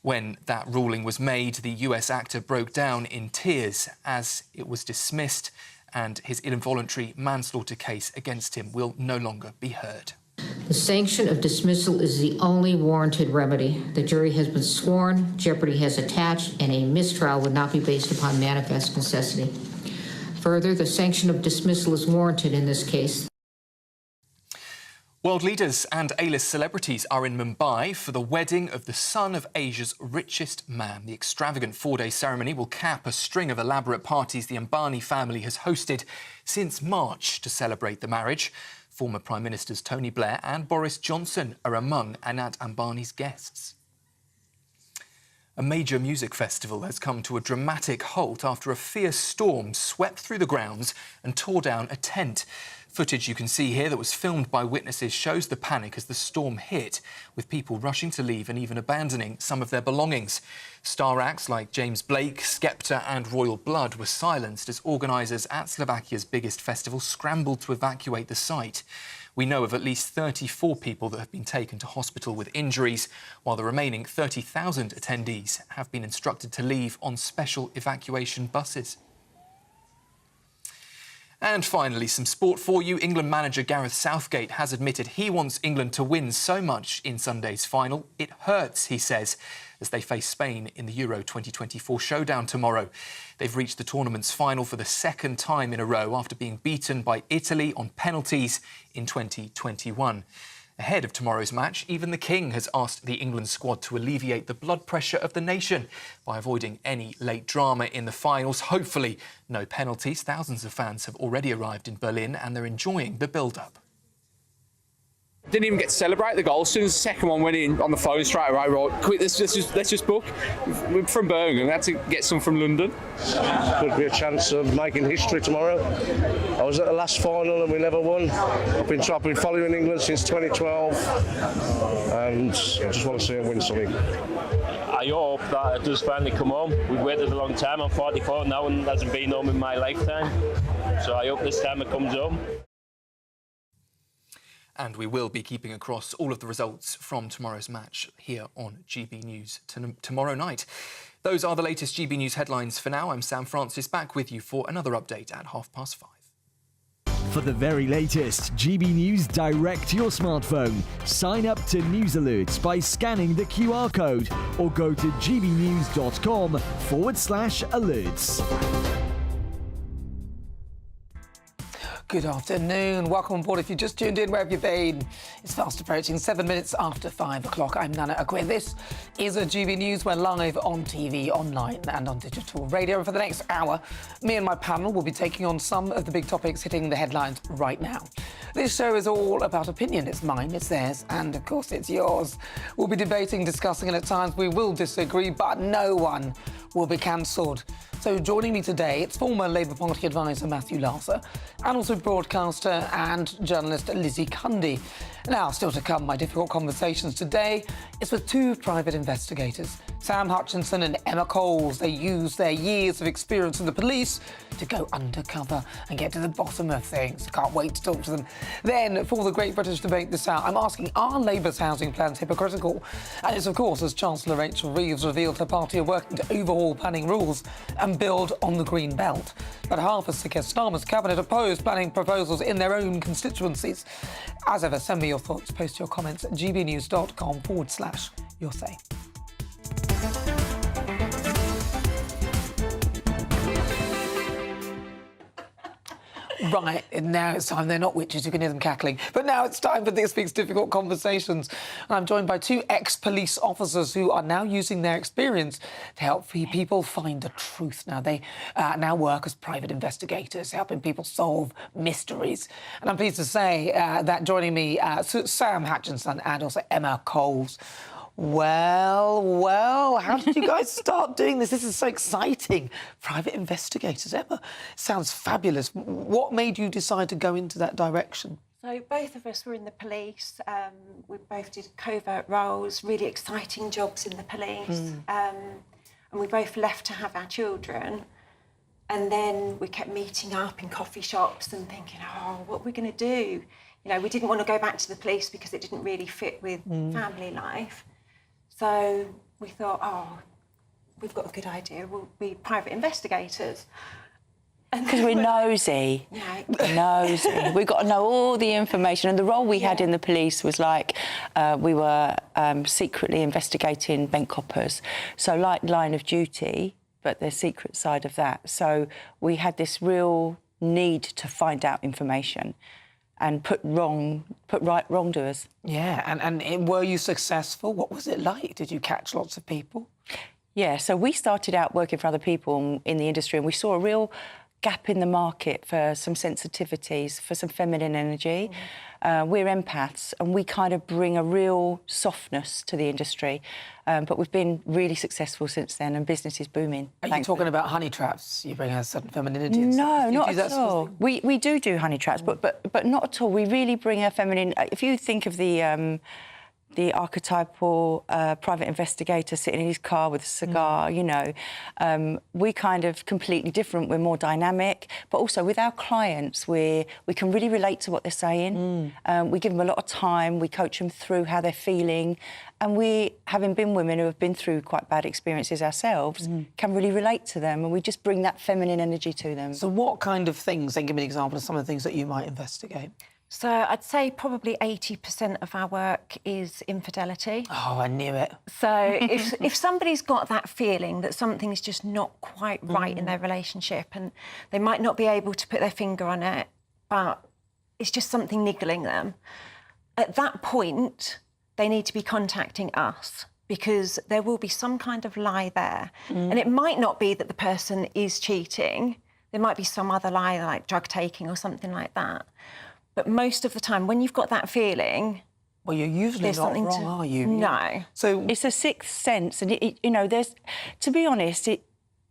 When that ruling was made, the US actor broke down in tears as it was dismissed, and his involuntary manslaughter case against him will no longer be heard. The sanction of dismissal is the only warranted remedy. The jury has been sworn, jeopardy has attached, and a mistrial would not be based upon manifest necessity. Further, the sanction of dismissal is warranted in this case. World leaders and A-list celebrities are in Mumbai for the wedding of the son of Asia's richest man. The extravagant 4-day ceremony will cap a string of elaborate parties the Ambani family has hosted since March to celebrate the marriage. Former Prime Ministers Tony Blair and Boris Johnson are among Anand Ambani's guests. A major music festival has come to a dramatic halt after a fierce storm swept through the grounds and tore down a tent. Footage you can see here that was filmed by witnesses shows the panic as the storm hit, with people rushing to leave and even abandoning some of their belongings. Star acts like James Blake, Skepta and Royal Blood were silenced as organisers at Slovakia's biggest festival scrambled to evacuate the site. We know of at least 34 people that have been taken to hospital with injuries, while the remaining 30,000 attendees have been instructed to leave on special evacuation buses. And finally, some sport for you. England manager Gareth Southgate has admitted he wants England to win so much in Sunday's final. It hurts, he says, as they face Spain in the Euro 2024 showdown tomorrow. They've reached the tournament's final for the second time in a row after being beaten by Italy on penalties in 2021. Ahead of tomorrow's match, even the King has asked the England squad to alleviate the blood pressure of the nation by avoiding any late drama in the finals. Hopefully, no penalties. Thousands of fans have already arrived in Berlin and they're enjoying the build-up. Didn't even get to celebrate the goal. As soon as the second one went in on the phone straight away, right, quick, let's just book. We're from Birmingham, we had to get some from London. Could be a chance of making history tomorrow. I was at the last final and we never won. I've been following England since 2012 and I just want to see them win something. I hope that it does finally come home. We've waited a long time. I'm 44 now and hasn't been home in my lifetime. So I hope this time it comes home. And we will be keeping across all of the results from tomorrow's match here on GB News tomorrow night. Those are the latest GB News headlines for now. I'm Sam Francis, back with you for another update at 5:30. For the very latest GB News direct to your smartphone, sign up to News Alerts by scanning the QR code or go to gbnews.com/alerts. Good afternoon. Welcome aboard if you just tuned in, wherever you've been. It's fast approaching 7 minutes after 5 o'clock. I'm Nana Akua. This is a GB News. We're live on TV, online and on digital radio. And for the next hour, me and my panel will be taking on some of the big topics hitting the headlines right now. This show is all about opinion. It's mine, it's theirs, and of course it's yours. We'll be debating, discussing, and at times we will disagree, but no one will be cancelled. So joining me today, it's former Labour Party advisor Matthew Larser and also broadcaster and journalist Lizzie Cundy. Now, still to come, my difficult conversations today is with two private investigators, Sam Hutchinson and Emma Coles. They use their years of experience in the police to go undercover and get to the bottom of things. Can't wait to talk to them. Then, for the Great British Debate this hour, I'm asking, are Labour's housing plans hypocritical? And it's, of course, as Chancellor Rachel Reeves revealed her party are working to overhaul planning rules and build on the Green Belt. But half of Sir Keir Starmer's cabinet oppose planning proposals in their own constituencies. As ever, send me your thoughts, post your comments at gbnews.com/your say. Right, now it's time. They're not witches, you can hear them cackling. But now it's time for This Week's Difficult Conversations. And I'm joined by two ex-police officers who are now using their experience to help people find the truth. Now, they now work as private investigators, helping people solve mysteries. And I'm pleased to say that joining me, Sam Hutchinson and also Emma Coles. Well, how did you guys start doing this? This is so exciting. Private investigators, Emma, sounds fabulous. What made you decide to go into that direction? So both of us were in the police. We both did covert roles, really exciting jobs in the police. And we both left to have our children. And then we kept meeting up in coffee shops and thinking, oh, what are we going to do? You know, we didn't want to go back to the police because it didn't really fit with family life. So we thought, oh, we've got a good idea. We'll be private investigators. Because we're nosy. Yeah. Nosy. We've got to know all the information. And the role we had in the police was like we were secretly investigating bank coppers. So like Line of Duty, but the secret side of that. So we had this real need to find out information and put right wrongdoers. Yeah, and were you successful? What was it like? Did you catch lots of people? Yeah, so we started out working for other people in the industry and we saw a real gap in the market for some sensitivities, for some feminine energy. We're empaths and we kind of bring a real softness to the industry. But we've been really successful since then and business is booming. Are you talking about honey traps? You bring a certain femininity? No, not at all. We do honey traps, but not at all. We really bring a feminine... If you think of the the archetypal private investigator sitting in his car with a cigar, you know. We kind of completely different. We're more dynamic, but also with our clients, we can really relate to what they're saying. We give them a lot of time. We coach them through how they're feeling. And we, having been women who have been through quite bad experiences ourselves, can really relate to them. And we just bring that feminine energy to them. So what kind of things, then give me an example of some of the things that you might investigate. So I'd say probably 80% of our work is infidelity. Oh, I knew it. So if somebody's got that feeling that something's just not quite right in their relationship and they might not be able to put their finger on it, but it's just something niggling them, at that point, they need to be contacting us because there will be some kind of lie there. And it might not be that the person is cheating. There might be some other lie, like drug taking or something like that. But most of the time, when you've got that feeling... Well, you're usually not wrong, are you? No. So it's a sixth sense. And, you know, to be honest,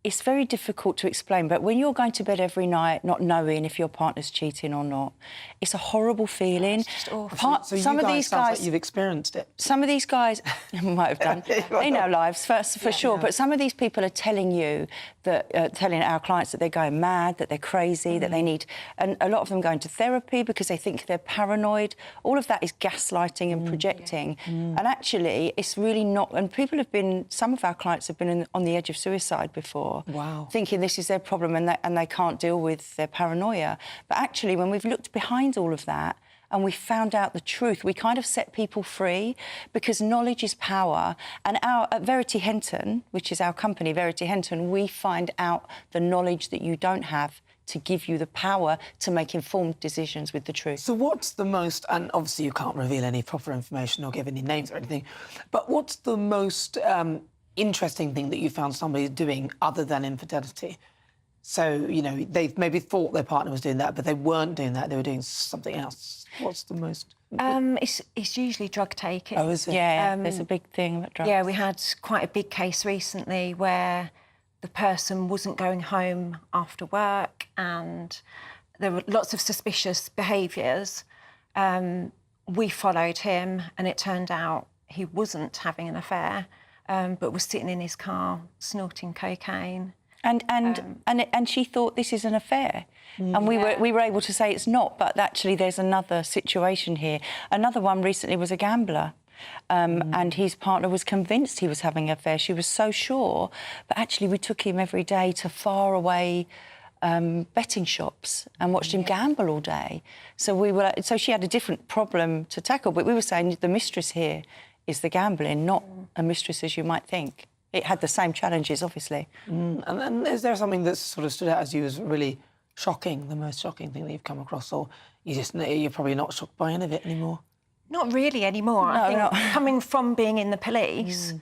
it's very difficult to explain, but when you're going to bed every night not knowing if your partner's cheating or not, it's a horrible feeling. It's just awful. So some of these guys... Like you've experienced it. Some of these guys might have done in our lives, for sure, but some of these people are telling you that, telling our clients that they're going mad, that they're crazy, that they need... And a lot of them go into therapy because they think they're paranoid. All of that is gaslighting and projecting. And actually, it's really not... And people have been... Some of our clients have been on the edge of suicide before. Wow. Thinking this is their problem and they can't deal with their paranoia. But actually, when we've looked behind all of that and we found out the truth, we kind of set people free because knowledge is power. And at Verity Henton, which is our company, Verity Henton, we find out the knowledge that you don't have to give you the power to make informed decisions with the truth. So what's the most... And obviously you can't reveal any proper information or give any names or anything, but what's the most... interesting thing that you found somebody doing other than infidelity? So, you know, they maybe thought their partner was doing that, but they weren't doing that, they were doing something else. What's the most... It's usually drug taking. Oh, is it? Yeah, there's a big thing about drugs. Yeah, we had quite a big case recently where the person wasn't going home after work and there were lots of suspicious behaviours. We followed him and it turned out he wasn't having an affair. But was sitting in his car snorting cocaine, and she thought this is an affair, and we were able to say it's not. But actually, there's another situation here. Another one recently was a gambler, and his partner was convinced he was having an affair. She was so sure, but actually, we took him every day to far away betting shops and watched him gamble all day. So she had a different problem to tackle. But we were saying the mistress here is the gambling, not a mistress as you might think. It had the same challenges, obviously. And is there something that's sort of stood out as you as really shocking, the most shocking thing that you've come across, or you're probably not shocked by any of it anymore? Not really anymore. No, I think coming from being in the police,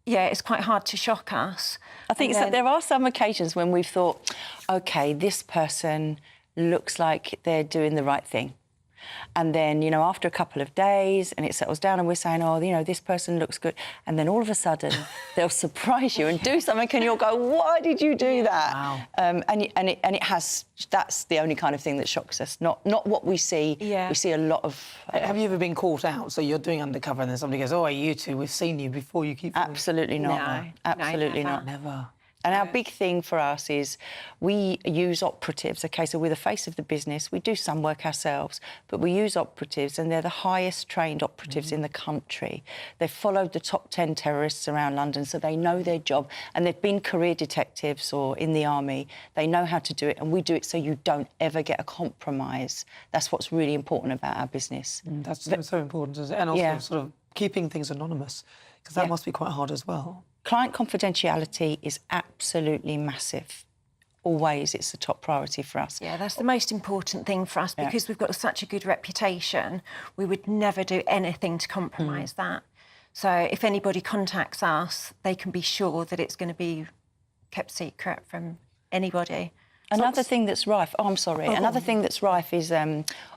it's quite hard to shock us. I think there are some occasions when we've thought, OK, this person looks like they're doing the right thing. And then, you know, after a couple of days and it settles down and we're saying, oh, you know, this person looks good. And then all of a sudden they'll surprise you and do something and you'll go, why did you do that? Wow. And it has, that's the only kind of thing that shocks us, not what we see. Yeah. We see a lot of... Have you ever been caught out? So you're doing Undercover and then somebody goes, oh, you two, we've seen you before, you keep... Absolutely not. No. Absolutely No, not. Never. And our big thing for us is we use operatives. OK, so we're the face of the business. We do some work ourselves, but we use operatives and they're the highest trained operatives in the country. They've followed the top 10 terrorists around London, so they know their job and they've been career detectives or in the army. They know how to do it and we do it so you don't ever get a compromise. That's what's really important about our business. That's so important, isn't it? And also sort of keeping things anonymous, because that must be quite hard as well. Client confidentiality is absolutely massive. Always, it's the top priority for us. Yeah, that's the most important thing for us because we've got such a good reputation. We would never do anything to compromise that. So if anybody contacts us, they can be sure that it's going to be kept secret from anybody. Another thing that's rife... Oh, I'm sorry. Another thing that's rife is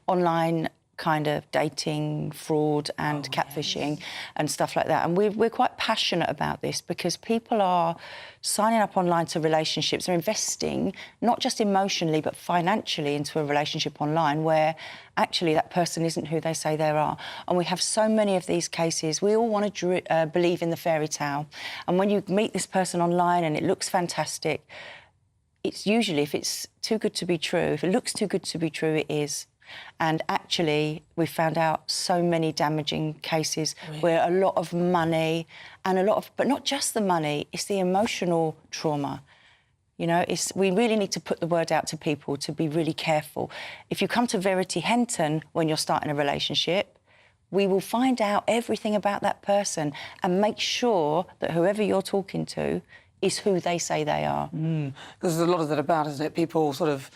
online kind of dating, fraud and catfishing and stuff like that. And we're quite passionate about this because people are signing up online to relationships. They're investing not just emotionally but financially into a relationship online where actually that person isn't who they say they are. And we have so many of these cases. We all want to believe in the fairy tale. And when you meet this person online and it looks fantastic, it's usually, if it's too good to be true, if it looks too good to be true, it is. And actually, we found out so many damaging cases where a lot of money and but not just the money, it's the emotional trauma. You know, we really need to put the word out to people to be really careful. If you come to Verity Henton when you're starting a relationship, we will find out everything about that person and make sure that whoever you're talking to is who they say they are. Because there's a lot of that about, isn't it? People sort of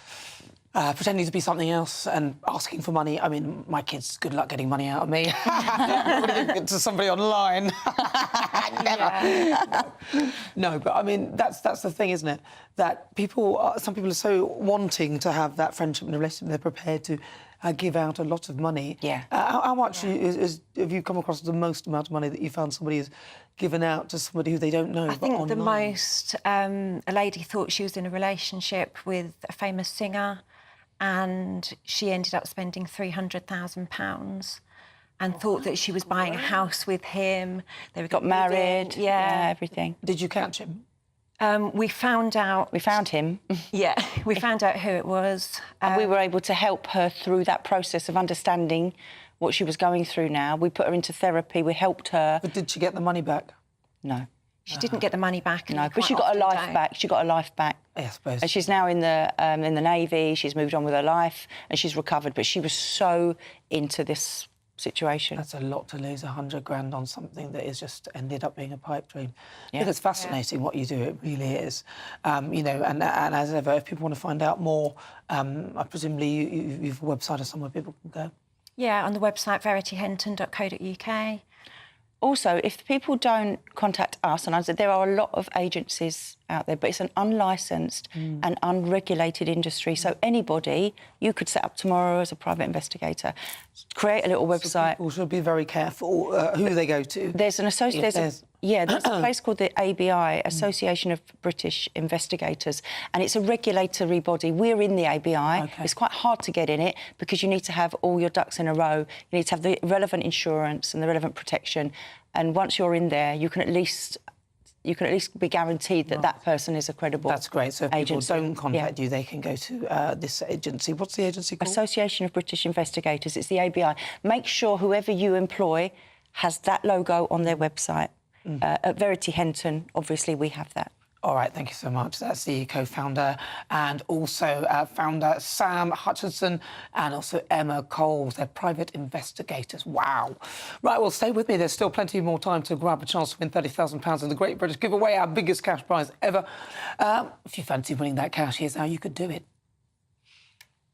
pretending to be something else and asking for money. I mean, my kids, good luck getting money out of me. To somebody online. Never. No, but I mean, that's the thing, isn't it? That some people are so wanting to have that friendship and relationship, they're prepared to give out a lot of money. Yeah. How much have you come across the most amount of money that you found somebody has given out to somebody who they don't know? I think the most, a lady thought she was in a relationship with a famous singer and she ended up spending £300,000 and thought that she was buying a house with him. They got married, yeah, everything. Did you catch him? We found out... We found him. Yeah, we found out who it was. And we were able to help her through that process of understanding what she was going through now. We put her into therapy, we helped her. But did she get the money back? No. She didn't get the money back. No, but she got her life back. She got her life back. I suppose. And she's now in the Navy, she's moved on with her life and she's recovered, but she was so into this situation. That's a lot to lose, 100 grand on something that is just ended up being a pipe dream. Yeah. It's fascinating what you do, it really is. You know, and as ever, if people want to find out more, presumably you've a website or somewhere people can go. Yeah, on the website verityhenton.co.uk. Also, if people don't contact us, and I said there are a lot of agencies out there, but it's an unlicensed and unregulated industry. So anybody, you could set up tomorrow as a private investigator, create a little website. People should be very careful who they go to. There's an association. There's a place called the ABI, Association of British Investigators, and it's a regulatory body. We're in the ABI. Okay. It's quite hard to get in it because you need to have all your ducks in a row. You need to have the relevant insurance and the relevant protection. And once you're in there, you can at least be guaranteed that that person is a credible That's great. So if people agency. don't contact you, they can go to this agency. What's the agency called? Association of British Investigators. It's the ABI. Make sure whoever you employ has that logo on their website. At Verity Henton, obviously, we have that. All right, thank you so much. That's the co-founder and also founder Sam Hutchinson and also Emma Coles. They're private investigators. Wow. Right, well, stay with me. There's still plenty more time to grab a chance to win £30,000 in the Great British Giveaway, our biggest cash prize ever. If you fancy winning that cash, here's how you could do it.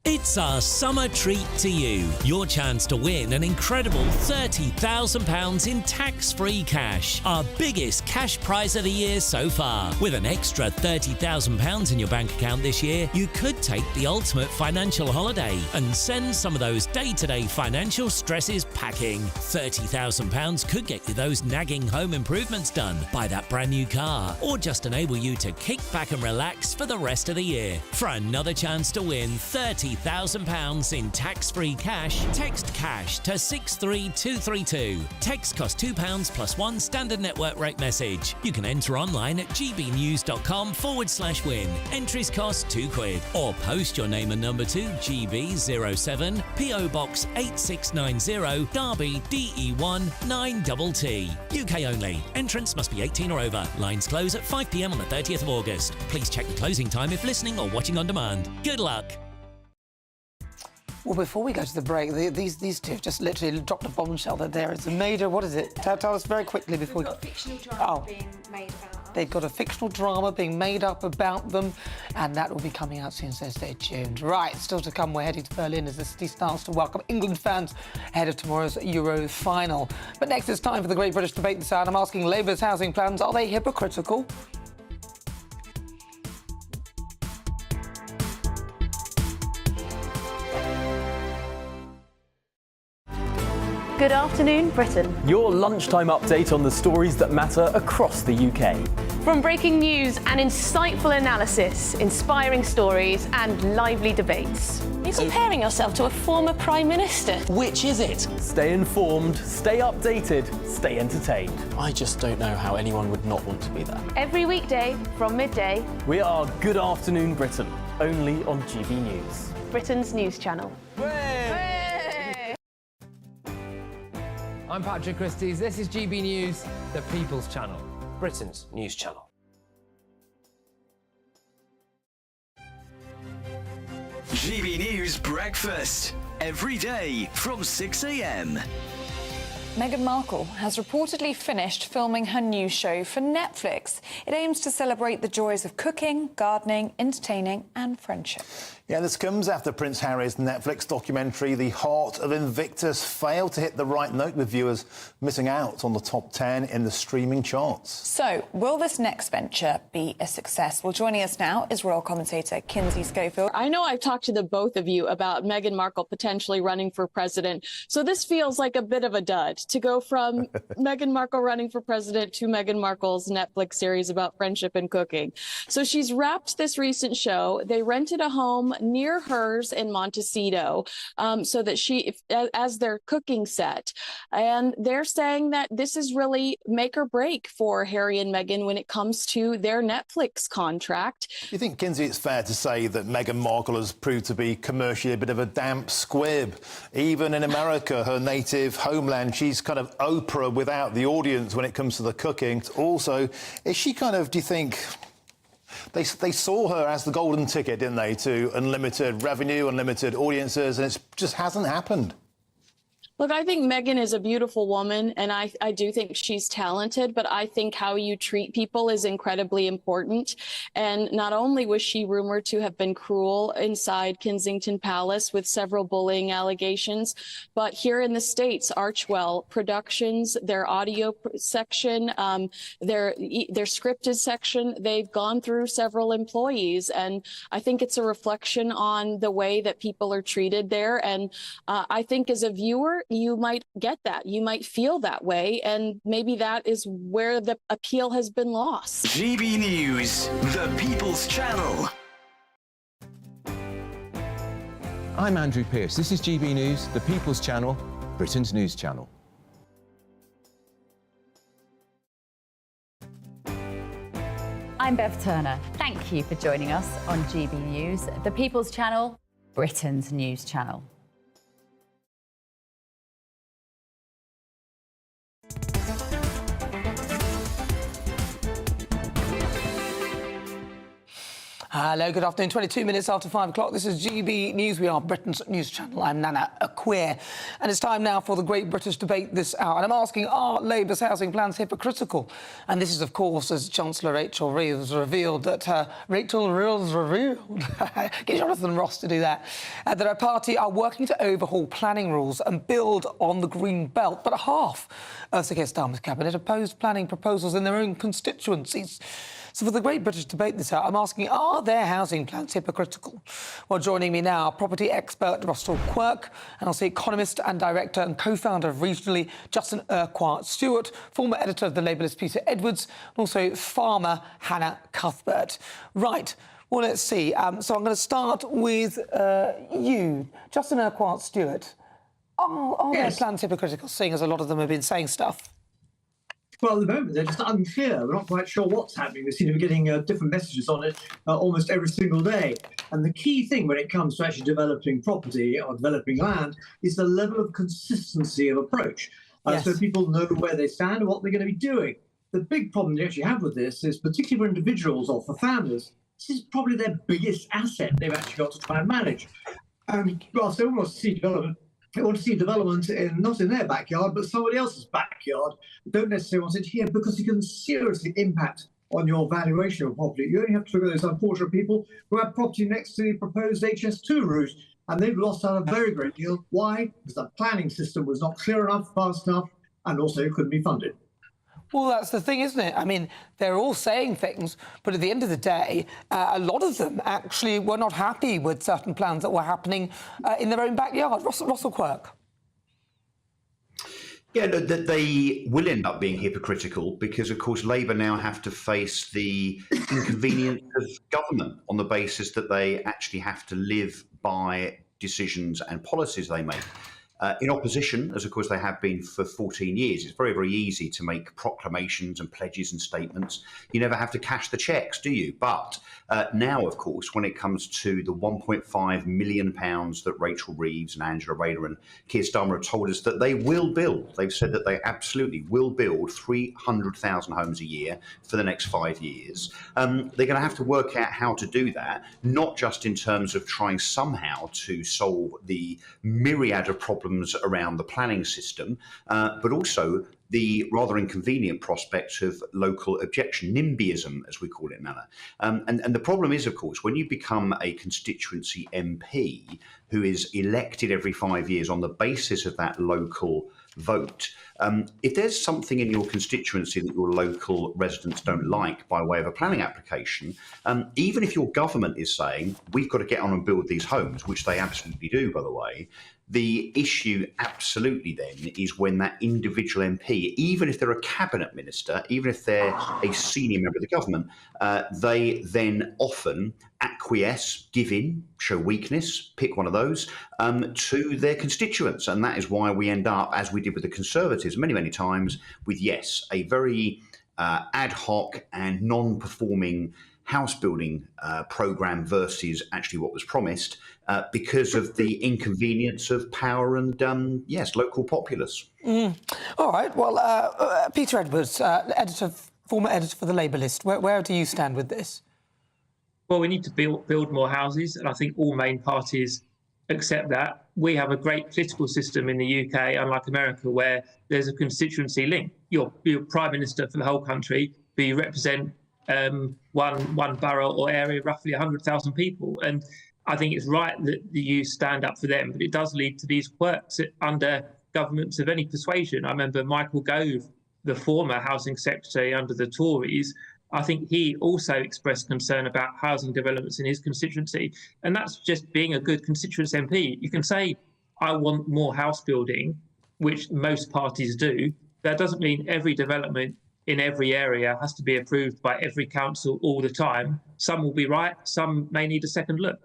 It's our summer treat to you. Your chance to win an incredible £30,000 in tax-free cash. Our biggest cash prize of the year so far. With an extra £30,000 in your bank account this year, you could take the ultimate financial holiday and send some of those day-to-day financial stresses packing. £30,000 could get you those nagging home improvements done, buy that brand new car, or just enable you to kick back and relax for the rest of the year. For another chance to win £30,000 in tax-free cash, text cash to 63232. Text costs £2 plus one standard network rate message. You can enter online at gbnews.com/win. Entries cost £2. Or post your name and number to GB07 PO Box 8690 Derby DE1 9TT. UK only. Entrance must be 18 or over. Lines close at 5 p.m. on the 30th of August. Please check the closing time if listening or watching on demand. Good luck. Well, before we go to the break, these two have just literally dropped a bombshell that there is a major... What is it? Tell us very quickly before... We've got a fictional drama being made about us. They've got a fictional drama being made up about them, and that will be coming out soon, so stay tuned. Right, still to come, we're heading to Berlin as the city starts to welcome England fans ahead of tomorrow's Euro final. But next, it's time for the Great British Debate this hour. I'm asking Labour's housing plans, are they hypocritical? Good afternoon, Britain. Your lunchtime update on the stories that matter across the UK. From breaking news and insightful analysis, inspiring stories and lively debates. You're comparing yourself to a former Prime Minister. Which is it? Stay informed, stay updated, stay entertained. I just don't know how anyone would not want to be there. Every weekday from midday. We are Good Afternoon Britain, only on GB News. Britain's news channel. I'm Patrick Christys. This is GB News, the People's Channel, Britain's news channel. GB News Breakfast, every day from 6 a.m. Meghan Markle has reportedly finished filming her new show for Netflix. It aims to celebrate the joys of cooking, gardening, entertaining and friendship. Yeah, this comes after Prince Harry's Netflix documentary, The Heart of Invictus, failed to hit the right note with viewers, missing out on the top 10 in the streaming charts. So, will this next venture be a success? Well, joining us now is royal commentator Kinsey Schofield. I know I've talked to the both of you about Meghan Markle potentially running for president, so this feels like a bit of a dud to go from Meghan Markle running for president to Meghan Markle's Netflix series about friendship and cooking. So she's wrapped this recent show. They rented a home near hers in Montecito, so that as their cooking set. And they're saying that this is really make or break for Harry and Meghan when it comes to their Netflix contract. Do you think, Kinsey, it's fair to say that Meghan Markle has proved to be commercially a bit of a damp squib? Even in America, her native homeland, she's kind of Oprah without the audience when it comes to the cooking. Also, is she kind of, do you think... They saw her as the golden ticket, didn't they, to unlimited revenue, unlimited audiences, and it just hasn't happened. Look, I think Meghan is a beautiful woman, and I do think she's talented, but I think how you treat people is incredibly important. And not only was she rumored to have been cruel inside Kensington Palace with several bullying allegations, but here in the States, Archwell Productions, their audio section, their scripted section, they've gone through several employees. And I think it's a reflection on the way that people are treated there. And I think as a viewer, you might get that. You might feel that way, and maybe that is where the appeal has been lost. GB News, the People's Channel. I'm Andrew Pearce. This is GB News, the People's Channel, Britain's news channel. I'm Bev Turner. Thank you for joining us on GB News, the People's Channel, Britain's news channel. Hello, good afternoon. 22 minutes after 5 o'clock. This is GB News. We are Britain's news channel. I'm Nana Akua. And it's time now for the Great British Debate this hour. And I'm asking, are Labour's housing plans hypocritical? And this is, of course, as Chancellor Rachel Reeves revealed that get Jonathan Ross to do that, that her party are working to overhaul planning rules and build on the Green Belt. But half of Sir Keir Starmer's cabinet opposed planning proposals in their own constituencies. So for the Great British Debate this hour, I'm asking, are their housing plans hypocritical? Well, joining me now, property expert Russell Quirk, and also economist and director and co-founder of Regionally, Justin Urquhart-Stewart, former editor of the Labourist Peter Edwards, and also farmer Hannah Cuthbert. Right, well, let's see. So I'm going to start with you, Justin Urquhart-Stewart. Are their plans hypocritical, seeing as a lot of them have been saying stuff? Well, at the moment, they're just unclear. We're not quite sure what's happening. We seem to be getting different messages on it almost every single day. And the key thing when it comes to actually developing property or developing land is the level of consistency of approach. So people know where they stand and what they're going to be doing. The big problem they actually have with this is, particularly for individuals or for families, this is probably their biggest asset they've actually got to try and manage. Whilst they want to see development, they want to see development not in their backyard, but somebody else's backyard. They don't necessarily want it here because it can seriously impact on your valuation of property. You only have to look at those unfortunate people who have property next to the proposed HS2 route, and they've lost out a very great deal. Why? Because the planning system was not clear enough, fast enough, and also it couldn't be funded. Well, that's the thing, isn't it? I mean, they're all saying things, but at the end of the day, a lot of them actually were not happy with certain plans that were happening in their own backyard. Russell Quirk. Yeah, no, that they will end up being hypocritical because, of course, Labour now have to face the inconvenience of government on the basis that they actually have to live by decisions and policies they make. In opposition, as of course they have been for 14 years, it's very, very easy to make proclamations and pledges and statements. You never have to cash the cheques, do you? But now, of course, when it comes to the £1.5 million that Rachel Reeves and Angela Rayner and Keir Starmer have told us that they will build, they've said that they absolutely will build 300,000 homes a year for the next 5 years. They're going to have to work out how to do that, not just in terms of trying somehow to solve the myriad of problems around the planning system, but also the rather inconvenient prospect of local objection, NIMBYism, as we call it, Nana. And the problem is, of course, when you become a constituency MP who is elected every 5 years on the basis of that local vote, if there's something in your constituency that your local residents don't like by way of a planning application, even if your government is saying, we've got to get on and build these homes, which they absolutely do, by the way, the issue absolutely then is when that individual MP, even if they're a cabinet minister, even if they're a senior member of the government, they then often acquiesce, give in, show weakness, pick one of those, to their constituents. And that is why we end up, as we did with the Conservatives many, many times, with, yes, a very ad hoc and non-performing house building programme versus actually what was promised because of the inconvenience of power and, yes, local populace. All right, well, Peter Edwards, former editor for the Labour list, where do you stand with this? Well, we need to build more houses, and I think all main parties accept that. We have a great political system in the UK, unlike America, where there's a constituency link. You're Prime Minister for the whole country, but you represent one borough or area, roughly 100,000 people. And I think it's right that you stand up for them, but it does lead to these quirks under governments of any persuasion. I remember Michael Gove, the former Housing Secretary under the Tories, I think he also expressed concern about housing developments in his constituency. And that's just being a good constituency MP. You can say, I want more house building, which most parties do. That doesn't mean every development in every area has to be approved by every council all the time. Some will be right, some may need a second look.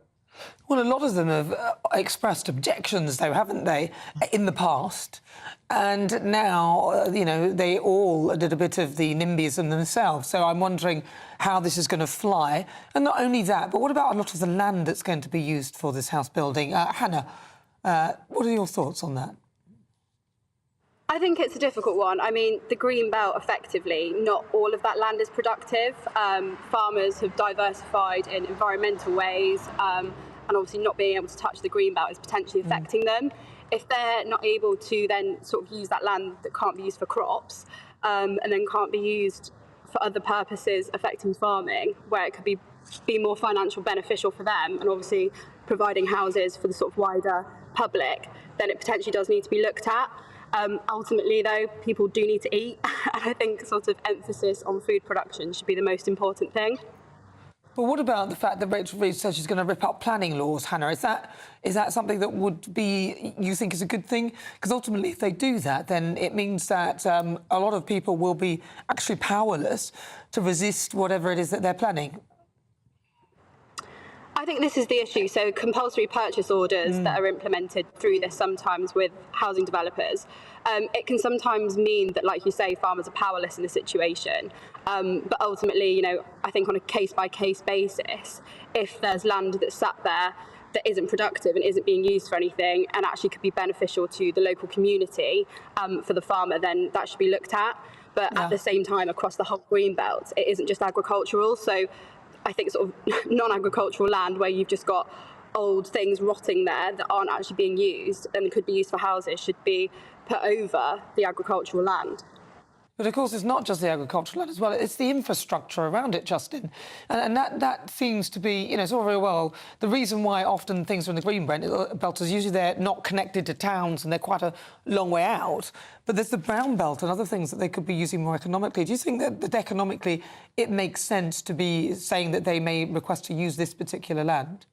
Well, a lot of them have expressed objections, though, haven't they, in the past? And now, you know, they all did a bit of the NIMBYism themselves. So I'm wondering how this is going to fly. And not only that, but what about a lot of the land that's going to be used for this house building? Hannah, what are your thoughts on that? I think it's a difficult one. I mean, the green belt, effectively, not all of that land is productive. Farmers have diversified in environmental ways, and obviously not being able to touch the green belt is potentially affecting them. If they're not able to then sort of use that land that can't be used for crops, and then can't be used for other purposes affecting farming, where it could be more financial beneficial for them, and obviously providing houses for the sort of wider public, then it potentially does need to be looked at. Ultimately, though, people do need to eat, and I think sort of emphasis on food production should be the most important thing. But what about the fact that Rachel Reeves says she's going to rip up planning laws, Hannah? Is that something that would be, you think, is a good thing? Because ultimately, if they do that, then it means that a lot of people will be actually powerless to resist whatever it is that they're planning. I think this is the issue. So compulsory purchase orders that are implemented through this sometimes with housing developers, it can sometimes mean that, like you say, farmers are powerless in the situation. But ultimately, you know, I think on a case-by-case basis, if there's land that's sat there that isn't productive and isn't being used for anything and actually could be beneficial to the local community for the farmer, then that should be looked at. But at the same time, across the whole green belt, it isn't just agricultural. So I think sort of non-agricultural land where you've just got old things rotting there that aren't actually being used and could be used for houses should be put over the agricultural land. But of course, it's not just the agricultural land as well, it's the infrastructure around it, Justin. And that seems to be, you know, it's all very well. The reason why often things are in the green belt is usually they're not connected to towns and they're quite a long way out. But there's the brown belt and other things that they could be using more economically. Do you think that economically it makes sense to be saying that they may request to use this particular land?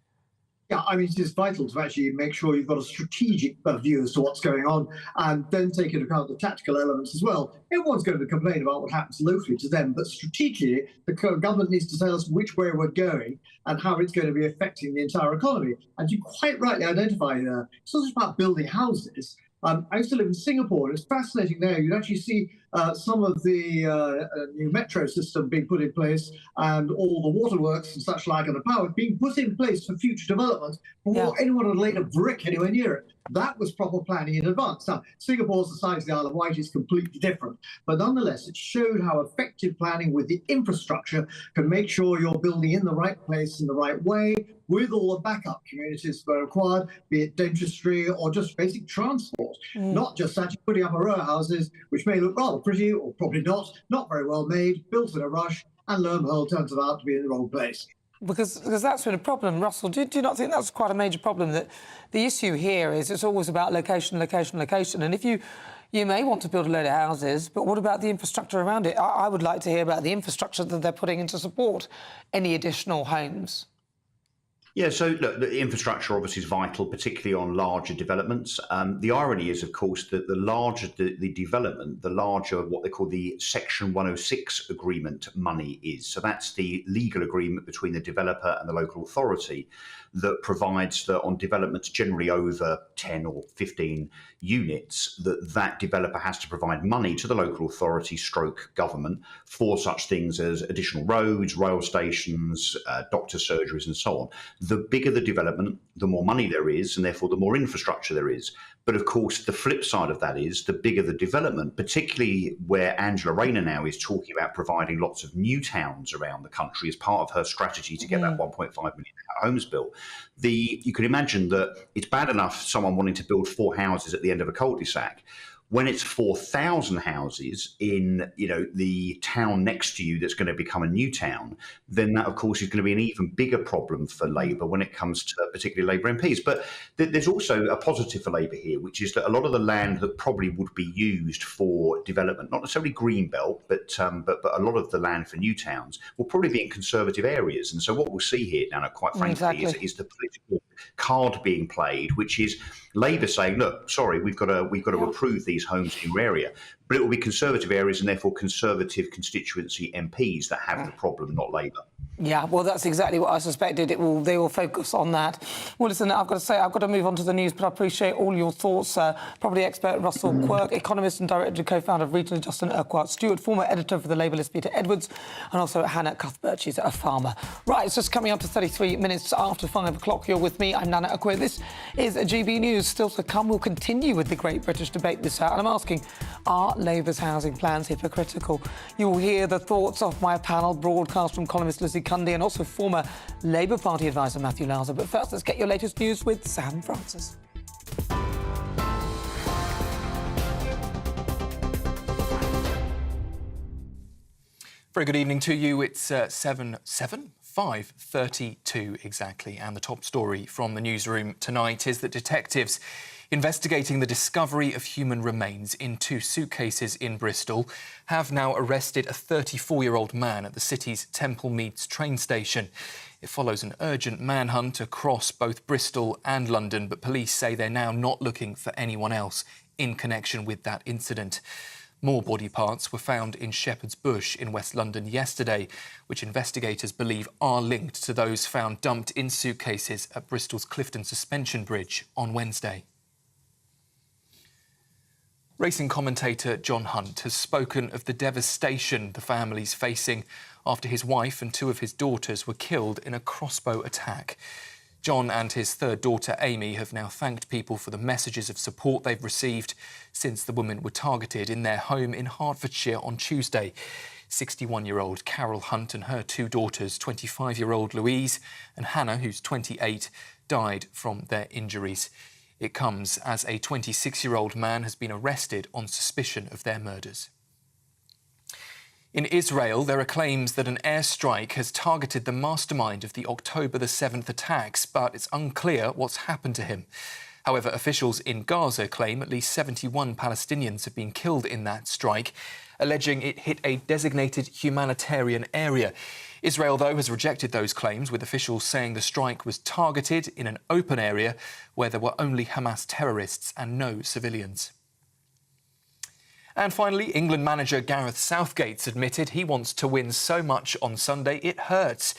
Yeah, I mean, it is vital to actually make sure you've got a strategic view as to what's going on and then take into account the tactical elements as well. Everyone's going to complain about what happens locally to them, but strategically, the government needs to tell us which way we're going and how it's going to be affecting the entire economy. And you quite rightly identify there, it's not just about building houses. I used to live in Singapore, and it's fascinating there. You'd actually see some of the new metro system being put in place and all the waterworks and such like and the power being put in place for future development before anyone had laid a brick anywhere near it. That was proper planning in advance. Now, Singapore's the size of the Isle of Wight is completely different. But nonetheless, it showed how effective planning with the infrastructure can make sure you're building in the right place in the right way, with all the backup communities that are required, be it dentistry or just basic transport, not just actually putting up a row of houses, which may look rather pretty or probably not very well made, built in a rush, and lo and behold, turns out to be in the wrong place. Because that's been a problem, Russell. Do you not think that's quite a major problem? That the issue here is it's always about location, location, location. And if you may want to build a load of houses, but what about the infrastructure around it? I would like to hear about the infrastructure that they're putting in to support any additional homes. Yeah, so look, the infrastructure obviously is vital, particularly on larger developments. The irony is, of course, that the larger the development, the larger what they call the Section 106 agreement money is. So that's the legal agreement between the developer and the local authority that provides that on developments generally over 10 or 15 units, that developer has to provide money to the local authority stroke government for such things as additional roads, rail stations, doctor surgeries and so on. The bigger the development, the more money there is, and therefore the more infrastructure there is. But of course, the flip side of that is the bigger the development, particularly where Angela Rayner now is talking about providing lots of new towns around the country as part of her strategy to get that 1.5 million homes built. You can imagine that it's bad enough someone wanting to build 4 houses at the end of a cul-de-sac. When it's 4,000 houses in, the town next to you that's going to become a new town, then that, of course, is going to be an even bigger problem for Labour when it comes to particularly Labour MPs. But there's also a positive for Labour here, which is that a lot of the land that probably would be used for development, not necessarily greenbelt, but a lot of the land for new towns will probably be in conservative areas. And so what we'll see here, Nana, quite frankly, is the political card being played, which is Labour saying, look, sorry, we've got to approve these homes in your area. But it will be conservative areas and therefore conservative constituency MPs that have the problem, not Labour. Yeah, well, that's exactly what I suspected. They will focus on that. Well, listen, I've got to say, I've got to move on to the news, but I appreciate all your thoughts. Property expert Russell Quirk, economist and director and co-founder of Retail Just Nana Akua Stewart, former editor for the Labour list Peter Edwards, and also Hannah Cuthbert, she's a farmer. Right, it's just coming up to 33 minutes after 5 o'clock. You're with me, I'm Nana Akua. This is GB News. Still to come, we'll continue with the Great British Debate this hour, and I'm asking, are Labour's housing plans hypocritical? You will hear the thoughts of my panel, broadcaster and columnist Lizzie Cundy, and also former Labour Party advisor Matthew Lauser. But first, let's get your latest news with Sam Francis. Very good evening to you. It's 5:32 exactly, and the top story from the newsroom tonight is that detectives investigating the discovery of human remains in 2 suitcases in Bristol have now arrested a 34-year-old man at the city's Temple Meads train station. It follows an urgent manhunt across both Bristol and London, but police say they're now not looking for anyone else in connection with that incident. More body parts were found in Shepherd's Bush in West London yesterday, which investigators believe are linked to those found dumped in suitcases at Bristol's Clifton Suspension Bridge on Wednesday. Racing commentator John Hunt has spoken of the devastation the family's facing after his wife and 2 of his daughters were killed in a crossbow attack. John and his 3rd daughter Amy have now thanked people for the messages of support they've received since the women were targeted in their home in Hertfordshire on Tuesday. 61-year-old Carol Hunt and her 2 daughters, 25-year-old Louise and Hannah, who's 28, died from their injuries. It comes as a 26-year-old man has been arrested on suspicion of their murders. In Israel, there are claims that an airstrike has targeted the mastermind of the October the 7th attacks, but it's unclear what's happened to him. However, officials in Gaza claim at least 71 Palestinians have been killed in that strike, alleging it hit a designated humanitarian area. Israel, though, has rejected those claims, with officials saying the strike was targeted in an open area where there were only Hamas terrorists and no civilians. And finally, England manager Gareth Southgate's admitted he wants to win so much on Sunday it hurts.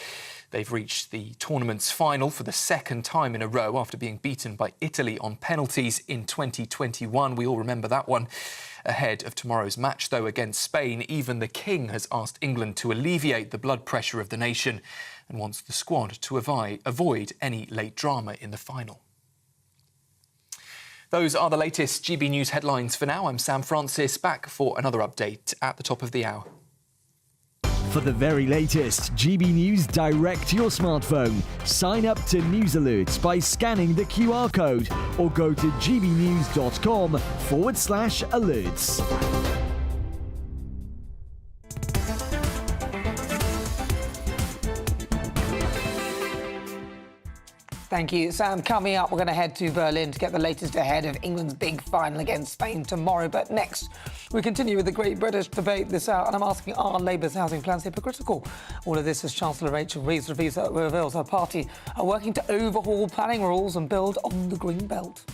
They've reached the tournament's final for the second time in a row after being beaten by Italy on penalties in 2021. We all remember that one. Ahead of tomorrow's match, though, against Spain, even the King has asked England to alleviate the blood pressure of the nation and wants the squad to avoid any late drama in the final. Those are the latest GB News headlines for now. I'm Sam Francis, back for another update at the top of the hour. For the very latest GB News direct to your smartphone, sign up to News Alerts by scanning the QR code or go to gbnews.com/alerts. Thank you, Sam. Coming up, we're going to head to Berlin to get the latest ahead of England's big final against Spain tomorrow. But next, we continue with the Great British Debate this hour, and I'm asking, are Labour's housing plans hypocritical? All of this as Chancellor Rachel Reeves reveals her party are working to overhaul planning rules and build on the Green Belt.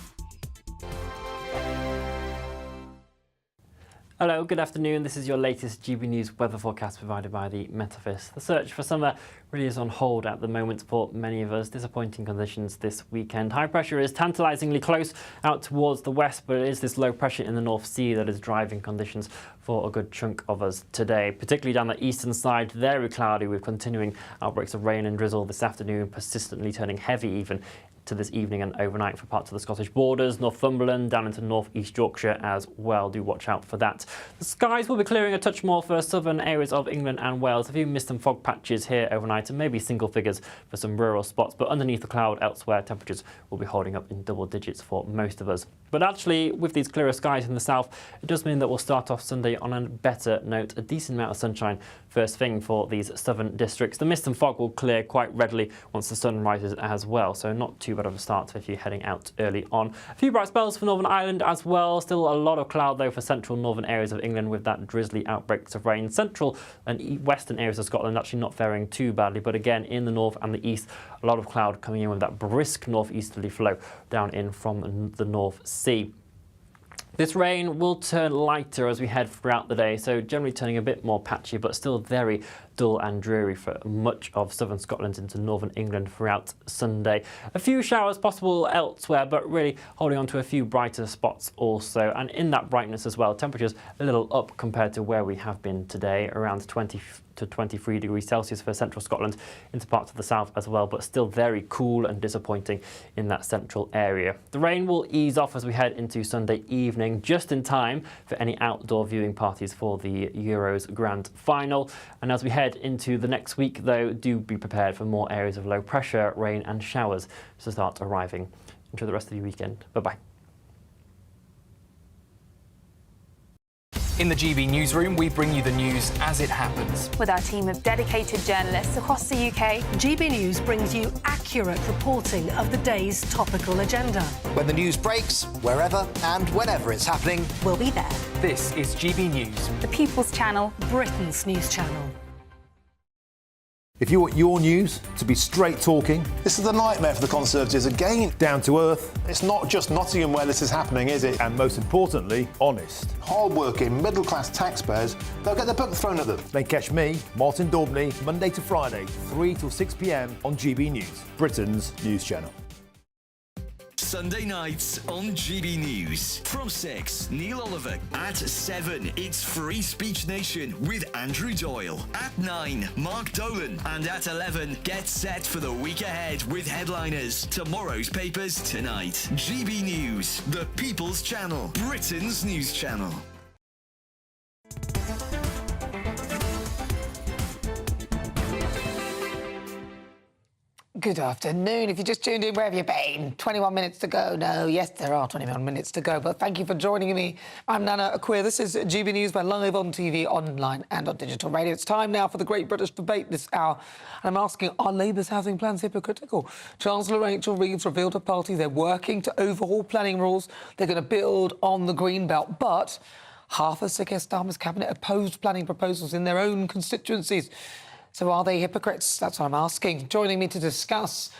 Hello, good afternoon. This is your latest GB News weather forecast provided by the Met Office. The search for summer really is on hold at the moment for many of us. Disappointing conditions this weekend. High pressure is tantalisingly close out towards the west, but it is this low pressure in the North Sea that is driving conditions for a good chunk of us today. Particularly down the eastern side, very cloudy with continuing outbreaks of rain and drizzle this afternoon, persistently turning heavy even to this evening and overnight for parts of the Scottish borders, Northumberland, down into North East Yorkshire as well. Do watch out for that. The skies will be clearing a touch more for southern areas of England and Wales. A few mist and fog patches here overnight and maybe single figures for some rural spots, but underneath the cloud elsewhere, temperatures will be holding up in double digits for most of us. But actually, with these clearer skies in the south, it does mean that we'll start off Sunday on a better note. A decent amount of sunshine first thing for these southern districts. The mist and fog will clear quite readily once the sun rises as well, so not too bad of a start if you're heading out early on. A few bright spells for Northern Ireland as well. Still a lot of cloud though for central northern areas of England with that drizzly outbreaks of rain. Central and western areas of Scotland actually not faring too badly, but again in the north and the east, a lot of cloud coming in with that brisk northeasterly flow down in from the North Sea. This rain will turn lighter as we head throughout the day, so generally turning a bit more patchy, but still very dull and dreary for much of southern Scotland into northern England throughout Sunday. A few showers possible elsewhere, but really holding on to a few brighter spots also. And in that brightness as well, temperatures a little up compared to where we have been today, around 20 to 23 degrees Celsius for central Scotland, into parts of the south as well, but still very cool and disappointing in that central area. The rain will ease off as we head into Sunday evening, just in time for any outdoor viewing parties for the Euros Grand Final. And as we head into the next week, though, do be prepared for more areas of low pressure, rain and showers to start arriving. Enjoy the rest of your weekend. Bye-bye. In the GB Newsroom, we bring you the news as it happens. With our team of dedicated journalists across the UK, GB News brings you accurate reporting of the day's topical agenda. When the news breaks, wherever and whenever it's happening, we'll be there. This is GB News, the People's Channel, Britain's news channel. If you want your news to be straight talking, this is a nightmare for the Conservatives again. Down to earth. It's not just Nottingham where this is happening, is it? And most importantly, honest. Hard-working, middle-class taxpayers, they'll get their book thrown at them. They catch me, Martin Daubney, Monday to Friday, 3 till 6 p.m. on GB News, Britain's news channel. Sunday nights on GB News. From 6, Neil Oliver. At 7, it's Free Speech Nation with Andrew Doyle. At 9, Mark Dolan. And at 11, get set for the week ahead with headliners. Tomorrow's papers tonight. GB News, the People's Channel, Britain's news channel. Good afternoon. If you just tuned in, where have you been? 21 minutes to go. No, yes, there are 21 minutes to go, but thank you for joining me. I'm Nana Akua. This is GB News. We're live on TV, online and on digital radio. It's time now for the Great British Debate this hour. And I'm asking, are Labour's housing plans hypocritical? Chancellor Rachel Reeves revealed her party they're working to overhaul planning rules. They're going to build on the Green Belt, but half of Sir Keir Starmer's cabinet opposed planning proposals in their own constituencies. So are they hypocrites? That's what I'm asking. Joining me to discuss,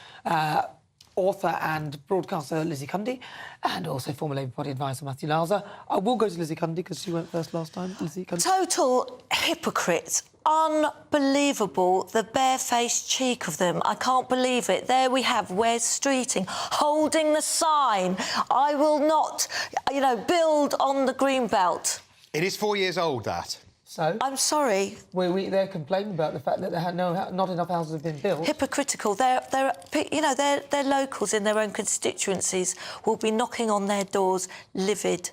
author and broadcaster Lizzie Cundy, and also former Labour Party advisor Matthew Lauser. I will go to Lizzie Cundy because she went first last time. Lizzie Cundy. Total hypocrites. Unbelievable, the barefaced cheek of them. I can't believe it. There we have Wes Streeting holding the sign, I will not, build on the Greenbelt. It is 4 years old, that. So? I'm sorry. They're complaining about the fact that not enough houses have been built. Hypocritical. They're locals in their own constituencies will be knocking on their doors livid.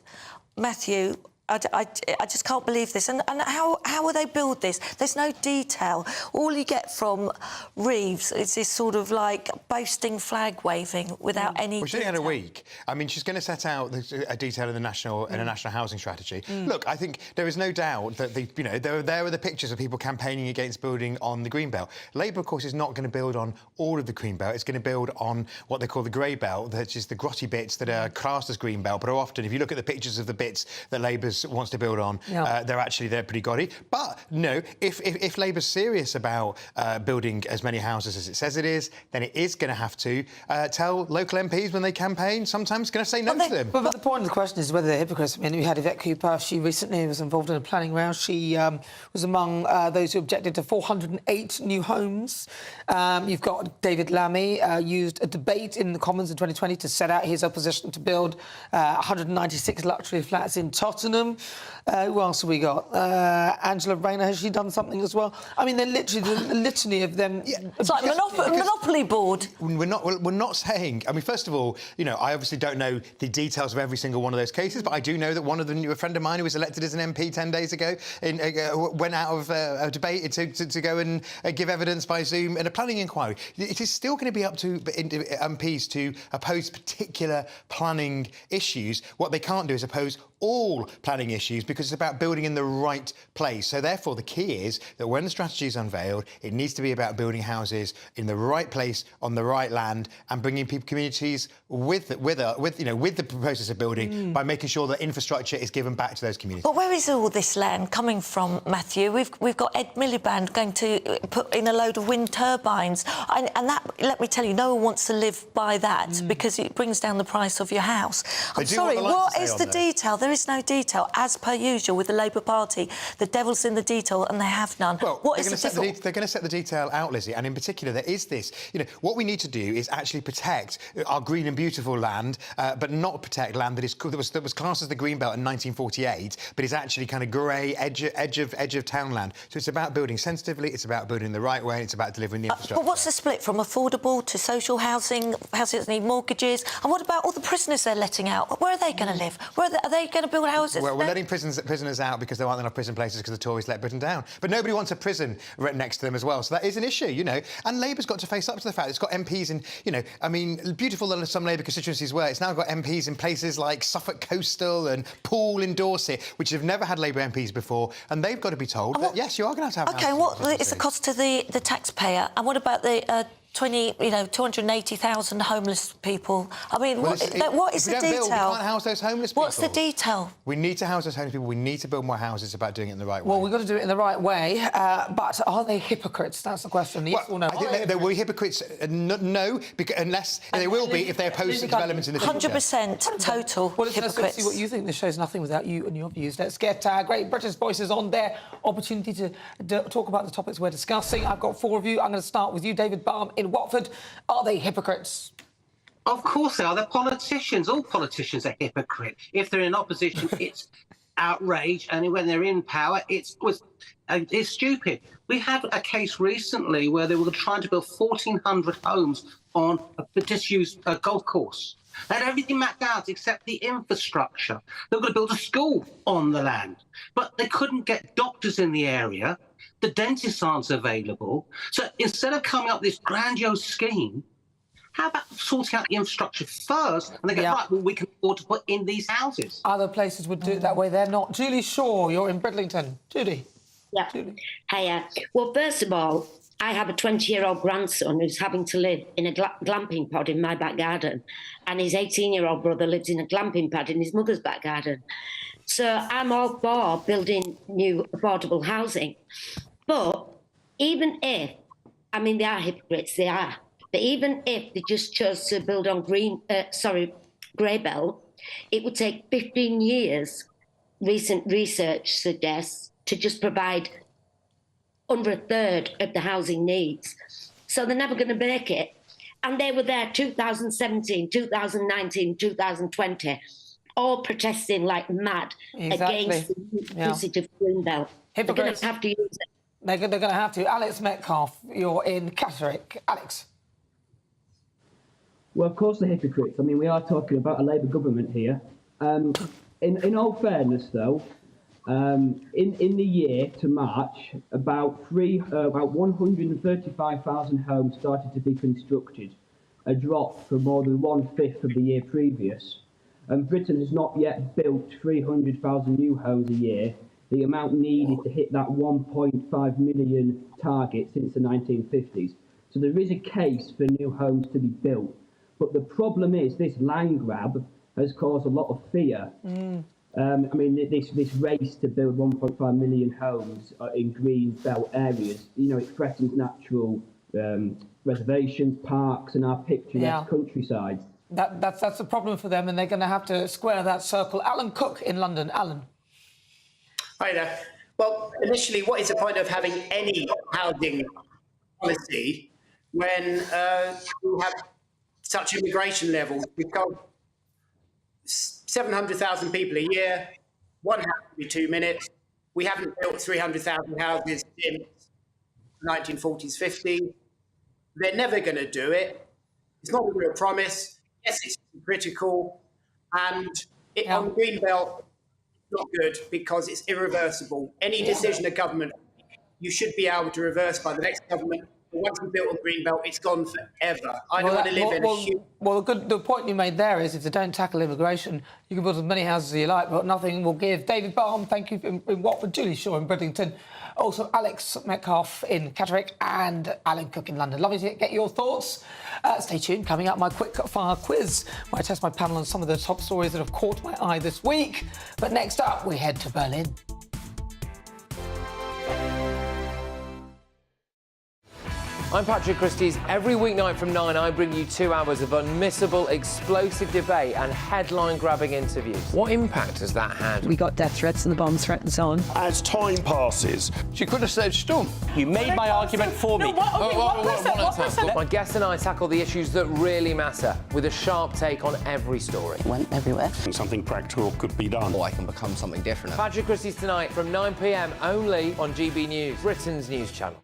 Matthew, I just can't believe this. And how will they build this? There's no detail. All you get from Reeves is this sort of like boasting flag waving without any. Well, she only had a week. I mean, she's going to set out a detail in the national housing strategy. Look, I think there is no doubt that there are the pictures of people campaigning against building on the Greenbelt. Labour, of course, is not going to build on all of the Greenbelt. It's going to build on what they call the grey belt, which is the grotty bits that are classed as Greenbelt, but are often, if you look at the pictures of the bits that Labour's wants to build on, they're pretty gaudy. But no, if Labour's serious about building as many houses as it says it is, then it is going to have to tell local MPs when they campaign. Sometimes going to say no to them. But the point of the question is whether they're hypocrites. I mean, we had Yvette Cooper. She recently was involved in a planning round. She was among those who objected to 408 new homes. You've got David Lammy used a debate in the Commons in 2020 to set out his opposition to build 196 luxury flats in Tottenham. Who else have we got? Angela Rayner, has she done something as well? I mean, they're literally the litany of them. It's like Monopoly board. We're not saying. I mean, first of all, I obviously don't know the details of every single one of those cases, but I do know that a friend of mine who was elected as an MP 10 days ago went out of a debate to go and give evidence by Zoom in a planning inquiry. It is still going to be up to MPs to oppose particular planning issues. What they can't do is oppose all planning issues because it's about building in the right place. So therefore, the key is that when the strategy is unveiled, it needs to be about building houses in the right place on the right land and bringing communities with the process of building by making sure that infrastructure is given back to those communities. But where is all this land coming from, Matthew? We've got Ed Miliband going to put in a load of wind turbines, and that, let me tell you, no one wants to live by that because it brings down the price of your house. I'm sorry, what is the detail? There is no detail, as per usual with the Labour Party. The devil's in the detail, and they have none. Well, what they're going to set the detail out, Lizzie, and in particular, there is this. What we need to do is actually protect our green and beautiful land, but not protect land that was classed as the Greenbelt in 1948, but is actually kind of grey edge of townland. So it's about building sensitively, it's about building the right way, and it's about delivering the infrastructure. But what's the split from affordable to social housing, houses that need mortgages? And what about all the prisoners they're letting out? Where are they going to live? Are they going to build houses? Well, we're letting prisoners out because there aren't enough prison places because the Tories let Britain down. But nobody wants a prison right next to them as well. So that is an issue, And Labour's got to face up to the fact it's got MPs in, I mean, beautiful that some Labour constituencies were. It's now got MPs in places like Suffolk Coastal and Poole in Dorset, which have never had Labour MPs before, and they've got to be told that, yes, you are going to have OK, what is the cost to the taxpayer? And what about the 280,000 homeless people? I mean, what is the detail? We can't house those homeless people. What's the detail? We need to house those homeless people. We need to build more houses. It's about doing it in the right way. Well, we've got to do it in the right way, but are they hypocrites? That's the question. Yes or no? I think they were hypocrites. No, unless they will be if they oppose the developments in the future. 100% total hypocrites. Let's see what you think. This show's nothing without you and your views. Let's get great British voices on their opportunity to talk about the topics we're discussing. I've got four of you. I'm going to start with you, David Barham in Watford. Are they hypocrites? Of course they are. They're politicians. All politicians are hypocrites. If they're in opposition, it's outrage, and when they're in power, it's stupid. We had a case recently where they were trying to build 1,400 homes on a disused golf course. They had everything mapped out except the infrastructure. They were going to build a school on the land, but they couldn't get doctors in the area. The dentists aren't available. So instead of coming up with this grandiose scheme, how about sorting out the infrastructure first and they go, right, well, we can afford to put in these houses. Other places would do it that way. They're not. Julie Shaw, you're in Bridlington. Judy. Yeah. Hiya. Well, first of all, I have a 20-year-old grandson who's having to live in a glamping pod in my back garden, and his 18-year-old brother lives in a glamping pad in his mother's back garden. So I'm all for building new affordable housing. But even if, I mean, they are hypocrites, they are, but even if they just chose to build on grey belt, it would take 15 years, recent research suggests, to just provide under a third of the housing needs. So they're never going to make it. And they were there 2017, 2019, 2020, all protesting like mad against the usage of Greenbelt. They're going to have to use it. They're going to have to. Alex Metcalfe, you're in Catterick. Alex. Well, of course they're hypocrites. I mean, we are talking about a Labour government here. In all fairness, though, in the year to March, about 135,000 homes started to be constructed, a drop from more than 1/5 of the year previous. And Britain has not yet built 300,000 new homes a year, the amount needed to hit that 1.5 million target since the 1950s. So there is a case for new homes to be built. But the problem is this land grab has caused a lot of fear. I mean, this race to build 1.5 million homes in green belt areas, you know, it threatens natural reservations, parks and our picturesque countryside. That's a problem for them, and they're going to have to square that circle. Alan Cook in London. Alan. Hi there. Well, initially, what is the point of having any housing policy when we have such immigration levels? We've got 700,000 people a year, one house every 2 minutes. We haven't built 300,000 houses since the 1940s, 50s. They're never going to do it. It's not a real promise. Yes, it's critical. And on the Green Belt, it's not good because it's irreversible. Any decision of government, you should be able to reverse by the next government. But once we built on Green Belt, it's gone forever. I don't want to live in a huge... Well, the point you made there is if they don't tackle immigration, you can build as many houses as you like, but nothing will give. David Balm, thank you, in Watford. Julie Shaw in Bridlington. Also, Alex Metcalfe in Catterick and Alan Cook in London. Lovely to get your thoughts. Stay tuned. Coming up, my quick fire quiz, where I test my panel on some of the top stories that have caught my eye this week. But next up, we head to Berlin. I'm Patrick Christie's. Every weeknight from 9, I bring you 2 hours of unmissable, explosive debate and headline-grabbing interviews. What impact has that had? We got death threats and the bomb threats on. As time passes, she could have said storm. You made my argument for me. My guest and I tackle the issues that really matter, with a sharp take on every story. It went everywhere. Something practical could be done. Or I can become something different. Patrick Christie's tonight from 9 p.m. only on GB News, Britain's news channel.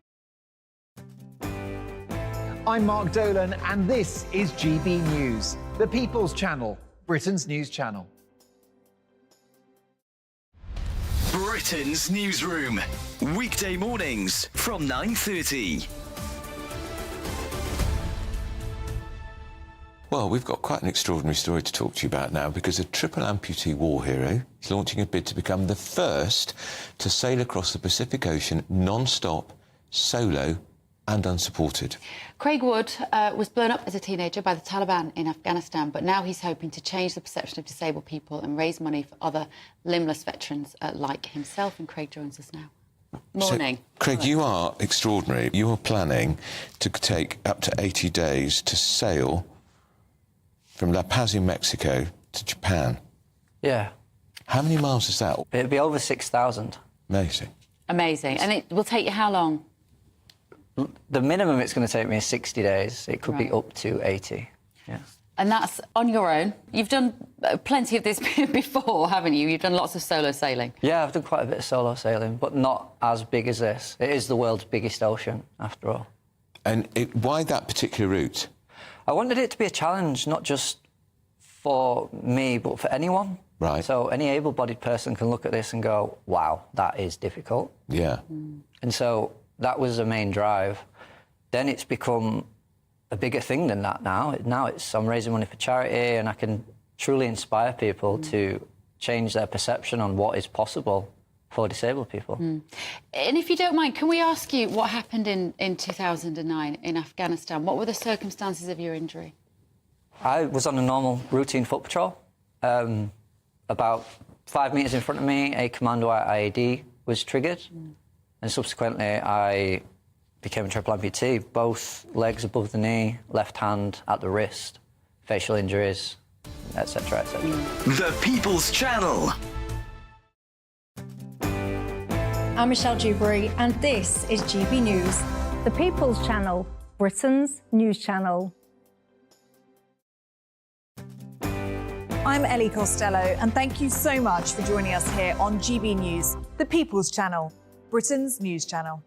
I'm Mark Dolan, and this is GB News, the People's Channel, Britain's news channel. Britain's Newsroom, weekday mornings from 9:30. Well, we've got quite an extraordinary story to talk to you about now, because a triple amputee war hero is launching a bid to become the first to sail across the Pacific Ocean non-stop, solo and unsupported. Craig Wood was blown up as a teenager by the Taliban in Afghanistan, but now he's hoping to change the perception of disabled people and raise money for other limbless veterans like himself. And Craig joins us now. Morning. So, Craig, you are extraordinary. You are planning to take up to 80 days to sail from La Paz in Mexico to Japan. Yeah. How many miles is that? It'll be over 6,000. Amazing. Amazing. And it will take you how long? The minimum it's going to take me is 60 days. It could be up to 80. Yeah. And that's on your own. You've done plenty of this before, haven't you? You've done lots of solo sailing. Yeah, I've done quite a bit of solo sailing, but not as big as this. It is the world's biggest ocean, after all. And why that particular route? I wanted it to be a challenge, not just for me, but for anyone. Right. So any able-bodied person can look at this and go, wow, that is difficult. Yeah. And so that was the main drive. Then it's become a bigger thing than that now. I'm raising money for charity, and I can truly inspire people to change their perception on what is possible for disabled people. And if you don't mind, can we ask you what happened in 2009 in Afghanistan? What were the circumstances of your injury? I was on a normal routine foot patrol. About 5 metres in front of me, a commando IED was triggered, and subsequently I became a triple amputee. Both legs above the knee, left hand at the wrist, facial injuries, etc., etc. The People's Channel. I'm Michelle Dewberry, and this is GB News. The People's Channel, Britain's news channel. I'm Ellie Costello, and thank you so much for joining us here on GB News, the People's Channel, Britain's news channel.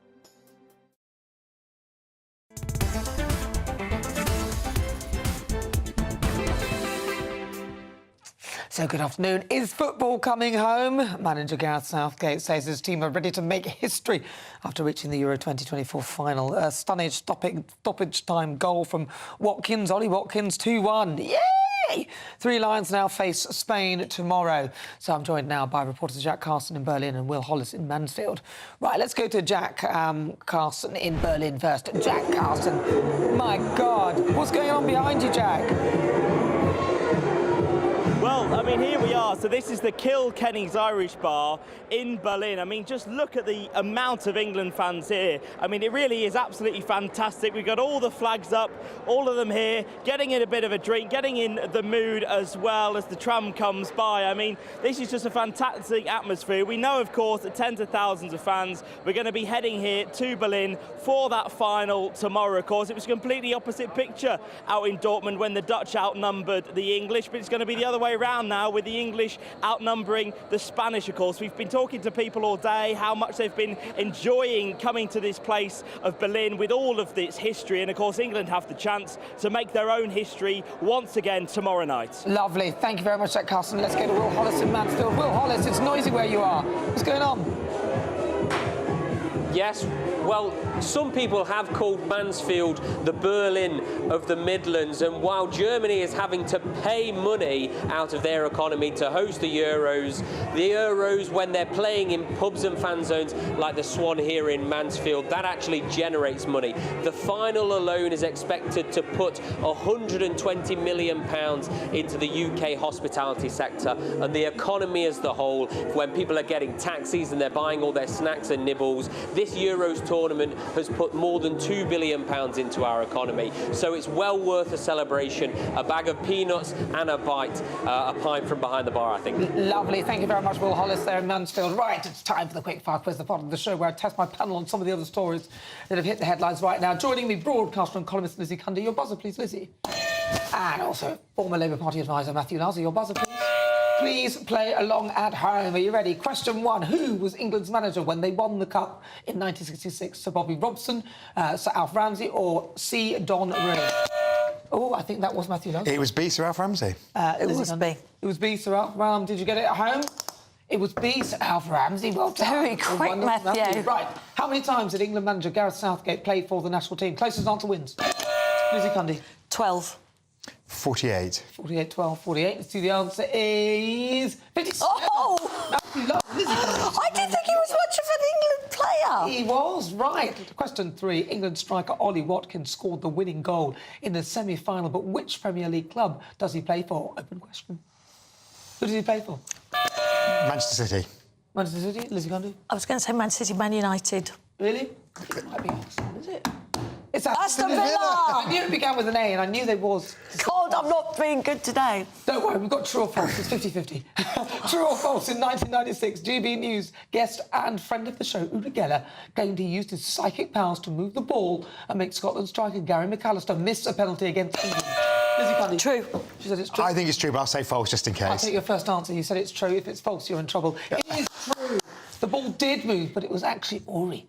So good afternoon. Is football coming home? Manager Gareth Southgate says his team are ready to make history after reaching the Euro 2024 final. A stunning stoppage time goal from Watkins, Ollie Watkins, 2-1. Yay! Three Lions now face Spain tomorrow. So I'm joined now by reporters Jack Carson in Berlin and Will Hollis in Mansfield. Right, let's go to Jack Carson in Berlin first. Jack Carson, my God, what's going on behind you, Jack? Well, I mean, here we are. So this is the Kilkenny's Irish Bar in Berlin. I mean, just look at the amount of England fans here. I mean, it really is absolutely fantastic. We've got all the flags up, all of them here, getting in a bit of a drink, getting in the mood as well as the tram comes by. I mean, this is just a fantastic atmosphere. We know, of course, that tens of thousands of fans, we're going to be heading here to Berlin for that final tomorrow, of course. It was a completely opposite picture out in Dortmund when the Dutch outnumbered the English, but it's going to be the other way around now with the English outnumbering the Spanish, of course. We've been talking to people all day how much they've been enjoying coming to this place of Berlin with all of this history, and of course England have the chance to make their own history once again tomorrow night. Lovely. Thank you very much, Jack Carson. Let's go to Will Hollis in Mansfield. Will Hollis, it's noisy where you are. What's going on? Yes, well, some people have called Mansfield the Berlin of the Midlands, and while Germany is having to pay money out of their economy to host the Euros, when they're playing in pubs and fan zones like the Swan here in Mansfield, that actually generates money. The final alone is expected to put £120 million into the UK hospitality sector, and the economy as the whole, when people are getting taxis and they're buying all their snacks and nibbles, this Euros tournament has put more than £2 billion into our economy. So it's well worth a celebration, a bag of peanuts and a pint from behind the bar, I think. Lovely. Thank you very much, Will Hollis there in Mansfield. Right, it's time for the quick fire quiz, the part of the show where I test my panel on some of the other stories that have hit the headlines right now. Joining me, broadcaster and columnist Lizzie Cundy. Your buzzer, please, Lizzie. And also former Labour Party advisor Matthew Larser. Your buzzer, please. Please play along at home. Are you ready? Question one. Who was England's manager when they won the Cup in 1966? Sir Bobby Robson, Sir Alf Ramsey or C. Don Ray? Oh, I think that was Matthew Larser. It was B, Sir Alf Ramsey. It was B. It was B, Sir Alf Ramsey. Did you get it at home? It was B, Sir Alf Ramsey. Well done. Very quick, Matthew. Right. How many times did England manager Gareth Southgate play for the national team? Closest answer wins. Lizzie Cundy. 12. 48. 48, 12, 48. Let's see, the answer is 57. Oh! I didn't think he was much of an England player. He was, right. Question 3. England striker Ollie Watkins scored the winning goal in the semi-final, but which Premier League club does he play for? Open question. Who does he play for? Manchester City. Manchester City? Lizzie Cundy? I was going to say Man City, Man United. Really? It might be Arsenal, is it? It's Aston Villa! I knew it began with an A, and I knew there was... God, I'm not being good today. Don't worry, we've got true or false. It's 50-50. True or false, in 1996, GB News guest and friend of the show, Uri Geller, claimed he used his psychic powers to move the ball and make Scotland striker Gary McAllister miss a penalty against England. Lizzie Cundy. True. She said it's true. I think it's true, but I'll say false just in case. I'll take your first answer. You said it's true. If it's false, you're in trouble. Yeah. It is true. The ball did move, but it was actually Uri.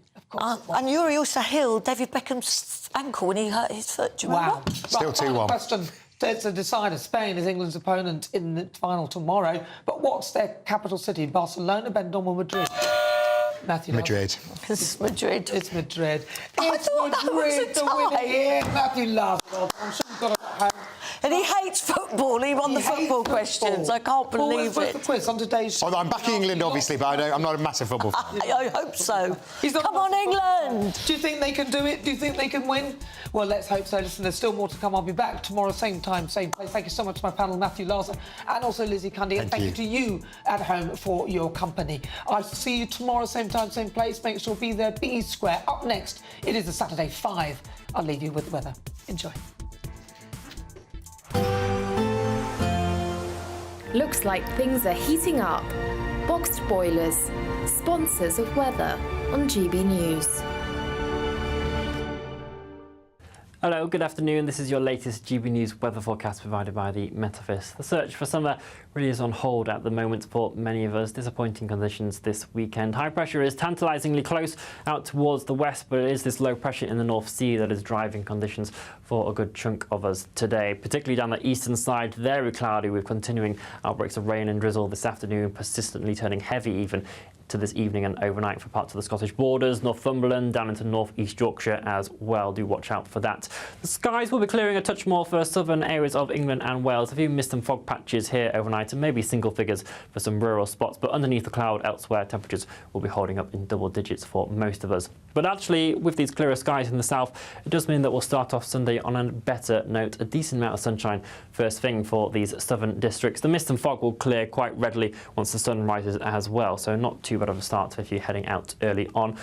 And Uri also healed David Beckham's ankle when he hurt his foot. Do you remember? Wow. Still 2-1. Question. It's a decider. Spain is England's opponent in the final tomorrow. But what's their capital city? Barcelona, Benidorm or Madrid? Matthew. Madrid. It's Madrid. It's Madrid. I thought that was a tie. Matthew Love. I'm sure you've got it at home. It And he hates football. He won the football questions. I can't believe Where's it. the quiz on today's show? Although I'm backing England, obviously, but I'm not a massive football fan. I hope so. Come on, England! Do you think they can do it? Do you think they can win? Well, let's hope so. Listen, there's still more to come. I'll be back tomorrow, same time, same place. Thank you so much to my panel, Matthew Larson, and also Lizzie Cundy. And thank you to you at home for your company. I'll see you tomorrow, same time, same place. Make sure to be there. Be square. Up next, it is a Saturday 5. I'll leave you with the weather. Enjoy. Looks like things are heating up. Boxed boilers, sponsors of weather on GB News. Hello, good afternoon. This is your latest GB News weather forecast provided by the Met Office. The search for summer really is on hold at the moment for many of us. Disappointing conditions this weekend. High pressure is tantalisingly close out towards the west, but it is this low pressure in the North Sea that is driving conditions for a good chunk of us today, particularly down the eastern side. Very cloudy with continuing outbreaks of rain and drizzle this afternoon, persistently turning heavy even to this evening and overnight for parts of the Scottish borders, Northumberland, down into North East Yorkshire as well. Do watch out for that. The skies will be clearing a touch more for southern areas of England and Wales. A few mist and fog patches here overnight and maybe single figures for some rural spots, but underneath the cloud elsewhere, temperatures will be holding up in double digits for most of us. But actually, with these clearer skies in the south, it does mean that we'll start off Sunday on a better note. A decent amount of sunshine first thing for these southern districts. The mist and fog will clear quite readily once the sun rises as well, so not too bad of a start if you're heading out early on.